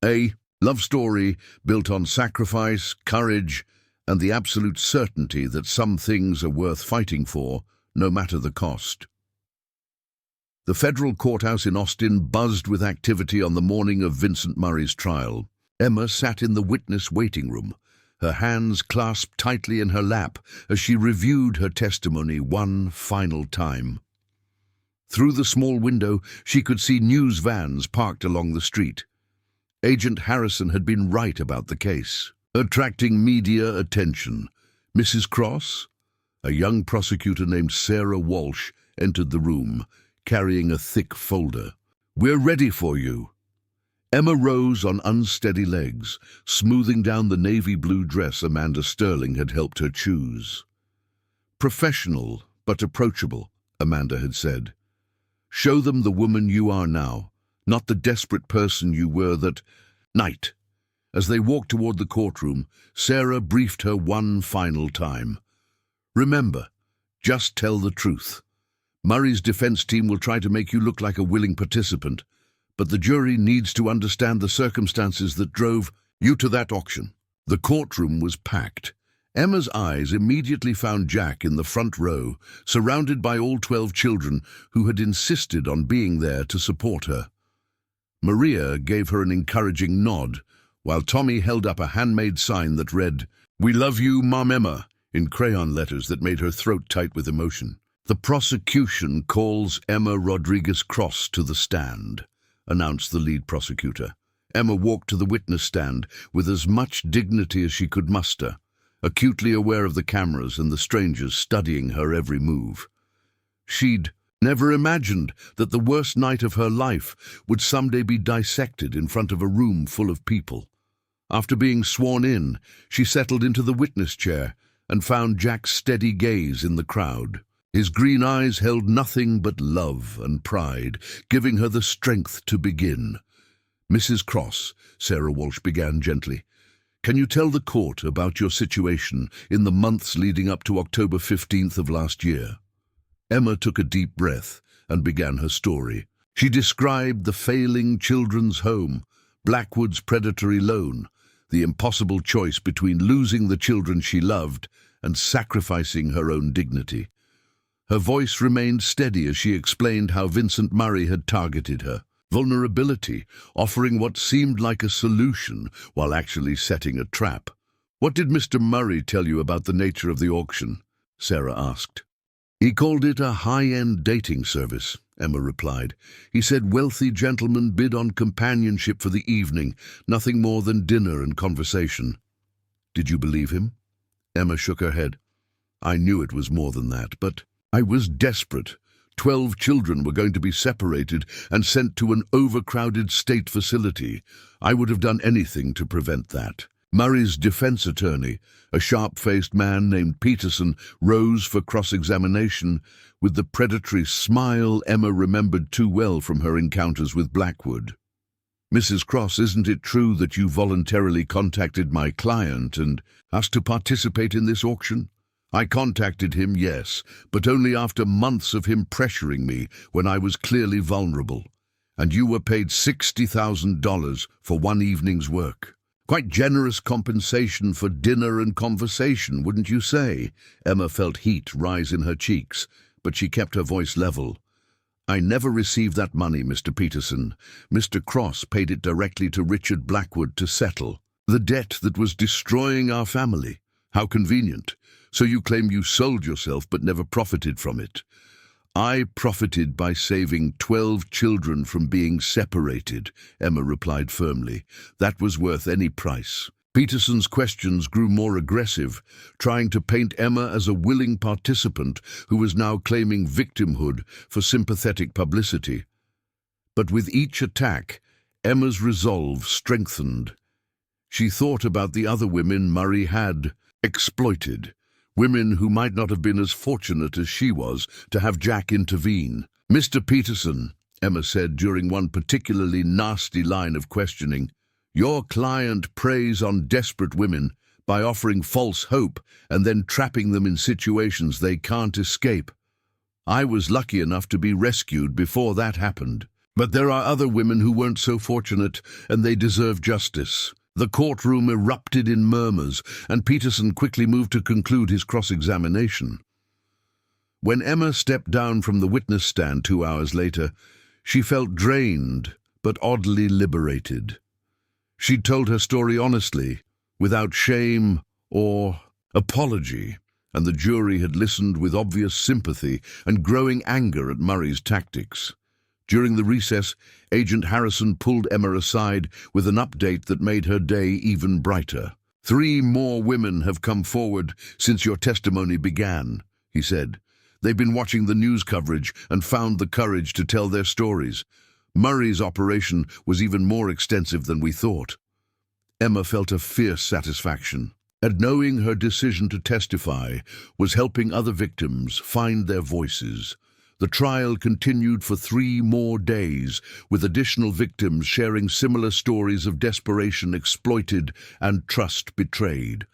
A love story built on sacrifice, courage, and the absolute certainty that some things are worth fighting for, no matter the cost. The federal courthouse in Austin buzzed with activity on the morning of Vincent Murray's trial. Emma sat in the witness waiting room, her hands clasped tightly in her lap as she reviewed her testimony one final time. Through the small window, she could see news vans parked along the street. Agent Harrison had been right about the case, attracting media attention. Mrs. Cross, a young prosecutor named Sarah Walsh, entered the room, carrying a thick folder. "We're ready for you." Emma rose on unsteady legs, smoothing down the navy blue dress Amanda Sterling had helped her choose. "Professional, but approachable," Amanda had said. "Show them the woman you are now, not the desperate person you were that night." As they walked toward the courtroom, Sarah briefed her one final time. "Remember, just tell the truth. Murray's defense team will try to make you look like a willing participant, but the jury needs to understand the circumstances that drove you to that auction." The courtroom was packed. Emma's eyes immediately found Jack in the front row, surrounded by all 12 children who had insisted on being there to support her. Maria gave her an encouraging nod, while Tommy held up a handmade sign that read, "We love you, Mom Emma," in crayon letters that made her throat tight with emotion. "The prosecution calls Emma Rodriguez Cross to the stand," announced the lead prosecutor. Emma walked to the witness stand with as much dignity as she could muster, acutely aware of the cameras and the strangers studying her every move. She'd never imagined that the worst night of her life would someday be dissected in front of a room full of people. After being sworn in, she settled into the witness chair and found Jack's steady gaze in the crowd. His green eyes held nothing but love and pride, giving her the strength to begin. "Mrs. Cross," Sarah Walsh began gently, "can you tell the court about your situation in the months leading up to October 15th of last year?" Emma took a deep breath and began her story. She described the failing children's home, Blackwood's predatory loan, the impossible choice between losing the children she loved and sacrificing her own dignity. Her voice remained steady as she explained how Vincent Murray had targeted her. Vulnerability, offering what seemed like a solution while actually setting a trap. "What did Mr. Murray tell you about the nature of the auction?" Sarah asked. "He called it a high-end dating service," Emma replied. "He said wealthy gentlemen bid on companionship for the evening, nothing more than dinner and conversation." "Did you believe him?" Emma shook her head. "I knew it was more than that, but I was desperate. 12 children were going to be separated and sent to an overcrowded state facility. I would have done anything to prevent that." Murray's defense attorney, a sharp-faced man named Peterson, rose for cross-examination with the predatory smile Emma remembered too well from her encounters with Blackwood. Mrs. Cross, isn't it true that you voluntarily contacted my client and asked to participate in this auction? I contacted him, yes, but only after months of him pressuring me when I was clearly vulnerable. And you were paid $60,000 for one evening's work. Quite generous compensation for dinner and conversation, wouldn't you say? Emma felt heat rise in her cheeks, but she kept her voice level. I never received that money, Mr. Peterson. Mr. Cross paid it directly to Richard Blackwood to settle the debt that was destroying our family. How convenient. So you claim you sold yourself but never profited from it. I profited by saving 12 children from being separated, Emma replied firmly. That was worth any price. Peterson's questions grew more aggressive, trying to paint Emma as a willing participant who was now claiming victimhood for sympathetic publicity. But with each attack, Emma's resolve strengthened. She thought about the other women Murray had exploited. Women who might not have been as fortunate as she was to have Jack intervene. Mr. Peterson, Emma said during one particularly nasty line of questioning, your client preys on desperate women by offering false hope and then trapping them in situations they can't escape. I was lucky enough to be rescued before that happened. But there are other women who weren't so fortunate, and they deserve justice. The courtroom erupted in murmurs, and Peterson quickly moved to conclude his cross-examination. When Emma stepped down from the witness stand 2 hours later, she felt drained but oddly liberated. She'd told her story honestly, without shame or apology, and the jury had listened with obvious sympathy and growing anger at Murray's tactics. During the recess, Agent Harrison pulled Emma aside with an update that made her day even brighter. 3 more women have come forward since your testimony began, he said. They've been watching the news coverage and found the courage to tell their stories. Murray's operation was even more extensive than we thought. Emma felt a fierce satisfaction at knowing her decision to testify was helping other victims find their voices. The trial continued for 3 more days, with additional victims sharing similar stories of desperation exploited and trust betrayed.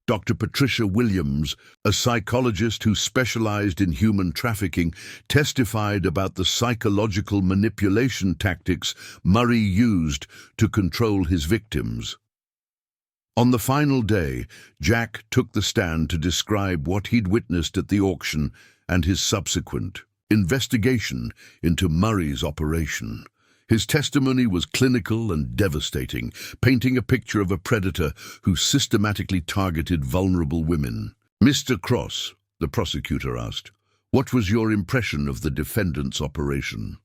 Dr. Patricia Williams, a psychologist who specialized in human trafficking, testified about the psychological manipulation tactics Murray used to control his victims. On the final day, Jack took the stand to describe what he'd witnessed at the auction and his subsequent investigation into Murray's operation. His testimony was clinical and devastating, painting a picture of a predator who systematically targeted vulnerable women. Mr. Cross, the prosecutor asked, what was your impression of the defendant's operation?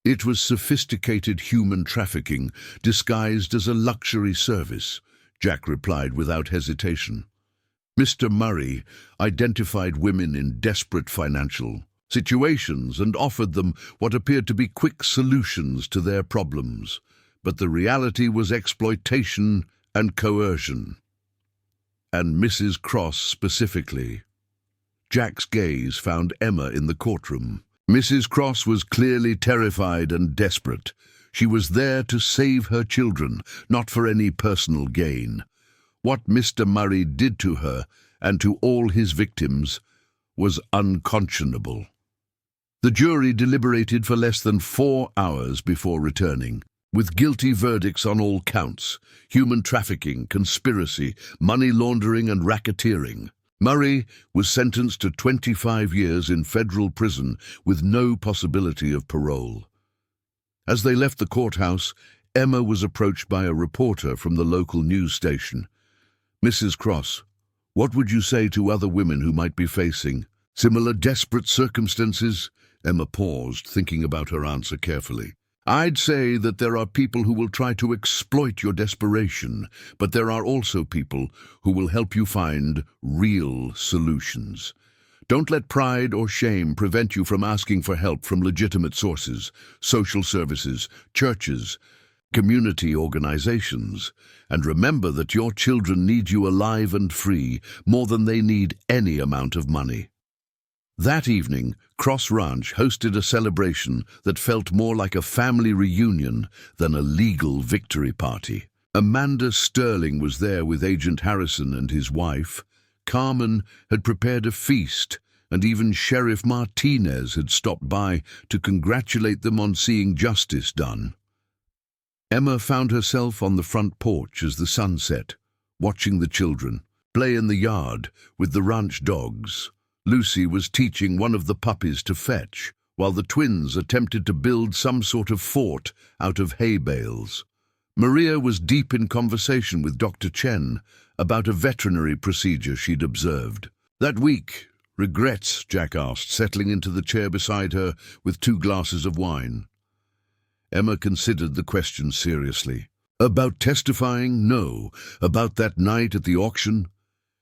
It was sophisticated human trafficking disguised as a luxury service, Jack replied without hesitation. Mr. Murray identified women in desperate financial situations and offered them what appeared to be quick solutions to their problems, but the reality was exploitation and coercion. And Mrs. Cross specifically. Jack's gaze found Emma in the courtroom. Mrs. Cross was clearly terrified and desperate. She was there to save her children, not for any personal gain. What Mr. Murray did to her and to all his victims was unconscionable. The jury deliberated for less than 4 hours before returning, with guilty verdicts on all counts: human trafficking, conspiracy, money laundering and racketeering. Murray was sentenced to 25 years in federal prison with no possibility of parole. As they left the courthouse, Emma was approached by a reporter from the local news station. Mrs. Cross, what would you say to other women who might be facing similar desperate circumstances? Emma paused, thinking about her answer carefully. I'd say that there are people who will try to exploit your desperation, but there are also people who will help you find real solutions. Don't let pride or shame prevent you from asking for help from legitimate sources, social services, churches, community organizations. And remember that your children need you alive and free more than they need any amount of money. That evening, Cross Ranch hosted a celebration that felt more like a family reunion than a legal victory party. Amanda Sterling was there with Agent Harrison and his wife. Carmen had prepared a feast, and even Sheriff Martinez had stopped by to congratulate them on seeing justice done. Emma found herself on the front porch as the sun set, watching the children play in the yard with the ranch dogs. Lucy was teaching one of the puppies to fetch, while the twins attempted to build some sort of fort out of hay bales. Maria was deep in conversation with Dr. Chen about a veterinary procedure she'd observed. That week, regrets, Jack asked, settling into the chair beside her with 2 glasses of wine. Emma considered the question seriously. About testifying? No. About that night at the auction?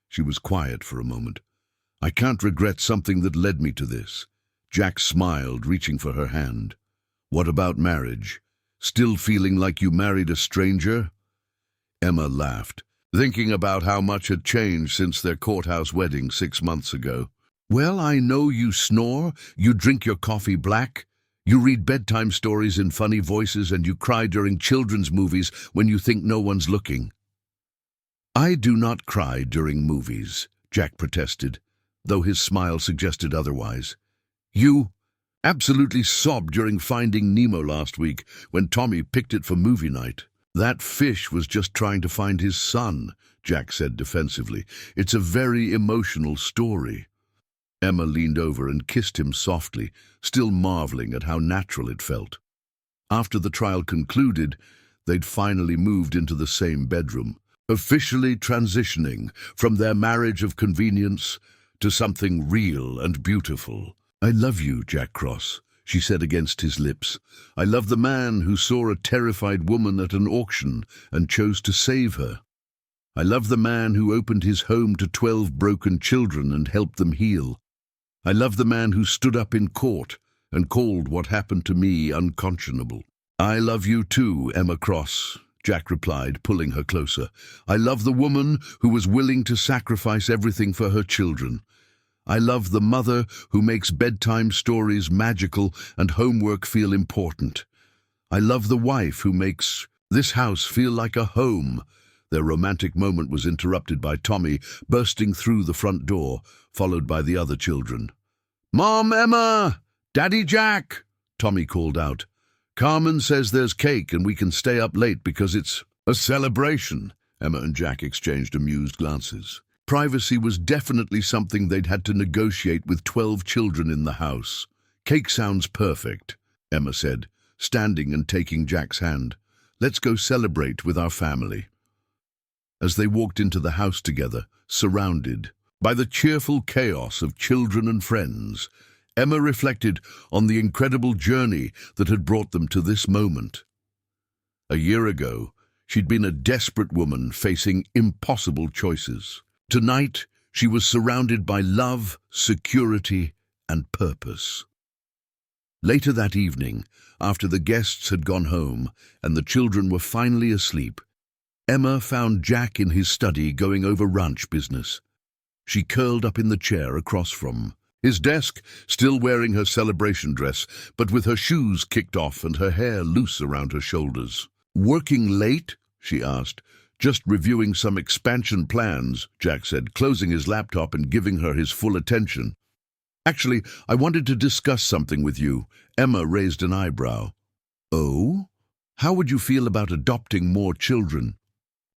She was quiet for a moment. I can't regret something that led me to this. Jack smiled, reaching for her hand. What about marriage? Still feeling like you married a stranger? Emma laughed, thinking about how much had changed since their courthouse wedding 6 months ago. Well, I know you snore, you drink your coffee black, you read bedtime stories in funny voices, and you cry during children's movies when you think no one's looking. I do not cry during movies, Jack protested, though his smile suggested otherwise. You absolutely sobbed during Finding Nemo last week when Tommy picked it for movie night. That fish was just trying to find his son, Jack said defensively. It's a very emotional story. Emma leaned over and kissed him softly, still marveling at how natural it felt. After the trial concluded, they'd finally moved into the same bedroom, officially transitioning from their marriage of convenience to something real and beautiful. I love you, Jack Cross, she said against his lips. I love the man who saw a terrified woman at an auction and chose to save her. I love the man who opened his home to 12 broken children and helped them heal. I love the man who stood up in court and called what happened to me unconscionable. I love you too, Emma Cross, Jack replied, pulling her closer. I love the woman who was willing to sacrifice everything for her children. I love the mother who makes bedtime stories magical and homework feel important. I love the wife who makes this house feel like a home. Their romantic moment was interrupted by Tommy bursting through the front door, followed by the other children. Mom, Emma! Daddy Jack! Tommy called out. Carmen says there's cake and we can stay up late because it's a celebration. Emma and Jack exchanged amused glances. Privacy was definitely something they'd had to negotiate with 12 children in the house. Cake sounds perfect, Emma said, standing and taking Jack's hand. Let's go celebrate with our family. As they walked into the house together, surrounded by the cheerful chaos of children and friends, Emma reflected on the incredible journey that had brought them to this moment. A year ago, she'd been a desperate woman facing impossible choices. Tonight, she was surrounded by love, security, and purpose. Later that evening, after the guests had gone home and the children were finally asleep, Emma found Jack in his study going over ranch business. She curled up in the chair across from his desk, still wearing her celebration dress, but with her shoes kicked off and her hair loose around her shoulders. Working late? She asked. Just reviewing some expansion plans, Jack said, closing his laptop and giving her his full attention. Actually, I wanted to discuss something with you. Emma raised an eyebrow. Oh? How would you feel about adopting more children?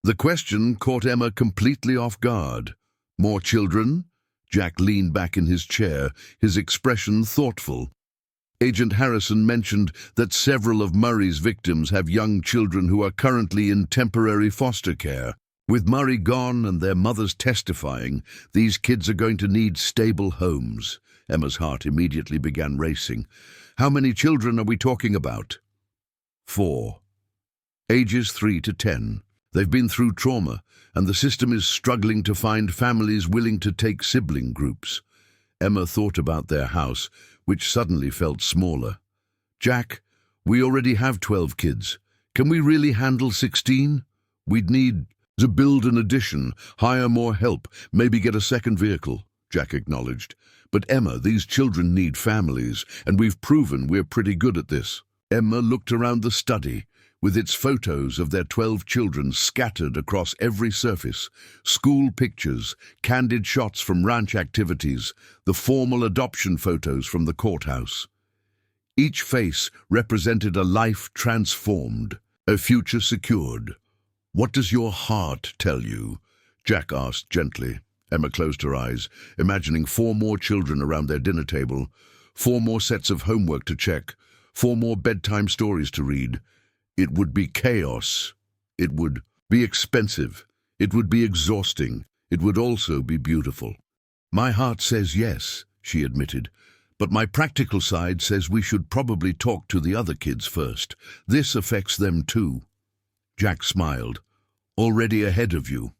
The question caught Emma completely off guard. More children? Jack leaned back in his chair, his expression thoughtful. Agent Harrison mentioned that several of Murray's victims have young children who are currently in temporary foster care. With Murray gone and their mothers testifying, these kids are going to need stable homes. Emma's heart immediately began racing. How many children are we talking about? 4. Ages 3 to 10. They've been through trauma, and the system is struggling to find families willing to take sibling groups. Emma thought about their house, which suddenly felt smaller. Jack, we already have 12 kids. Can we really handle 16? We'd need to build an addition, hire more help, maybe get a second vehicle. Jack acknowledged. But Emma, these children need families, and we've proven we're pretty good at this. Emma looked around the study, with its photos of their 12 children scattered across every surface, school pictures, candid shots from ranch activities, the formal adoption photos from the courthouse. Each face represented a life transformed, a future secured. "What does your heart tell you?" Jack asked gently. Emma closed her eyes, imagining 4 more children around their dinner table, 4 more sets of homework to check, 4 more bedtime stories to read. It would be chaos. It would be expensive. It would be exhausting. It would also be beautiful. "My heart says yes," she admitted, "but my practical side says we should probably talk to the other kids first. This affects them too." Jack smiled. "Already ahead of you.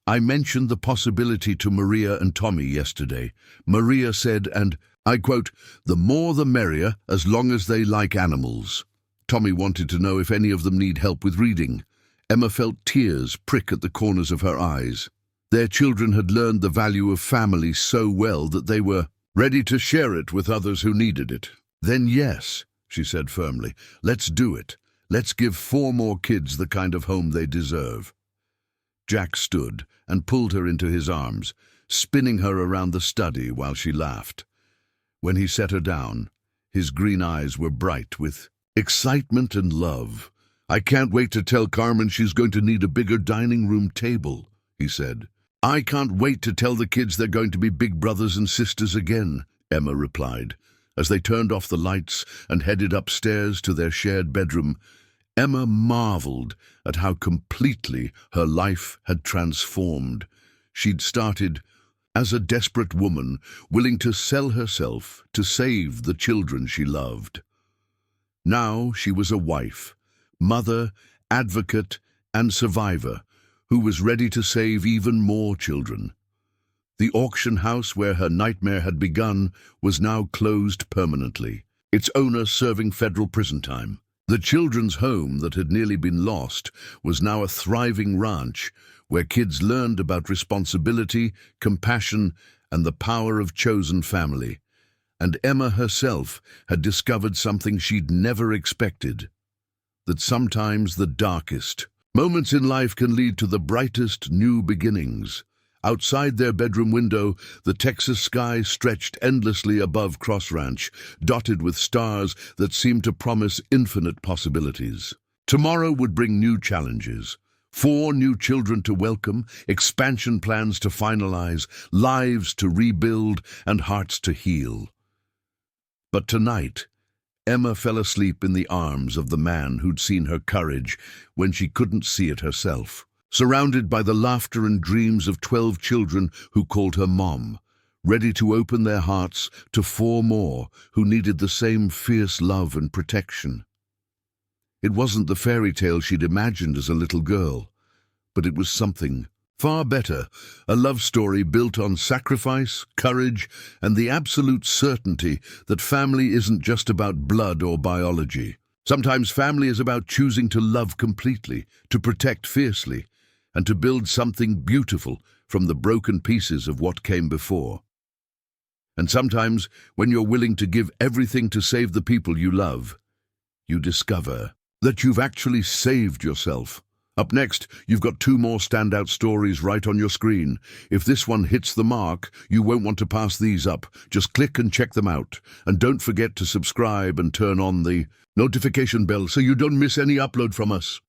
I mentioned the possibility to Maria and Tommy yesterday. Maria said, and I quote, 'The more the merrier, as long as they like animals.' Tommy wanted to know if any of them need help with reading. Emma felt tears prick at the corners of her eyes. Their children had learned the value of family so well that they were ready to share it with others who needed it. "Then yes," she said firmly, "let's do it. Let's give 4 more kids the kind of home they deserve." Jack stood and pulled her into his arms, spinning her around the study while she laughed. When he set her down, his green eyes were bright with excitement and love. "I can't wait to tell Carmen she's going to need a bigger dining room table," he said. "I can't wait to tell the kids they're going to be big brothers and sisters again," Emma replied. As they turned off the lights and headed upstairs to their shared bedroom, Emma marveled at how completely her life had transformed. She'd started as a desperate woman, willing to sell herself to save the children she loved. Now she was a wife, mother, advocate, and survivor who was ready to save even more children. The auction house where her nightmare had begun was now closed permanently, its owner serving federal prison time. The children's home that had nearly been lost was now a thriving ranch where kids learned about responsibility, compassion, and the power of chosen family. And Emma herself had discovered something she'd never expected, that sometimes the darkest moments in life can lead to the brightest new beginnings. Outside their bedroom window, the Texas sky stretched endlessly above Cross Ranch, dotted with stars that seemed to promise infinite possibilities. Tomorrow would bring new challenges. 4 new children to welcome, expansion plans to finalize, lives to rebuild, and hearts to heal. But tonight, Emma fell asleep in the arms of the man who'd seen her courage when she couldn't see it herself, surrounded by the laughter and dreams of 12 children who called her Mom, ready to open their hearts to 4 more who needed the same fierce love and protection. It wasn't the fairy tale she'd imagined as a little girl, but it was something far better, a love story built on sacrifice, courage, and the absolute certainty that family isn't just about blood or biology. Sometimes family is about choosing to love completely, to protect fiercely, and to build something beautiful from the broken pieces of what came before. And sometimes, when you're willing to give everything to save the people you love, you discover that you've actually saved yourself. Up next, you've got 2 more standout stories right on your screen. If this one hits the mark, you won't want to pass these up. Just click and check them out. And don't forget to subscribe and turn on the notification bell so you don't miss any upload from us.